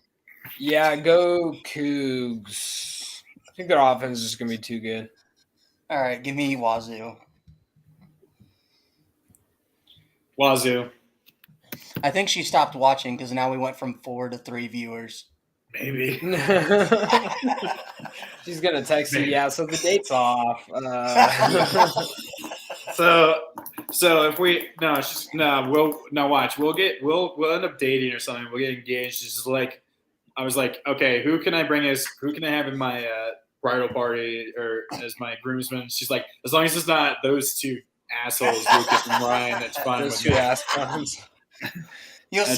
Yeah, go Cougs. I think their offense is just gonna be too good. All right, give me Wazoo. Wazoo. I think she stopped watching because now we went from 4 to 3 viewers. Maybe. She's gonna text you. Yeah, so the date's off. So if we we'll watch. We'll end up dating or something. We'll get engaged. It's just like I was like, okay, who can I have in my bridal party or as my groomsmen? She's like, as long as it's not those two assholes, Lucas and Ryan, that's fine Those with two me. ass clowns. You'll That's-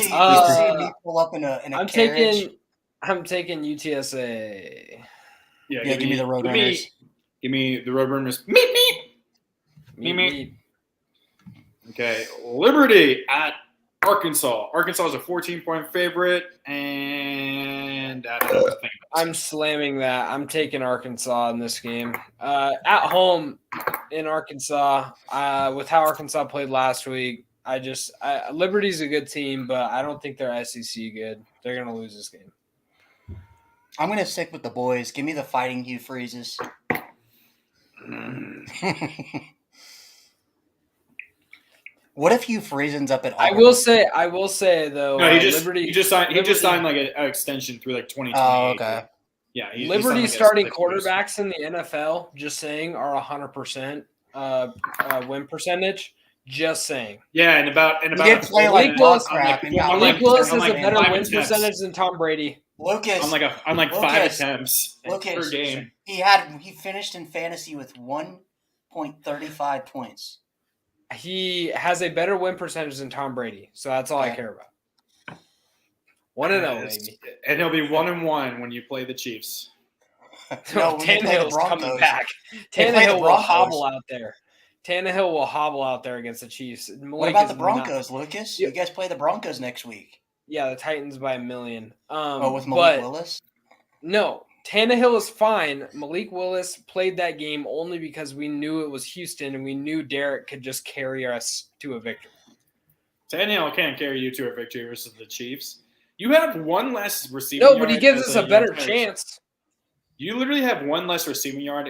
see me pull up in a I'm carriage. taking UTSA. Yeah, give me the Roadrunners. Give me the Roadrunners. Meet me. Meet Me. me. Okay, Liberty at Arkansas. Arkansas is a 14-point favorite, and I don't know what to think about I'm slamming that. I'm taking Arkansas in this game. At home in Arkansas, with how Arkansas played last week, Liberty's a good team, but I don't think they're SEC good. They're going to lose this game. I'm going to stick with the boys. Give me the Fighting Hugh Freezes. What if Hugh Freezen's up at I Auburn? will say though, No, he Liberty just signed Liberty- like an extension through like 2028. Oh, okay. Yeah, he signed Liberty like a- starting like a- quarterbacks in the NFL, just saying, are 100% win percentage. Just saying. Yeah, and about did play I'm like Willis- crap and got Malik like- Willis I'm has a like better 5 win attempts. percentage than Tom Brady. Lucas. I'm like 5 Lucas. attempts per Lucas. game. He finished in fantasy with 1.35 points. He has a better win percentage than Tom Brady, so that's all I Okay. care about. 1-0, baby. And he'll be 1-1 when you play the Chiefs. No, when they play the Tannehill's coming Broncos. back. They play the Tannehill will Broncos. hobble out there. Tannehill will hobble out there against the Chiefs. What Malik about is the not- Broncos, Lucas? Yeah. You guys play the Broncos next week. Yeah, the Titans by 1,000,000. With Malik but Willis? no, Tannehill is fine. Malik Willis played that game only because we knew it was Houston and we knew Derek could just carry us to a victory. Tannehill can't carry you to a victory versus the Chiefs. You have one less receiving No, yard. but he gives as us a your better entire- chance. You literally have one less receiving yard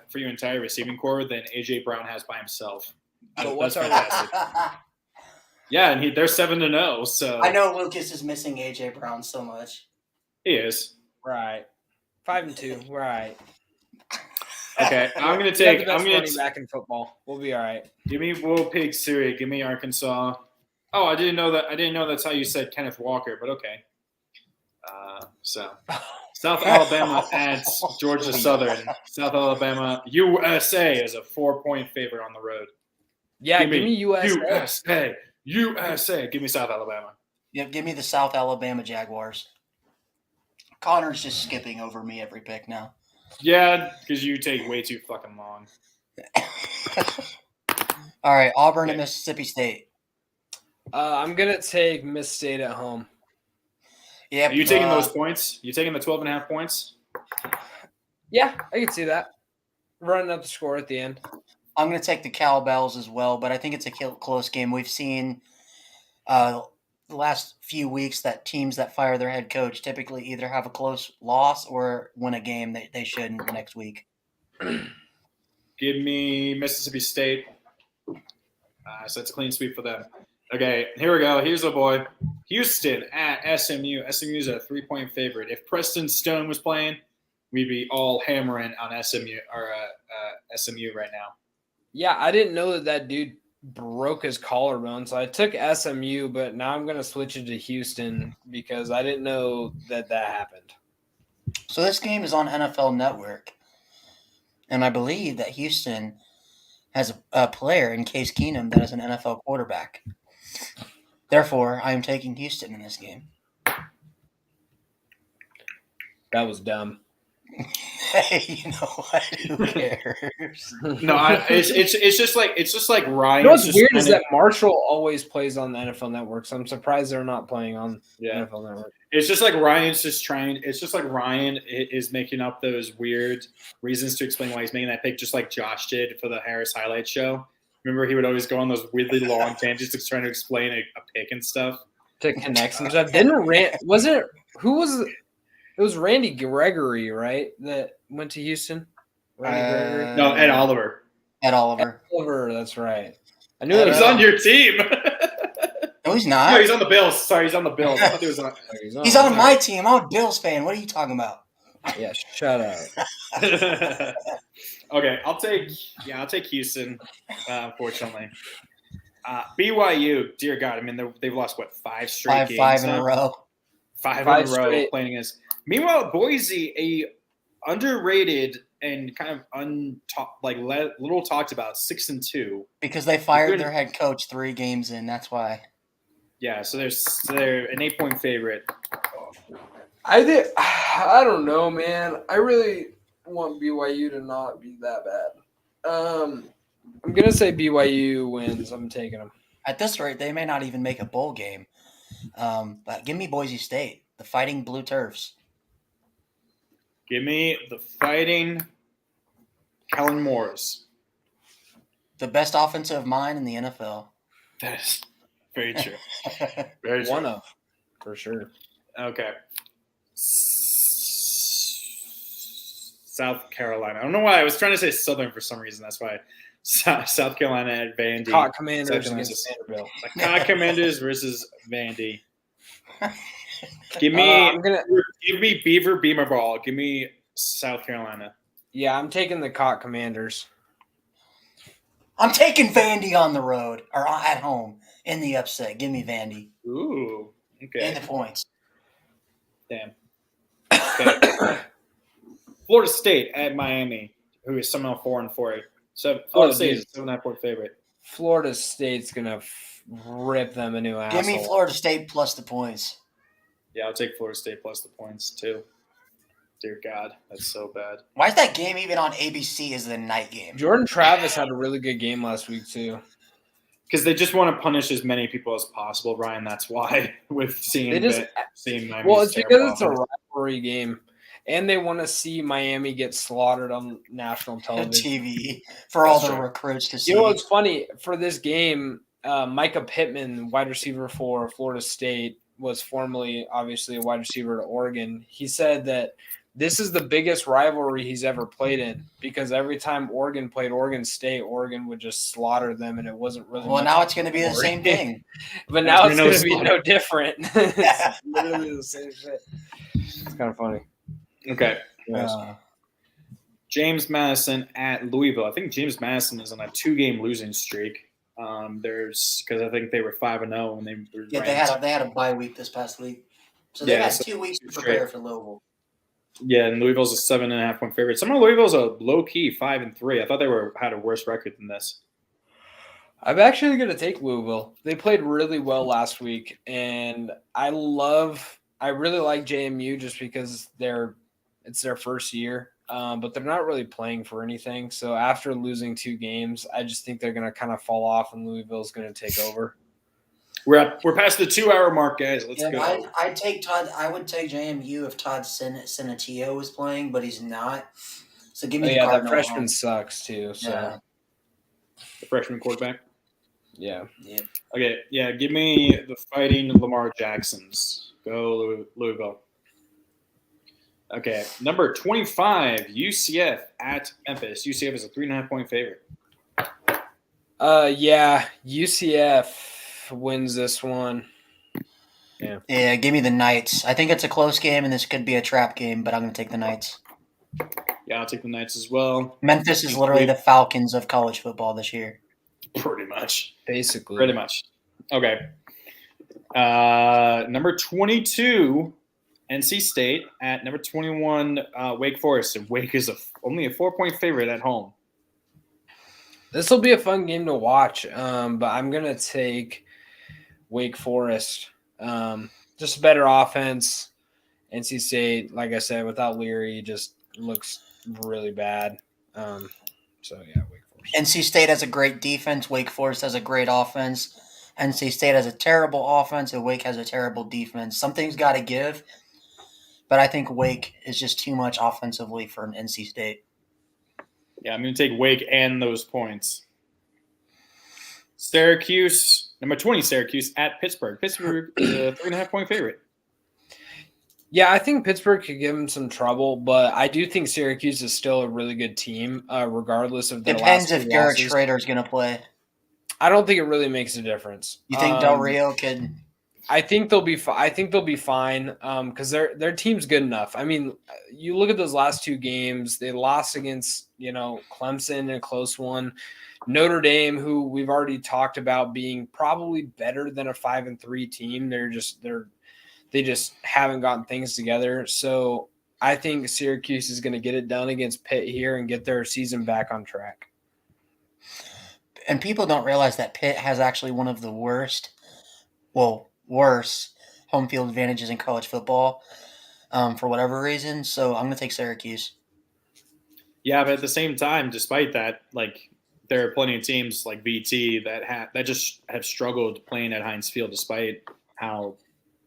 for your entire receiving core than AJ Brown has by himself. But what's That's our fantastic. Yeah, and they're 7-0, so I know Lucas is missing AJ Brown so much. he is. Right. 5-2. Right. Okay, I'm gonna We got the take. best I'm gonna running back in football. We'll be all right. give me Will Pig Siri. Give me Arkansas. Oh, I didn't know that. I didn't know that's how you said Kenneth Walker, but okay. So South Alabama at Georgia Southern. South Alabama USA is a 4-point favorite on the road. Yeah, give me USA. USA. Give me South Alabama. Yeah, give me the South Alabama Jaguars. Connor's just skipping over me every pick now. Yeah, because you take way too fucking long. All right, Auburn Okay. and Mississippi State. I'm gonna take Miss State at home. Yeah, Are you taking those points? You taking the 12.5 points? Yeah, I can see that. Running up the score at the end. I'm going to take the Cowbells as well, but I think it's a close game. We've seen the last few weeks that teams that fire their head coach typically either have a close loss or win a game that they shouldn't the next week. Give me Mississippi State. So it's a clean sweep for them. Okay, here we go. Here's a boy. Houston at SMU. SMU is a 3-point favorite. If Preston Stone was playing, we'd be all hammering on SMU right now. Yeah, I didn't know that dude broke his collarbone, so I took SMU, but now I'm going to switch it to Houston because I didn't know that happened. So this game is on NFL Network, and I believe that Houston has a player in Case Keenum that is an NFL quarterback. Therefore, I am taking Houston in this game. That was dumb. Hey, you know what? Who cares? No, it's just like Ryan. You know what's weird is that Marshall always plays on the NFL Network, so I'm surprised they're not playing on the NFL Network. It's just like Ryan's just trying. It's just like Ryan is making up those weird reasons to explain why he's making that pick, just like Josh did for the Harris highlight show. Remember, he would always go on those weirdly long tangents, just trying to explain a pick and stuff. To connect some stuff. It was Randy Gregory, right? That went to Houston. Randy Gregory. No, Ed Oliver. Ed Oliver. That's right. I knew it was He's on your team. No, he's not. No, he's on the Bills. Sorry, he's on the Bills. I thought he was on. He's on my team. I'm a Bills fan. What are you talking about? Yeah, shut up. Okay, I'll take Houston. Unfortunately, BYU. Dear God, I mean they've lost what 5 straight games. 5 in a row. Five in a row straight. playing against. Meanwhile, Boise, a underrated and kind of little talked about 6-2 because they fired their head coach 3 games in. That's why. Yeah, so they're an 8-point favorite. I don't know, man. I really want BYU to not be that bad. I'm gonna say BYU wins. I'm taking them. At this rate, they may not even make a bowl game. But give me Boise State, the Fighting Blue Turfs. Give me the Fighting Kellen Moores. The best offensive mind in the NFL. That is very true. Very true. One of, for sure. Okay. South Carolina. I don't know why. I was trying to say Southern for some reason. That's why. South Carolina at Vandy. Cock Commanders against Vanderbilt. Cock Commanders versus Vandy. Give me Beaver Beamer Ball. Give me South Carolina. Yeah, I'm taking the Cock Commanders. I'm taking Vandy on the road or at home in the upset. Give me Vandy. Ooh. Okay. And the points. Damn. Okay. Florida State at Miami, who is somehow 4-4. So Florida State is a 7.5-point favorite. Florida State's gonna rip them a new asshole. Give me Florida State plus the points. Yeah, I'll take Florida State plus the points too. Dear God, that's so bad. Why is that game even on ABC as the night game? Jordan Travis had a really good game last week too. Because they just want to punish as many people as possible, Ryan. That's why with seeing Miami. Well, it's because it's a rivalry game, and they want to see Miami get slaughtered on national television, TV for all the recruits to see. You know what's funny for this game? Micah Pittman, wide receiver for Florida State, was formerly obviously a wide receiver at Oregon. He said that this is the biggest rivalry he's ever played in because every time Oregon played Oregon State, Oregon would just slaughter them, and it wasn't really. Well, now it's going to be the same thing. But now it's going to be no different. It's literally the same shit. It's kind of funny. Okay. James Madison at Louisville. I think James Madison is on a 2-game losing streak. Because I think they were 5-0 when they were Yeah, ranked. they had a bye week this past week, so they had 2 weeks to prepare for Louisville. Yeah, and Louisville's a 7.5-point favorite. Some of Louisville's a low key 5-3. I thought they had a worse record than this. I'm actually going to take Louisville. They played really well last week, and I really like JMU just because it's their first year, but they're not really playing for anything. So after losing 2 games, I just think they're going to kind of fall off, and Louisville's going to take over. We're past the 2-hour mark, guys. Let's go. I'd take Todd. I would take JMU if Todd Senatio was playing, but he's not. So give me the Cardinals. That freshman sucks too. So Yeah. The freshman quarterback. Yeah. Okay, yeah, give me the Fighting Lamar Jacksons. Go Louisville. Okay, number 25, UCF at Memphis. UCF is a 3.5-point favorite. Yeah, UCF wins this one. Yeah, give me the Knights. I think it's a close game, and this could be a trap game, but I'm going to take the Knights. Yeah, I'll take the Knights as well. Memphis is literally the Falcons of college football this year. Pretty much. Basically. Pretty much. Okay. Number 22, NC State at number 21, Wake Forest. And Wake is only a 4-point favorite at home. This will be a fun game to watch, but I'm going to take Wake Forest. Just a better offense. NC State, like I said, without Leary, just looks really bad. So, yeah, Wake Forest. NC State has a great defense. Wake Forest has a great offense. NC State has a terrible offense, and Wake has a terrible defense. Something's got to give, but I think Wake is just too much offensively for an NC State. Yeah, I'm going to take Wake and those points. Syracuse, number 20, Syracuse at Pittsburgh. Pittsburgh is a 3.5-point favorite. Yeah, I think Pittsburgh could give them some trouble, but I do think Syracuse is still a really good team, regardless of their Depends last if two Garrett losses. Schrader is going to play. I don't think it really makes a difference. You think Del Rio could? I think they'll be. I think they'll be fine because their team's good enough. I mean, you look at those last 2 games; they lost against Clemson in a close one. Notre Dame, who we've already talked about being probably better than a 5-3 team. They just haven't gotten things together. So I think Syracuse is going to get it done against Pitt here and get their season back on track. And people don't realize that Pitt has actually one of the worse home field advantages in college football for whatever reason. So I'm going to take Syracuse. Yeah, but at the same time, despite that, there are plenty of teams like VT that just have struggled playing at Heinz Field, despite how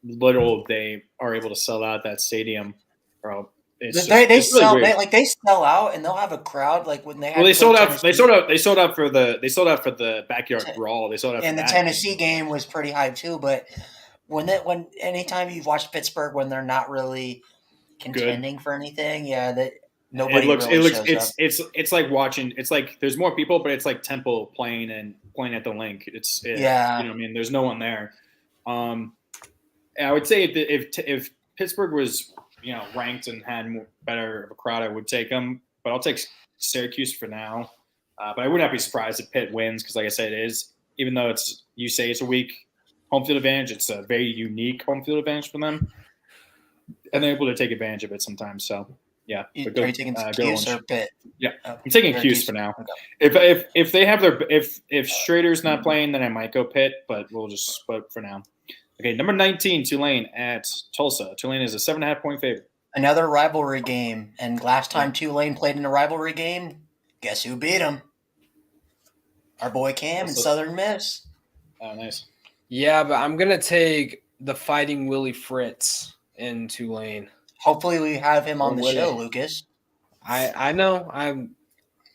little they are able to sell out that stadium. Bro, they sell out, and they'll have a crowd when they have. Well, they sold out for the backyard brawl. They sold out. And the Tennessee game was pretty high too. But anytime you've watched Pittsburgh when they're not really contending for anything, nobody. It's like watching. It's like there's more people, but it's like Temple playing at the link. There's no one there. I would say if Pittsburgh was ranked and had better of a crowd, I would take them. But I'll take Syracuse for now. But I would not be surprised if Pitt wins because, like I said, it is, even though you say it's a weak home field advantage, it's a very unique home field advantage for them, and they're able to take advantage of it sometimes. So yeah, Are you taking Cuse or Pitt? Yeah, I'm taking Cuse for now. Okay. If they have if Schrader's not playing, then I might go Pitt, but we'll just vote for now. Okay, number 19, Tulane at Tulsa. Tulane is a 7.5-point favorite. Another rivalry game. And last time Tulane played in a rivalry game, guess who beat them? Our boy Cam in Southern Miss. Oh, nice. Yeah, but I'm going to take the Fighting Willie Fritz in Tulane. Hopefully we have him on the show, Lucas. I know. I'm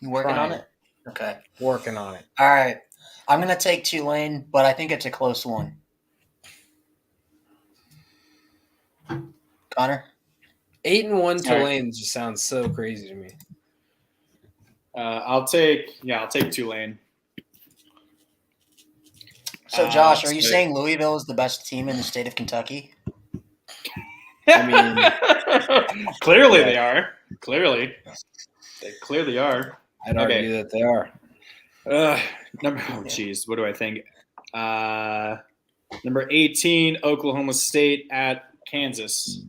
working on it? Okay. Working on it. All right. I'm going to take Tulane, but I think it's a close one. Connor? 8-1 Tulane just sounds so crazy to me. I'll take Tulane. So, Josh, are you saying Louisville is the best team in the state of Kentucky? I mean, clearly they are. Clearly. They clearly are. I'd argue that they are. What do I think? Number 18, Oklahoma State at Kansas.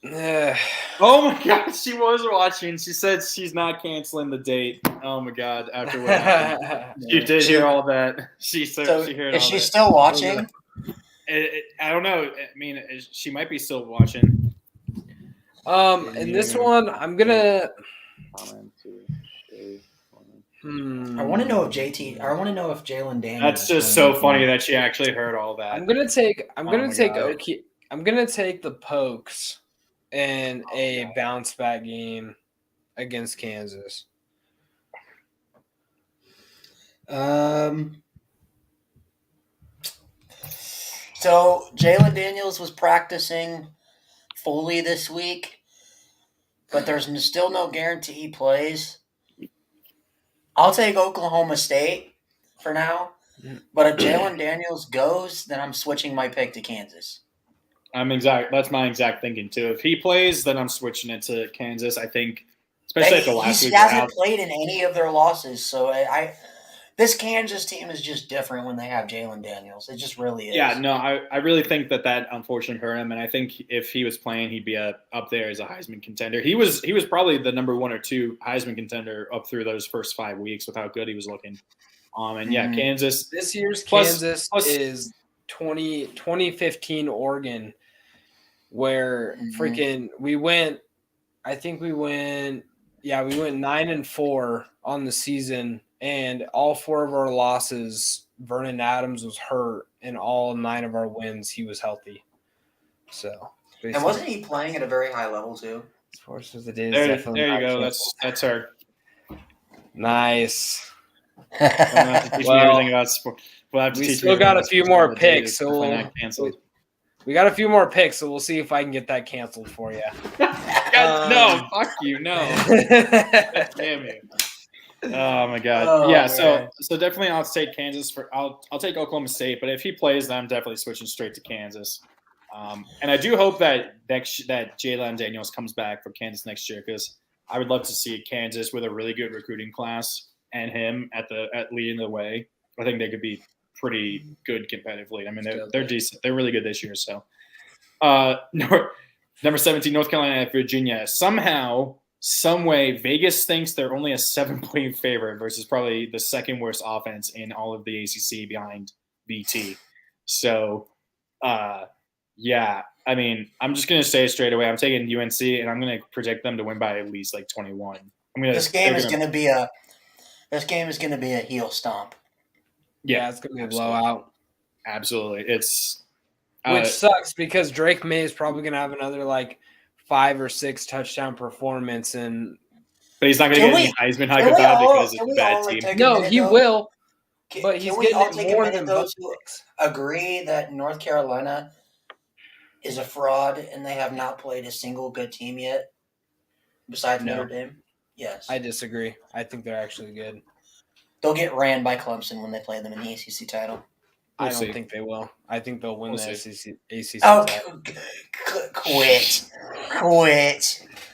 Oh my God, she was watching. She said she's not canceling the date. Oh my God, after what happened, you did hear all that. She heard all that. Is she still watching? I don't know. I mean, she might be still watching. And this one, I'm gonna. I want to know if Jalen Daniels. That's just so funny that she actually heard all that. I'm gonna take the Pokes in a bounce back game against Kansas. So Jalen Daniels was practicing fully this week, but there's still no guarantee he plays. I'll take Oklahoma State for now, but if Jalen Daniels goes, then I'm switching my pick to Kansas. That's my exact thinking too. If he plays, then I'm switching it to Kansas. I think, especially after last week. He hasn't played in any of their losses, so this Kansas team is just different when they have Jalen Daniels. It just really is. Yeah, no, I really think that unfortunately hurt him, and I think if he was playing, he'd be up there as a Heisman contender. He was probably the number 1 or 2 Heisman contender up through those first 5 weeks with how good he was looking. And yeah, Kansas. This year's Kansas is 2015 Oregon, where freaking we went 9-4 on the season. And all 4 of our losses, Vernon Adams was hurt, and all 9 of our wins, he was healthy. So, and wasn't he playing at a very high level too? As far as it is, there you go. That's her. Nice. We'll have to teach me everything about sport. We still got a few more picks, so we got a few more picks, so we'll see if I can get that canceled for you. No, fuck you, no. Damn you. Oh my God! Yeah, so definitely I'll take Kansas I'll take Oklahoma State, but if he plays, then I'm definitely switching straight to Kansas. And I do hope that Jalen Daniels comes back for Kansas next year, because I would love to see Kansas with a really good recruiting class and him at leading the way. I think they could be pretty good competitively. I mean, they're decent. They're really good this year. So, number 17, North Carolina at Virginia. Somehow, some way, Vegas thinks they're only a 7-point favorite versus probably the second worst offense in all of the ACC behind VT. So, yeah, I mean, I'm just going to say straight away, I'm taking UNC, and I'm going to predict them to win by at least like 21. This game is going to be a heel stomp. Yeah, it's going to be a blowout. Absolutely. It's which sucks because Drake May is probably going to have another 5 or 6 touchdown performance, but he's not going to get any Heisman hype about because it's a bad team. No, he will. But he's getting more than those who agree that North Carolina is a fraud and they have not played a single good team yet besides Notre Dame. Yes, I disagree. I think they're actually good. They'll get ran by Clemson when they play them in the ACC title. I don't think they will. I think they'll win the ACC title. Quit.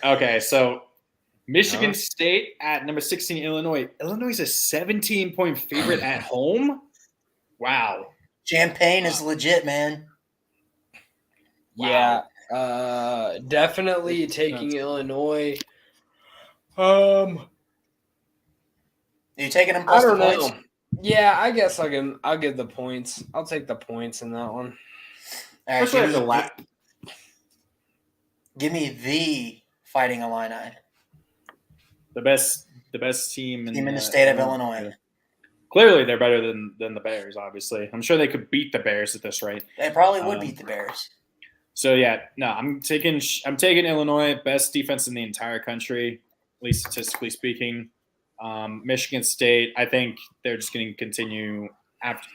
Okay, so Michigan State at number 16, Illinois. Illinois is a 17-point favorite at home? Wow. Champagne is legit, man. Wow. Yeah, definitely taking Illinois. Are you taking them? I don't know. Yeah, I guess I'll give the points. I'll take the points in that one. All right, give me the Fighting Illini. The best team in the state of Illinois. Clearly, they're better than the Bears. Obviously, I'm sure they could beat the Bears at this rate. They probably would beat the Bears. So yeah, no, I'm taking Illinois, best defense in the entire country, at least statistically speaking. Michigan State, I think they're just going to continue after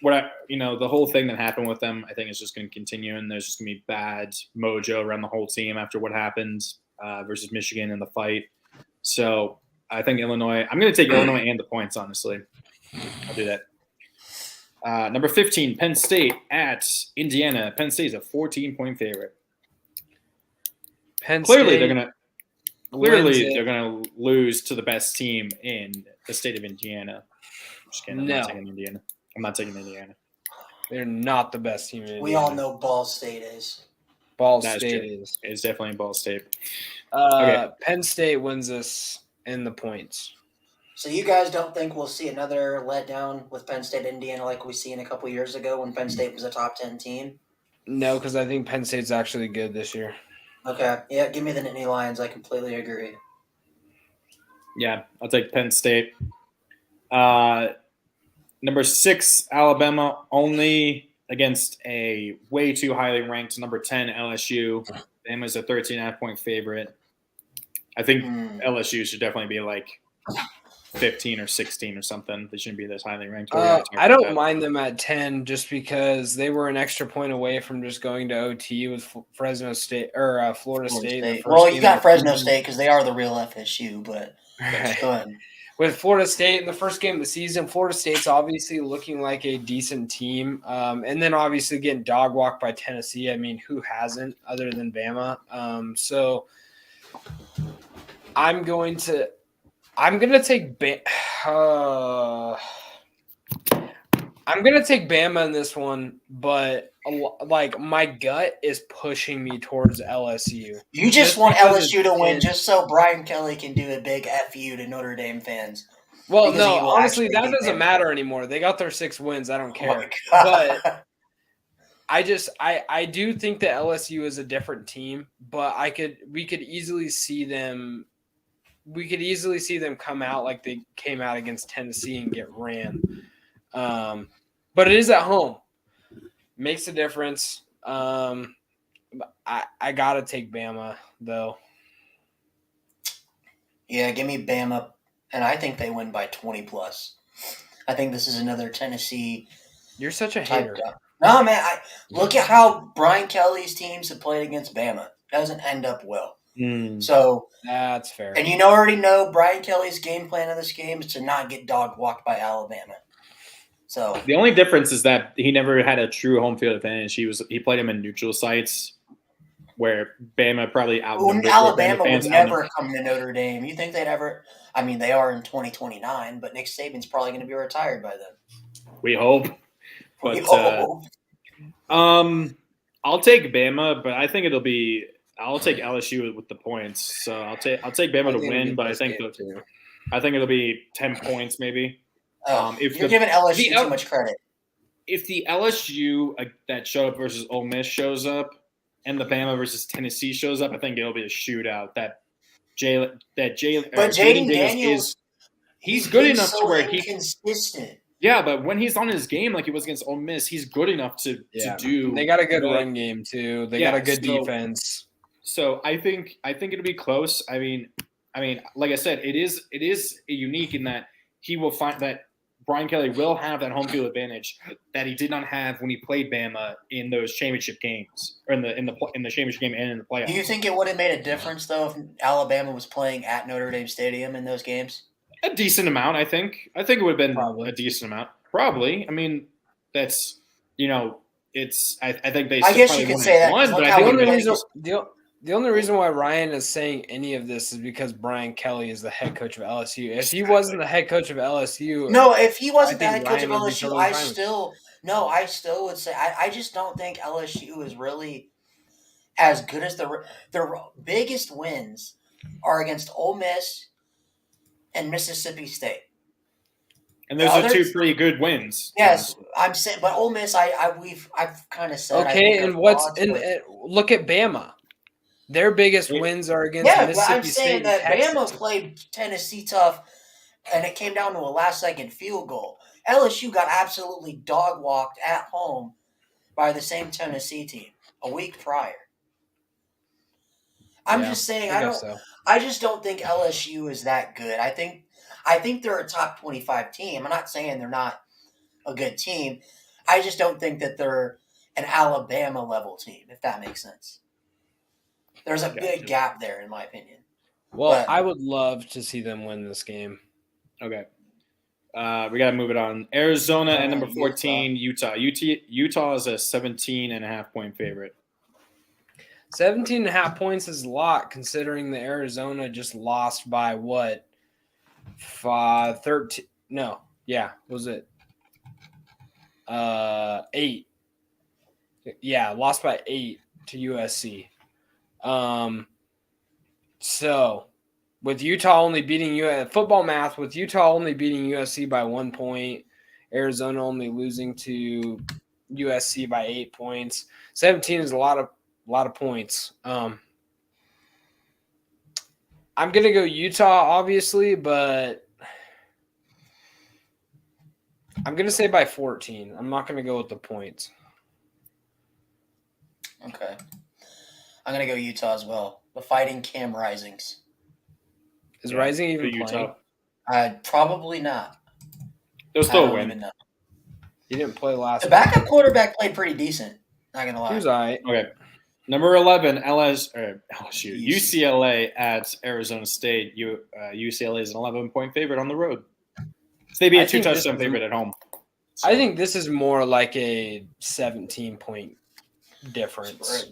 the whole thing that happened with them. I think it's just going to continue, and there's just going to be bad mojo around the whole team after what happened versus Michigan in the fight. So I think Illinois. I'm going to take Illinois and the points. Honestly, I'll do that. Number 15, Penn State at Indiana. Penn State is a 14-point favorite. Penn State, clearly, they're going to. Clearly, they're going to lose to the best team in the state of Indiana. Just kidding. I'm not taking Indiana. They're not the best team in Indiana. We all know Ball State is. Ball That's State true. is. It's definitely Ball State. Okay. Penn State wins this in the points. So you guys don't think we'll see another letdown with Penn State, Indiana, like we seen a couple years ago when Penn State was a top 10 team? No, because I think Penn State's actually good this year. Okay. Yeah, give me the Nittany Lions. I completely agree. Yeah, I'll take Penn State. Number 6, Alabama, only against a way too highly ranked number 10 LSU. Bama's a 13.5-point favorite. I think LSU should definitely be like 15 or 16 or something. They shouldn't be this highly ranked. I don't mind them at 10 just because they were an extra point away from just going to OT with Fresno State or Florida State. Well, you got Fresno State because they are the real FSU, but go ahead. With Florida State in the first game of the season, Florida State's obviously looking like a decent team. And then obviously getting dog walked by Tennessee. I mean, who hasn't other than Bama? So I'm going to take Bama in this one, but like my gut is pushing me towards LSU. You just want LSU to win just so Brian Kelly can do a big FU to Notre Dame fans. Well, no, honestly, that doesn't matter anymore. They got their 6 wins. I don't care. But I do think that LSU is a different team, but we could easily see them come out like they came out against Tennessee and get ran. But it is at home. Makes a difference. I gotta take Bama though. Yeah, give me Bama, and I think they win by 20 plus. I think this is another Tennessee. You're such a hater. No, man. Look at how Brian Kelly's teams have played against Bama. It doesn't end up well. So that's fair. And you already know Brian Kelly's game plan of this game is to not get dog walked by Alabama. So the only difference is that he never had a true home field advantage. He played him in neutral sites, where Bama probably outnumbered. Alabama would never come to Notre Dame. You think they'd ever? I mean, they are in 2029, but Nick Saban's probably going to be retired by then. We hope. But I'll take Bama, but I think I'll take LSU with the points. So I'll take Bama to win, but I think it'll be 10 points maybe. You're giving LSU too much credit. If the LSU that showed up versus Ole Miss shows up, and the Bama versus Tennessee shows up, I think it'll be a shootout. But Jaden Daniels, he's good enough to where he's consistent. Yeah, but when he's on his game, like he was against Ole Miss, he's good enough to do. They got a good run game too. They got a good defense. So I think it'll be close. I mean, like I said, it is unique in that he will find that Brian Kelly will have that home field advantage that he did not have when he played Bama in those championship games, or in the championship game and in the playoffs. Do you think it would have made a difference though if Alabama was playing at Notre Dame Stadium in those games? A decent amount, I think. I think it would have been a decent amount. Probably. I mean, that's it's. I think they. I guess you could say that. Won, but the only reason why Ryan is saying any of this is because Brian Kelly is the head coach of LSU. If he wasn't the head coach of LSU, if he wasn't the head coach of LSU, I still would say I just don't think LSU is really as good as their biggest wins are against Ole Miss and Mississippi State. And those are 2 pretty good wins. Yes, I'm saying, but Ole Miss, I've kind of said. Okay, and look at Bama. Their biggest wins are against Mississippi State. Yeah, I'm saying that Bama played Tennessee tough, and it came down to a last-second field goal. LSU got absolutely dog-walked at home by the same Tennessee team a week prior. I'm just saying, I just don't think LSU is that good. I think they're a top 25 team. I'm not saying they're not a good team. I just don't think that they're an Alabama-level team, if that makes sense. There's a big gap there, in my opinion. Well, I would love to see them win this game. Okay. We got to move it on. Arizona at number 14, Utah. Utah is a 17.5-point favorite. 17.5 points is a lot considering the Arizona just lost by what? 13. No. Yeah. Was it 8? Yeah. Lost by 8 to USC. So with Utah only beating football math, with Utah only beating USC by 1 point, Arizona only losing to USC by 8 points. 17 is a lot of points. I'm gonna go Utah, obviously, but I'm gonna say by 14. I'm not gonna go with the points. Okay. I'm going to go Utah as well. The Fighting Cam Risings. Is Rising even Utah. playing? Probably not. They'll I still don't win. even know. He didn't play last The backup quarterback played pretty decent. Not going to lie. He was all right. Okay. Number 11, UCLA at Arizona State. UCLA is an 11-point favorite on the road. So they'd be a 2-touchdown favorite at home. I think this is more like a 17-point difference.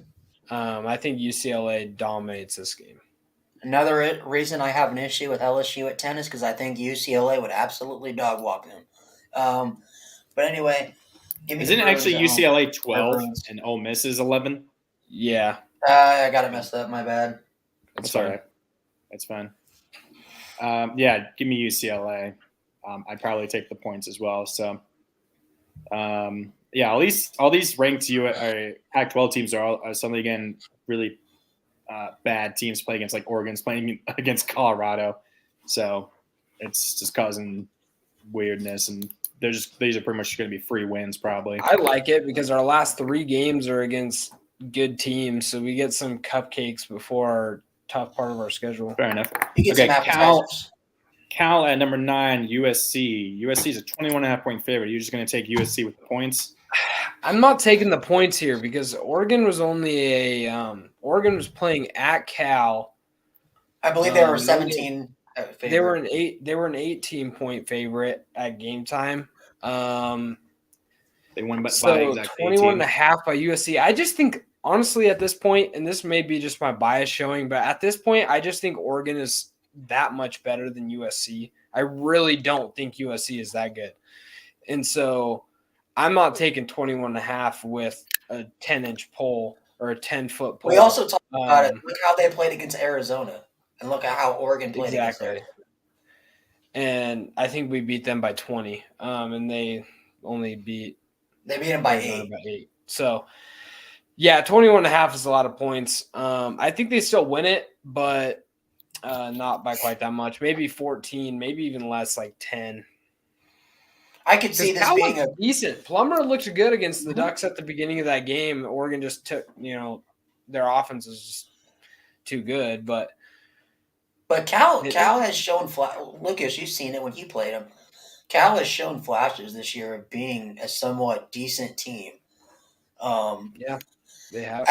I think UCLA dominates this game. Another reason I have an issue with LSU at 10 is because I think UCLA would absolutely dog walk them. But anyway, give me Isn't it the Bruins actually at home. UCLA 12 Bruins. and Ole Miss is 11? Yeah. I got it messed up. My bad. That's all fine. right. That's fine. Yeah, give me UCLA. I'd probably take the points as well. So, yeah, all these ranked Pac-12 teams are suddenly again really bad teams play against, like Oregon's playing against Colorado. So it's just causing weirdness, and these are pretty much going to be free wins probably. I like it because our last 3 games are against good teams, so we get some cupcakes before our tough part of our schedule. Fair enough. You get some appetizers. Cal at number 9, USC. USC is a 21.5-point favorite. You're just going to take USC with the points? I'm not taking the points here because Oregon was only Oregon was playing at Cal. I believe they were 17. They were an 18-point favorite at game time. They won by so exactly 21.5 by USC. I just think, honestly, at this point, and this may be just my bias showing, but at this point, I just think Oregon is that much better than USC. I really don't think USC is that good. And so I'm not taking 21.5 with a 10-inch pole or a 10-foot pole. We also talked about it. Look how they played against Arizona, and look at how Oregon played against them. And I think we beat them by 20, and they beat them by 8. So, yeah, 21.5 is a lot of points. I think they still win it, but not by quite that much. Maybe 14, maybe even less, like 10. I could see this being a decent. Plummer looked good against the Ducks at the beginning of that game. Oregon just took, their offense is just too good. But Cal has shown Lucas, you've seen it when he played him. Cal has shown flashes this year of being a somewhat decent team. Yeah, they have.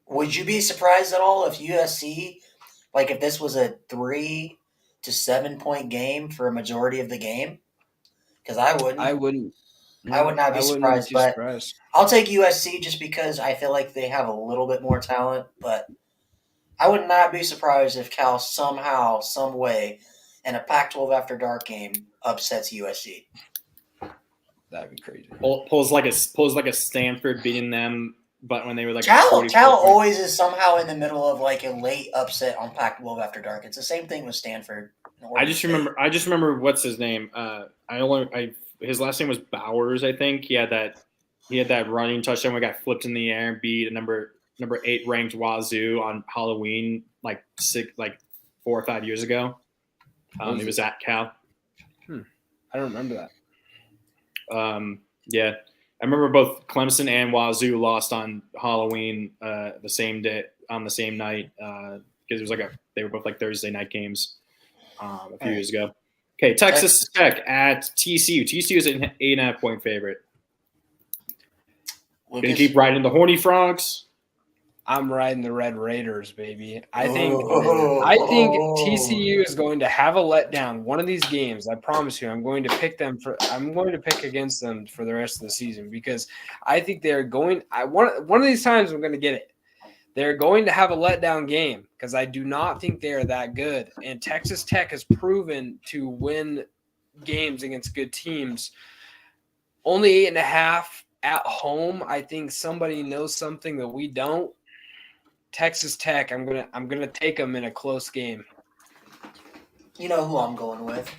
Would you be surprised at all if USC, like if this was a 3 to 7 point game for a majority of the game? Because I wouldn't. I wouldn't. I would not be surprised, but I'll take USC just because I feel like they have a little bit more talent. But I would not be surprised if Cal somehow, some way, in a Pac-12 After Dark game upsets USC. That'd be crazy. Pulls like a Stanford beating them, but when they were like Cal always is somehow in the middle of like a late upset on Pac-12 After Dark. It's the same thing with Stanford. I just remember what's his name. His last name was Bowers, I think. He had that running touchdown where he got flipped in the air and beat a number 8 ranked Wazoo on Halloween like 4 or 5 years ago. It was at Cal. I don't remember that. Yeah, I remember both Clemson and Wazoo lost on Halloween the same day on the same night because it was they were both like Thursday night games a few years ago. Okay, Texas Tech at TCU. TCU is an 8.5-point favorite. Gonna keep riding the Horny Frogs. I'm riding the Red Raiders, baby. I think TCU is going to have a letdown one of these games. I promise you. I'm going to pick against them for the rest of the season because I think they're going. One of these times I'm going to get it. They're going to have a letdown game because I do not think they are that good. And Texas Tech has proven to win games against good teams. Only 8.5 at home. I think somebody knows something that we don't. Texas Tech, I'm gonna take them in a close game. You know who I'm going with?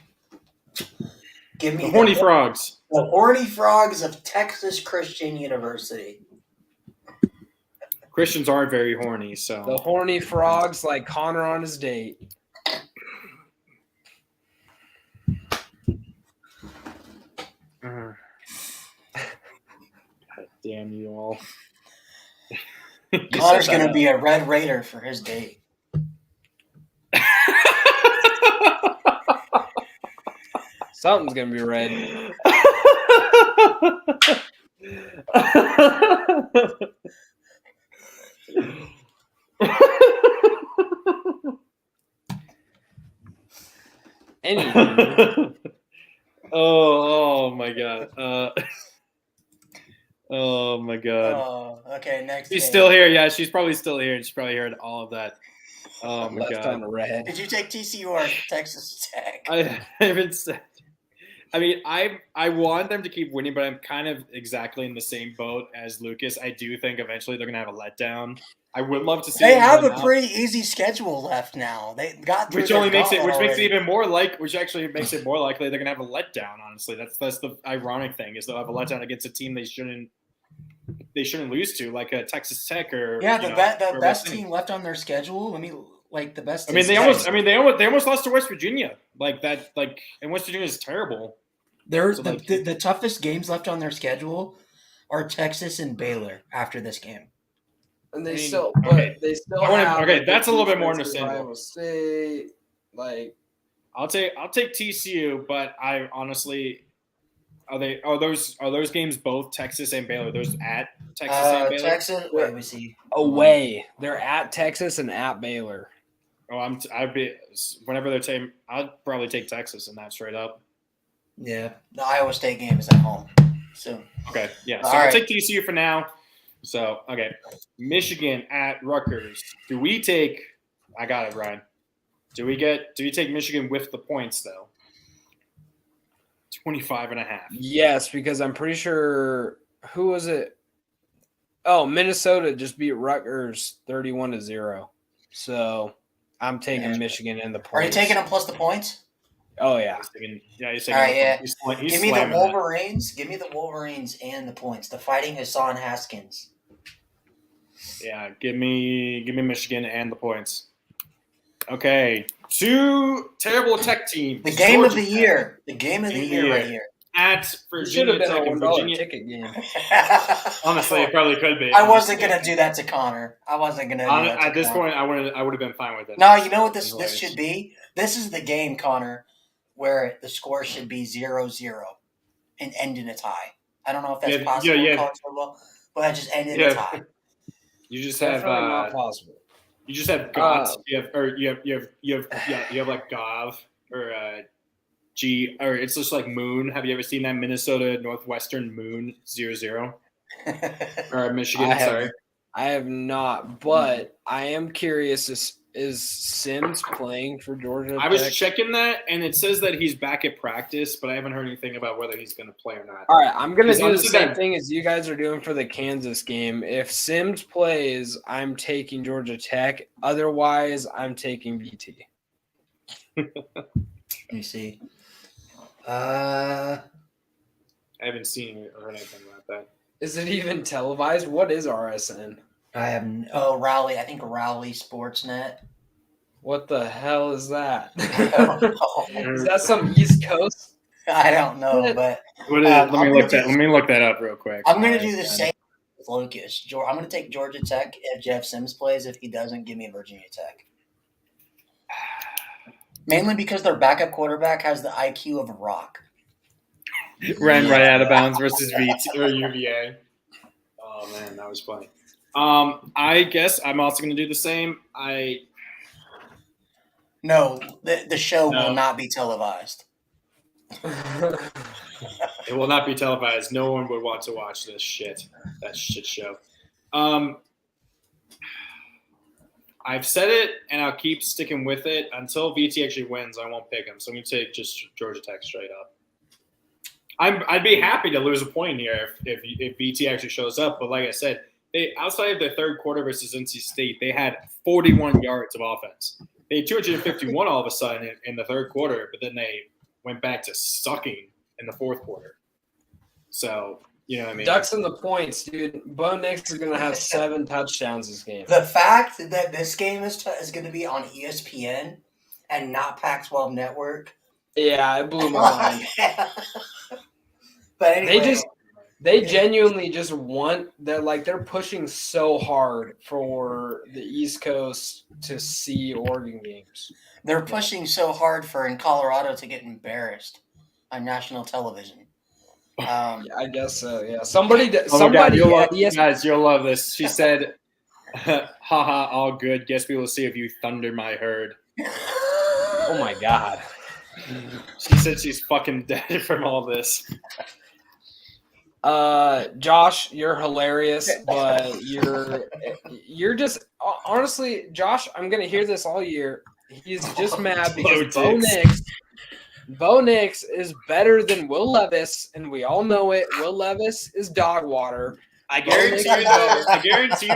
Give me The Horny Frogs. The Horny Frogs of Texas Christian University. Christians are very horny, so. The Horny Frogs, like Connor on his date. God damn you all. Connor's going to be a Red Raider for his date. Something's going to be red. Anywho. Oh my god. Oh my god. Oh, okay, next She's game. still here. Yeah, she's probably still here. She's probably heard all of that. Oh my Left god. on red. Did you take TCU or Texas Tech? I haven't said. I mean, I want them to keep winning, but I'm kind of exactly in the same boat as Lucas. I do think eventually they're gonna have a letdown. I would love to see. They them have win a out, pretty easy schedule left now. They got through which their only makes it already. even more like which actually makes it more likely they're gonna have a letdown. Honestly, that's the ironic thing is they'll have a letdown against a team they shouldn't lose to, like a Texas Tech or Yeah, the or best West team left on their schedule. Let me like the best. I mean, is they Texas. almost lost to West Virginia. Like that, and West Virginia is terrible. They're So, the toughest games left on their schedule are Texas and Baylor after this game. And they I mean, still, okay. but they still I wanna- have. okay, like, that's a little bit more defense with understandable. Iowa State, like I'll take TCU, but I honestly are those games both Texas and Baylor? Those at Texas and Baylor? Texas. Wait, let me see. away. They're at Texas and at Baylor. Oh, I'd be whenever they're taking. I'd probably take Texas in that straight up. Yeah, the Iowa State game is at home soon. Okay, yeah. So All I'll right. take TCU for now. So okay, Michigan at Rutgers. Do we take? I got it, Ryan. Do we take Michigan with the points though? 25.5. Yes, because I'm pretty sure who was it? Oh, Minnesota just beat Rutgers 31-0. So I'm taking Yeah. Michigan in the points. Are you taking them plus the points? Oh yeah. He's taking All right, yeah. he's Give me the slamming that. Wolverines. Give me the Wolverines and the points. The Fighting Hassan Haskins. Yeah, give me Michigan and the points. Okay, two terrible Tech teams. The game of Georgia the Tech year. The game of the year right here. at It should have Virginia been Tech a and $1 Virginia. ticket game. Honestly, it probably could be. I wasn't gonna do that to Connor. I wasn't gonna do that to At this Connor. point, I would have been fine with it. No, you know what this Anyways. should be? This is the game, Connor, where the score should be 0-0 and end in a tie. I don't know if that's Yeah, possible yeah. in college football, but I just ended in Yeah. a tie. You just have Definitely not possible. you just have Gott. You have like Gov or G or it's just like Moon. Have you ever seen that Minnesota Northwestern Moon 0-0 or Michigan? Sorry. I have not, but I am curious. Is Sims playing for Georgia I was Tech? checking that, and it says that he's back at practice, but I haven't heard anything about whether he's going to play or not. All right, I'm going to Because do the honestly, same that- thing as you guys are doing for the Kansas game. If Sims plays, I'm taking Georgia Tech. Otherwise, I'm taking BT. Let me see. Uh, I haven't seen or heard anything about that. Is it even televised? What is RSN? I have Raleigh. I think Raleigh Sportsnet. What the hell is that? I don't know. Is that some East Coast? I don't know, but What is, I'm let gonna do- me look that up real quick. I'm going to do the same with Lucas. I'm going to take Georgia Tech if Jeff Sims plays. If he doesn't, give me Virginia Tech. Mainly because their backup quarterback has the IQ of a rock. Ran right out of bounds versus VT or UVA. Oh man, that was funny. I guess I'm also going to do the same. No, the show No. will not be televised. It will not be televised. No one would want to watch this shit. That shit show. I've said it, and I'll keep sticking with it until VT actually wins. I won't pick him, so I'm going to take just Georgia Tech straight up. I'd be happy to lose a point here if VT actually shows up, but like I said, they outside of their third quarter versus NC State, they had 41 yards of offense. They had 251 all of a sudden in the third quarter, but then they went back to sucking in the fourth quarter. So, you know what I mean? Ducks in the points, dude. Bo Nix is going to have 7 touchdowns this game. The fact that this game is going to be on ESPN and not Pac-12 Network. Yeah, it blew my mind. But anyway. They genuinely just they're pushing so hard for the East Coast to see Oregon games. They're pushing so hard in Colorado to get embarrassed on national television. Yeah, I guess so. Yeah, somebody. Guys, you'll love this. She said, "Haha, all good. Guess we will see if you thunder my herd." Oh my god. She said she's fucking dead from all this. Josh, you're hilarious, but you're just honestly, Josh, I'm gonna hear this all year. He's just mad because Bo Nix is better than Will Levis, and we all know it. Will Levis is dog water. I guarantee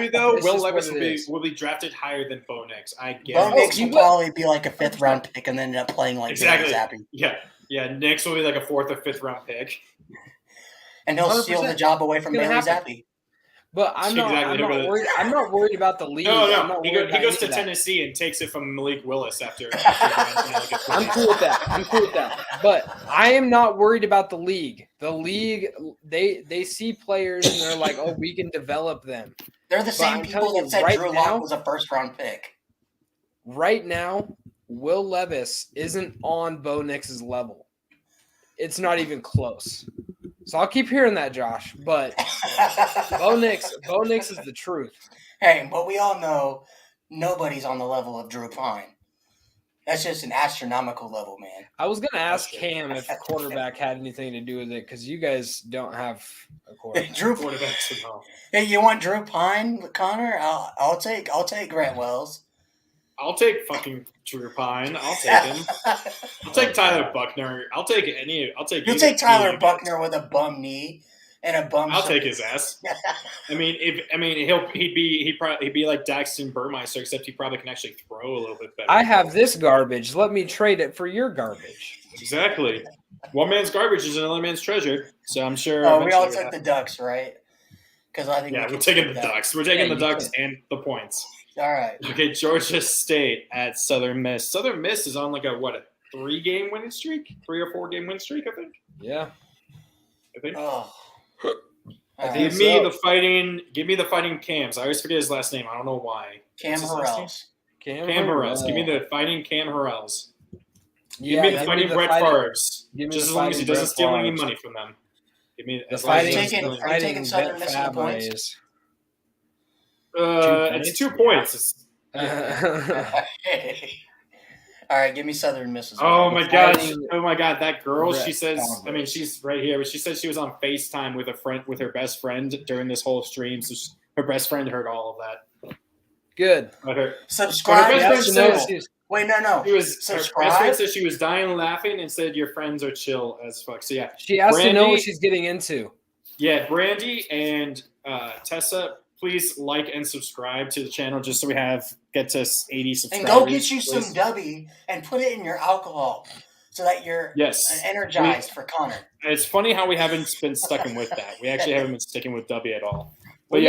you though, Will Levis will be drafted higher than Bo Nix. Bo Nix will probably be like a 5th round pick and then end up playing like exactly. Zappy. Yeah. Nix will be like a 4th or 5th round pick. And he'll steal the job away from Bailey Zappi. But I'm not worried. I'm not worried about the league. No. He goes to Tennessee and takes it from Malik Willis after. I'm cool with that. But I am not worried about the league. The league, they see players and they're like, oh, we can develop them. They're the same people that said Drew Lock was a 1st round pick. Right now, Will Levis isn't on Bo Nix's level. It's not even close. So I'll keep hearing that, Josh. But Bo Nix is the truth. Hey, but we all know nobody's on the level of Drew Pine. That's just an astronomical level, man. I was going to ask Cam if quarterback had anything to do with it because you guys don't have a quarterback. Hey, you want Drew Pine, Connor? I'll take Grant Wells. I'll take fucking Drew Pine. I'll take him. I'll take Tyler Buckner. You'll take Tyler Buckner with a bum knee and a bum. I'll take his ass. He'd be like Daxton Burmeister, except he probably can actually throw a little bit better. I have this garbage. Let me trade it for your garbage. Exactly. One man's garbage is another man's treasure. So I'm sure. Oh, we all took the Ducks, right? Because I think we're taking the Ducks. We're taking the Ducks and the points. All right. Okay, Georgia State at Southern Miss. Southern Miss is on like a 3-game winning streak? 3 or 4 game win streak, I think. Yeah. I think. Oh. Give me the fighting Cams. I always forget his last name. I don't know why. Cam Harrells. Cam Harrells. Give me the fighting Cam Harrells. Yeah, give me the fighting Brett Favre's. Just as long as he doesn't steal any money from them. Give me the fighting. Are you taking Southern Miss for the points? It's 2 points. All right, give me Southern Miss as Oh well. my god, that girl. She says, she's right here, but she says she was on FaceTime with her best friend during this whole stream. So her best friend heard all of that. Good. Subscribe. Her best friend said, wait, no. Her best friend said she was dying laughing and said your friends are chill as fuck. So yeah, she has to know what she's getting into. Yeah, Brandy and Tessa. Please like and subscribe to the channel just so we get to 80 subscribers. And go get you some Dubby and put it in your alcohol so that you're energized for Connor. It's funny how we haven't been sticking with that. We actually haven't been sticking with Dubby at all. But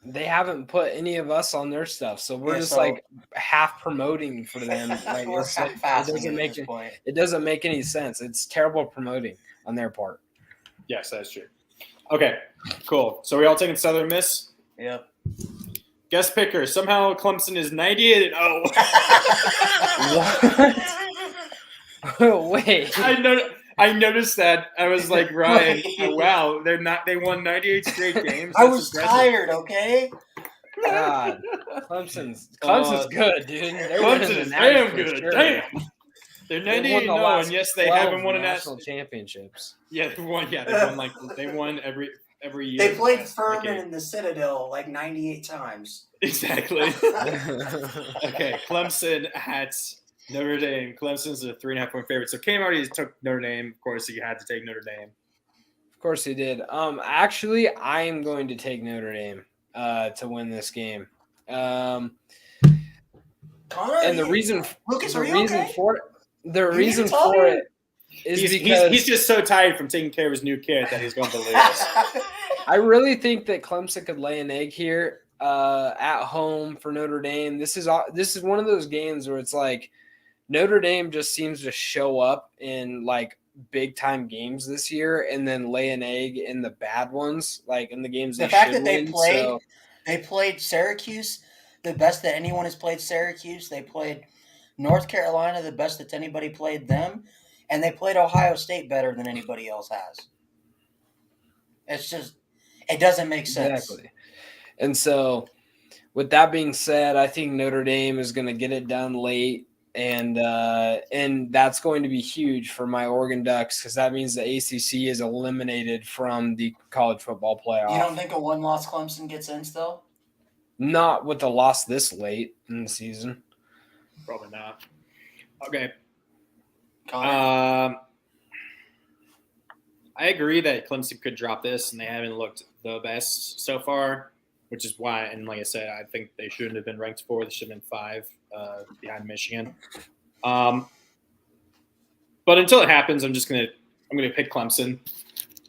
they haven't put any of us on their stuff. So we're like half promoting for them. Like it doesn't make any sense. It's terrible promoting on their part. Yes, that's true. Okay, cool. So we all taking Southern Miss? Yep. Guest picker. Somehow Clemson is 98-0. What? Wait. I noticed that. I was like, Ryan, wow, they won 98 straight games. I was tired, okay? God. Clemson's good, dude. Clemson's damn good. Sure. Damn. They're 98-0, and yes, they haven't won a national championships. Yeah, they won. Yeah, they won every year. They played Yes, Furman okay. in the Citadel like 98 times. Exactly. Okay, Clemson at Notre Dame. Clemson's a 3.5-point favorite. So Cam already took Notre Dame. Of course, he had to take Notre Dame. Of course he did. Actually, I am going to take Notre Dame to win this game. Connor, And the reason Lucas, the are you reason okay? for it, the You need reason to tell for me? it is He's because just so tired from taking care of his new kid that he's going to lose. I really think that Clemson could lay an egg here at home for Notre Dame. This is one of those games where it's like Notre Dame just seems to show up in like big time games this year and then lay an egg in the bad ones, like in the games The they fact should that they win. played, So they played Syracuse, the best that anyone has played Syracuse. They played North Carolina, the best that anybody played them, and they played Ohio State better than anybody else has. It's just, it doesn't make sense. exactly. And so with that being said, I think Notre Dame is going to get it done late. And that's going to be huge for my Oregon Ducks because that means the ACC is eliminated from the college football playoff. You don't think a one-loss Clemson gets in still? Not with a loss this late in the season. Probably not. Okay. Connor? I agree that Clemson could drop this, and they haven't looked the best so far, which is why, and like I said, I think they shouldn't have been ranked 4. They should have been 5 behind Michigan. But until it happens, I'm gonna pick Clemson,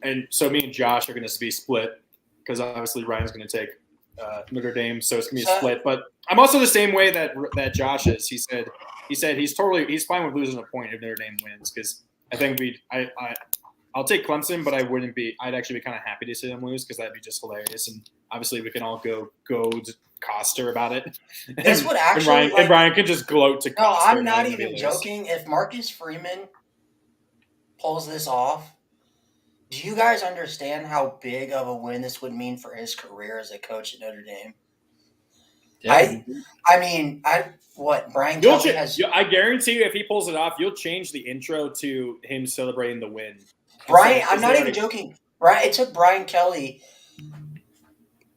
and so me and Josh are gonna be split because obviously Ryan's gonna take Notre Dame, so it's gonna be a split. But I'm also the same way that Josh is. He said he's fine with losing a point if Notre Dame wins because I think I'll take Clemson, but I'd actually be kind of happy to see them lose because that'd be just hilarious. And obviously we can all go to Coster about it. This would actually and Ryan can just gloat to No, Coster. I'm not even joking. If Marcus Freeman pulls this off, do you guys understand how big of a win this would mean for his career as a coach at Notre Dame? Yeah. Brian Kelly has. I guarantee you, if he pulls it off, you'll change the intro to him celebrating the win. Brian, I'm not even joking. Brian, it took Brian Kelly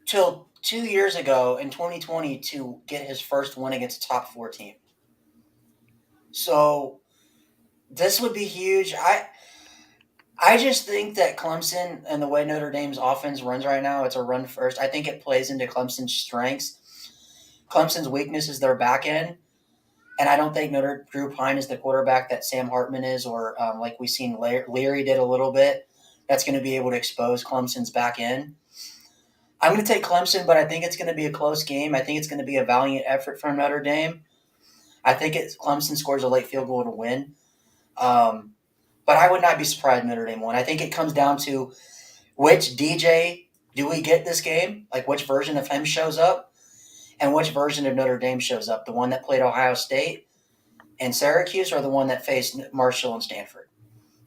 till 2 years ago in 2020 to get his first win against a top 4 team. So this would be huge. I just think that Clemson and the way Notre Dame's offense runs right now, it's a run first. I think it plays into Clemson's strengths. Clemson's weakness is their back end. And I don't think Drew Pine is the quarterback that Sam Hartman is, or like we've seen Leary did a little bit. That's going to be able to expose Clemson's back end. I'm going to take Clemson, but I think it's going to be a close game. I think it's going to be a valiant effort from Notre Dame. I think Clemson scores a late field goal to win. But I would not be surprised if Notre Dame won. I think it comes down to which DJ do we get this game, like which version of him shows up, and which version of Notre Dame shows up, the one that played Ohio State and Syracuse or the one that faced Marshall and Stanford.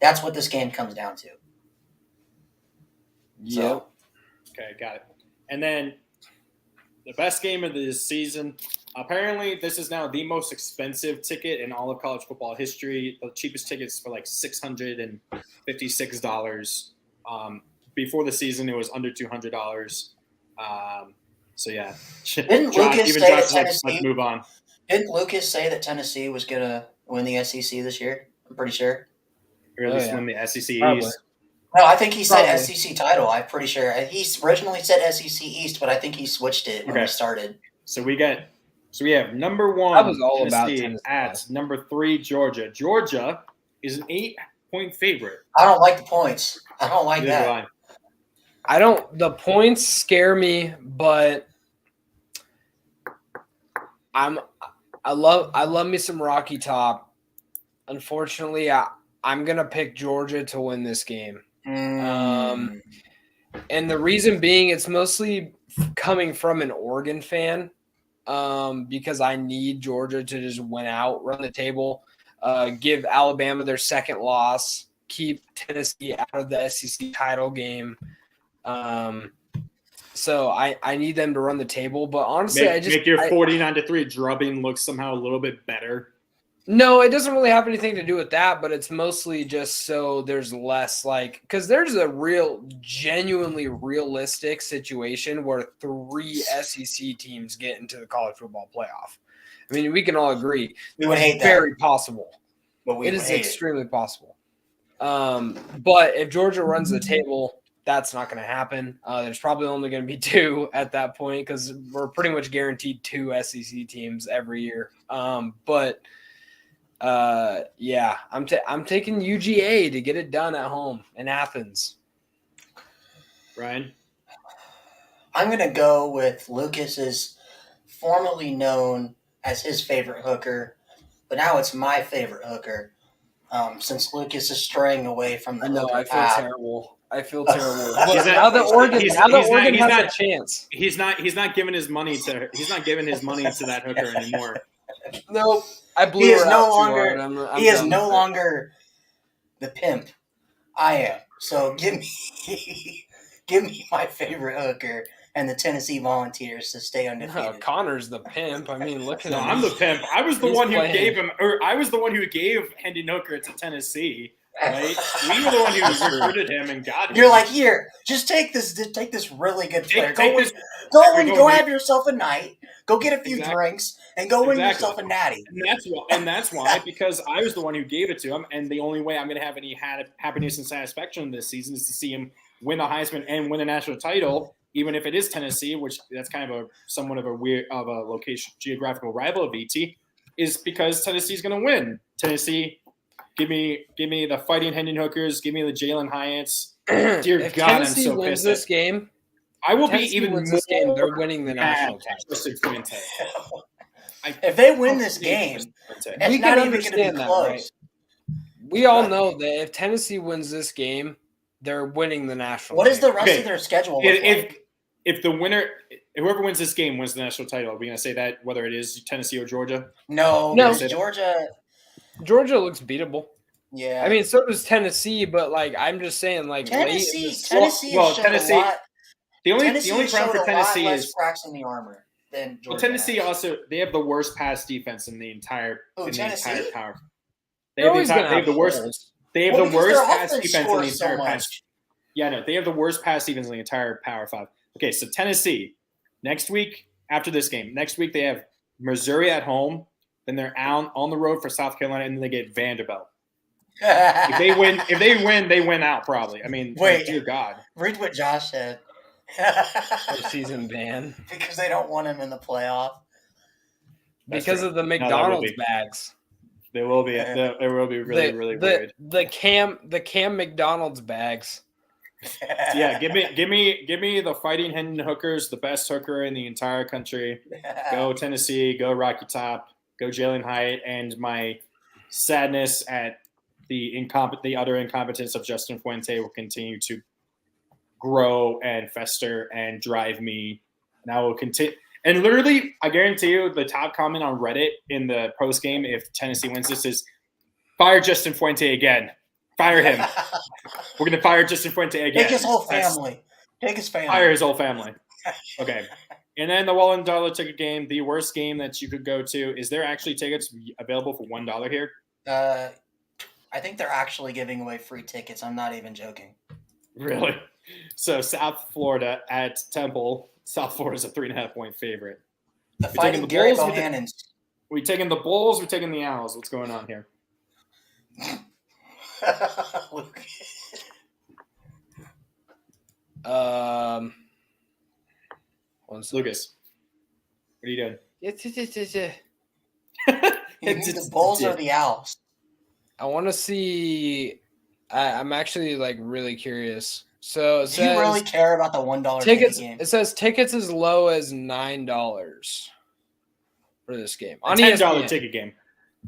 That's what this game comes down to. Yep. So, Okay, got it. And then the best game of the season. Apparently, this is now the most expensive ticket in all of college football history. The cheapest tickets for like $656. Before the season, it was under $200. So yeah, Didn't Lucas say that let's move on. Didn't Lucas say that Tennessee was going to win the SEC this year? I'm pretty sure. Or at least win the SEC Probably. East. No, I think he said Probably. SEC title. I'm pretty sure. He originally said SEC East, but I think he switched it when he started. So we have number 1 I was all about Tennessee Tennessee. at number 3 Georgia. Georgia is an 8-point favorite. I don't like the points. I don't like Neither do that. I. The points scare me, but I love me some Rocky Top. Unfortunately, I'm gonna pick Georgia to win this game. And the reason being, it's mostly coming from an Oregon fan, because I need Georgia to just win out, run the table, give Alabama their second loss, keep Tennessee out of the SEC title game. So I need them to run the table, but honestly, Make your 49-3 drubbing look somehow a little bit better. No, it doesn't really have anything to do with that, but it's mostly just so there's less because there's a genuinely realistic situation where 3 SEC teams get into the college football playoff. I mean, we can all agree. We would hate that. Very possible. But we It would is hate extremely possible. But if Georgia runs the table, that's not going to happen. There's probably only going to be 2 at that point because we're pretty much guaranteed 2 SEC teams every year. Yeah, I'm taking UGA to get it done at home in Athens. Ryan? I'm going to go with Lucas's formerly known as his favorite hooker, but now it's my favorite hooker. Since Lucas is straying away from the hooker I feel path. terrible. I feel terrible. Now that Oregon has a chance. He's not giving his money to that hooker anymore. No, I blew He is her no out longer. too hard. I'm He is done no with it. longer the pimp. I am. So give me my favorite hooker and the Tennessee Volunteers to stay No, undefeated. Connor's the pimp. I mean, look at No, him. I'm the pimp. I was the He's one who playing. gave him, or I was the one who gave Hendon Hooker to Tennessee. Right? We were the one who recruited him and got him. You're like, here, just take this really good player. Go Go have yourself a night. Go get a few Exactly. drinks and go win Exactly. yourself a natty. And that's why, because I was the one who gave it to him, and the only way I'm going to have any happiness and satisfaction this season is to see him win the Heisman and win a national title, even if it is Tennessee, which that's kind of somewhat of a geographical rival of VT, is because Tennessee's going to win. Tennessee, give me the fighting Hendon Hookers, give me the Jalen Hyatts. Dear If God, Tennessee I'm so wins pissed. this game, I will be Tennessee even wins more this game, they're winning the national mad title. at Fuente. If they win this game, it's We not can even going to be understand that, close. right? We all know that if Tennessee wins this game, they're winning the national What is the title. rest of their schedule look like? If the winner, whoever wins this game wins the national title, are we going to say that whether it is Tennessee or Georgia? No, No. because Georgia. Georgia looks beatable. Yeah, I mean, so does Tennessee, but I'm just saying, Tennessee. late. Tennessee has showed Tennessee- a lot. The only Tennessee problem showed for a lot Tennessee less is cracks in the armor than Georgia. well, Tennessee has. also they have the worst pass defense in the entire Tennessee? entire power. They They're have, always gonna they have the worst. holes. They have Well, the because worst their pass offense defense in the scores so entire much. pass. Yeah, no, they have the worst pass defense in the entire Power 5. Okay, so Tennessee next week after this game, next week they have Missouri at home, then they're out on the road for South Carolina, and then they get Vanderbilt. If they win, they win out probably. I mean, Wait. dear God. Read what Josh said. Season ban Because they don't want him in the playoff. That's because true. of the that will McDonald's be. bags. They will be. They will be really, really weird. The Cam McDonald's bags. Yeah, give me the fighting Hendon Hookers, the best hooker in the entire country. Go Tennessee, go Rocky Top, go Jalen Hyatt, and my sadness at the utter incompetence of Justin Fuente will continue to grow and fester and drive me. And I will continue. And literally, I guarantee you, the top comment on Reddit in the post game, if Tennessee wins this, is fire Justin Fuente again. Fire him. We're gonna fire Justin Fuente again. Take his whole family. Take his family. Fire his whole family. Okay. And then the $1 ticket game, the worst game that you could go to. Is there actually tickets available for $1 here? I think they're actually giving away free tickets. I'm not even joking. Really? So South Florida at Temple. South Florida is a 3.5-point favorite. The taking Fighting the Gary Bulls, Bohannons. We taking the Bulls? We're taking the Owls. What's going on here? Lucas, what are you doing? You need the Bulls or the Owls? I want to see. I'm actually really curious. So it Do you says really care about the $1 ticket tickets. game? It says tickets as low as $9 for this game on $10 ESPN. ticket game.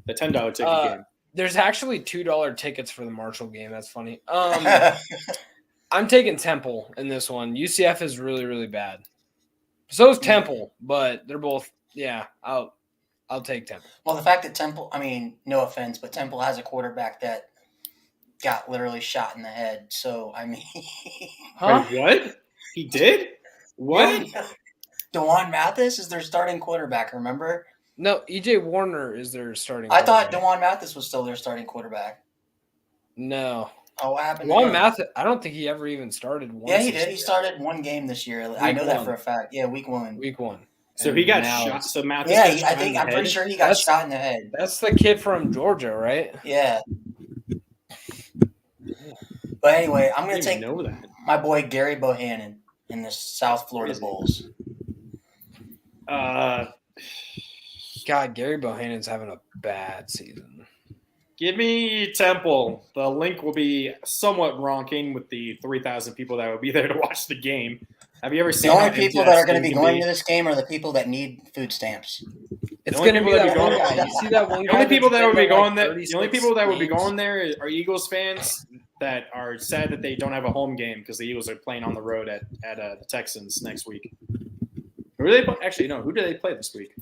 The $10 ticket game. There's actually $2 tickets for the Marshall game. That's funny. I'm taking Temple in this one. UCF is really, really bad. So is Temple, but they're both. Yeah, I'll take Temple. Well, the fact that Temple, I mean, no offense, but Temple has a quarterback that got literally shot in the head. So, I mean. Huh? Wait, what? He did? What? DeJuan Mathis is their starting quarterback, remember? No, EJ Warner is their starting. I thought quarterback. DeJuan Mathis was still their starting quarterback. No, Oh, what happened? to Juan him? Mathis. I don't think he ever even started once. Yeah, he this did. He year. started one game this year. I Week know that one. for a fact. Yeah, week 1. Week 1. So And he got now shot. it's- So Mathis Yeah, got shot I'm in the pretty head? sure he got That's- shot in the head. That's the kid from Georgia, right? Yeah. But anyway, I'm I going to didn't take even know that. my boy Gary Bohannon in the South Florida Crazy. Bulls. God, Gary Bohannon's having a bad season. Give me Temple. The link will be somewhat ronking with the 3,000 people that will be there to watch the game. Have you ever The seen only how people empty that are going to stadium be can going to this game are the people that need food stamps. It's only going to be people that that be one going- guy. You see that one The guy? only people that's that would been be to, like, going there. The only 36 people that would be games? going there are Eagles fans that are sad that they don't have a home game because the Eagles are playing on the road at the Texans next week. Who do they play? Actually, no. Who do they play this week?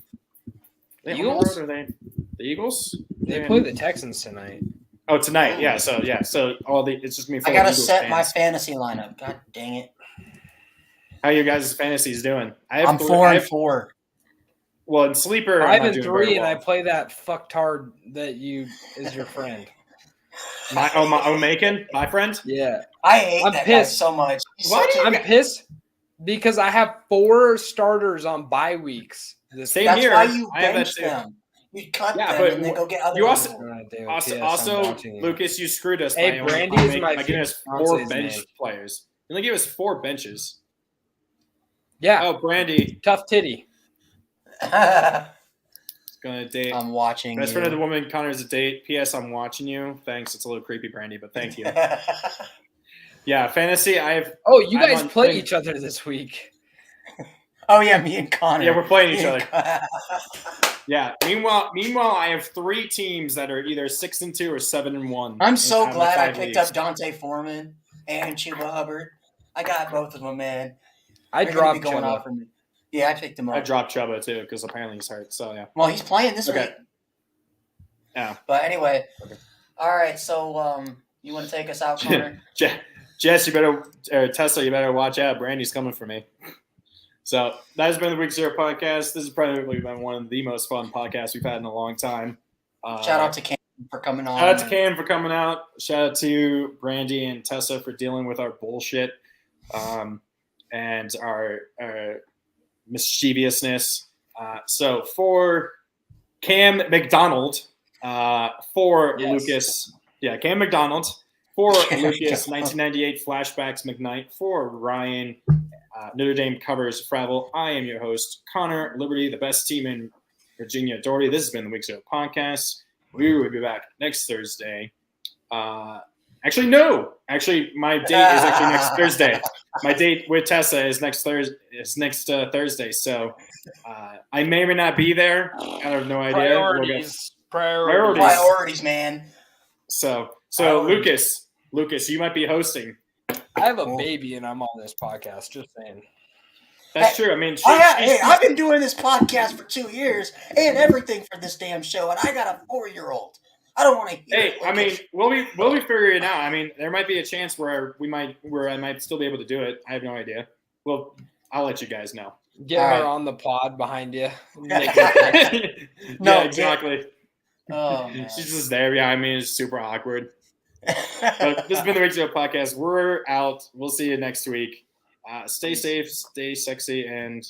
They on the Eagles? road, or are they the Eagles? They Yeah. play the Texans tonight. Oh, tonight. Yeah. So it's just me. I got to Eagles set fans. my fantasy lineup. God dang it. How you guys' fantasies doing? I'm 4-4. Well, in sleeper, I'm 5 not and doing 3, very and well. I play that fucktard that is your friend. Macon, my friend. Yeah, I hate I'm that pissed. guy so much. He's Why such do a- you I'm got- pissed because I have 4 starters on bye weeks. Same That's here. why you I have that bench too. them. You cut Yeah, them but and then go get other you also- people. Also, Lucas, you screwed us. Hey, by only Brandy is by my giving us fiance's 4 bench name. players. You only gave us 4 benches. Yeah, Oh, Brandy, tough titty. gonna date. I'm watching Best you. friend of the woman, Connor's a date. P.S. I'm watching you. Thanks. It's a little creepy, Brandy, but thank you. Yeah, fantasy. Oh, you I'm guys on play thing. each other this week. Oh yeah, me and Connor. Yeah, we're playing each Me and other. Yeah. Meanwhile, I have 3 teams that are either 6-2 or 7-1. I'm so out of the glad I 5 picked leagues. up Dante Foreman and Chuba Hubbard. I got both of them, man. I They're gonna be dropped going off Chuba. for me. Yeah, I picked him up. I dropped Chuba too because apparently he's hurt. So yeah. Well, he's playing this Okay. week. Yeah. But anyway, Okay. all right. So, you want to take us out, Connor? Jess, you better, or Tesla, you better watch out. Brandy's coming for me. So that has been the Week 0 podcast. This has probably been one of the most fun podcasts we've had in a long time. Shout out to Cam for coming on. Shout out to Cam for coming out. Shout out to Brandy and Tessa for dealing with our bullshit and our mischievousness. So for Cam McDonald, for Yes. Lucas, Cam McDonald, for Lucas, 1998 Flashbacks McKnight, for Ryan, Notre Dame covers Fravel. I am your host, Connor Liberty, the best team in Virginia, Doherty. This has been the Week 0 podcast. We will be back next Thursday. Actually, no. Actually, my date is actually next Thursday. My date with Tessa is next Thursday. So I may or may not be there. I have no idea. Priorities. Priorities, man. So Priorities. Lucas, you might be hosting. I have a baby and I'm on this podcast. Just saying. That's true. I mean, I've been doing this podcast for 2 years and everything for this damn show, and I got a 4-year-old. I don't want to hear Hey, it. I mean, we'll be figuring it out. I mean, there might be a chance where I might still be able to do it. I have no idea. Well, I'll let you guys know. Get All her right. on the pod behind you. Yeah, exactly. Oh, man. She's just there behind me. It's super awkward. But this has been the Week 0 podcast. We're out. We'll see you next week. Stay safe, stay sexy, and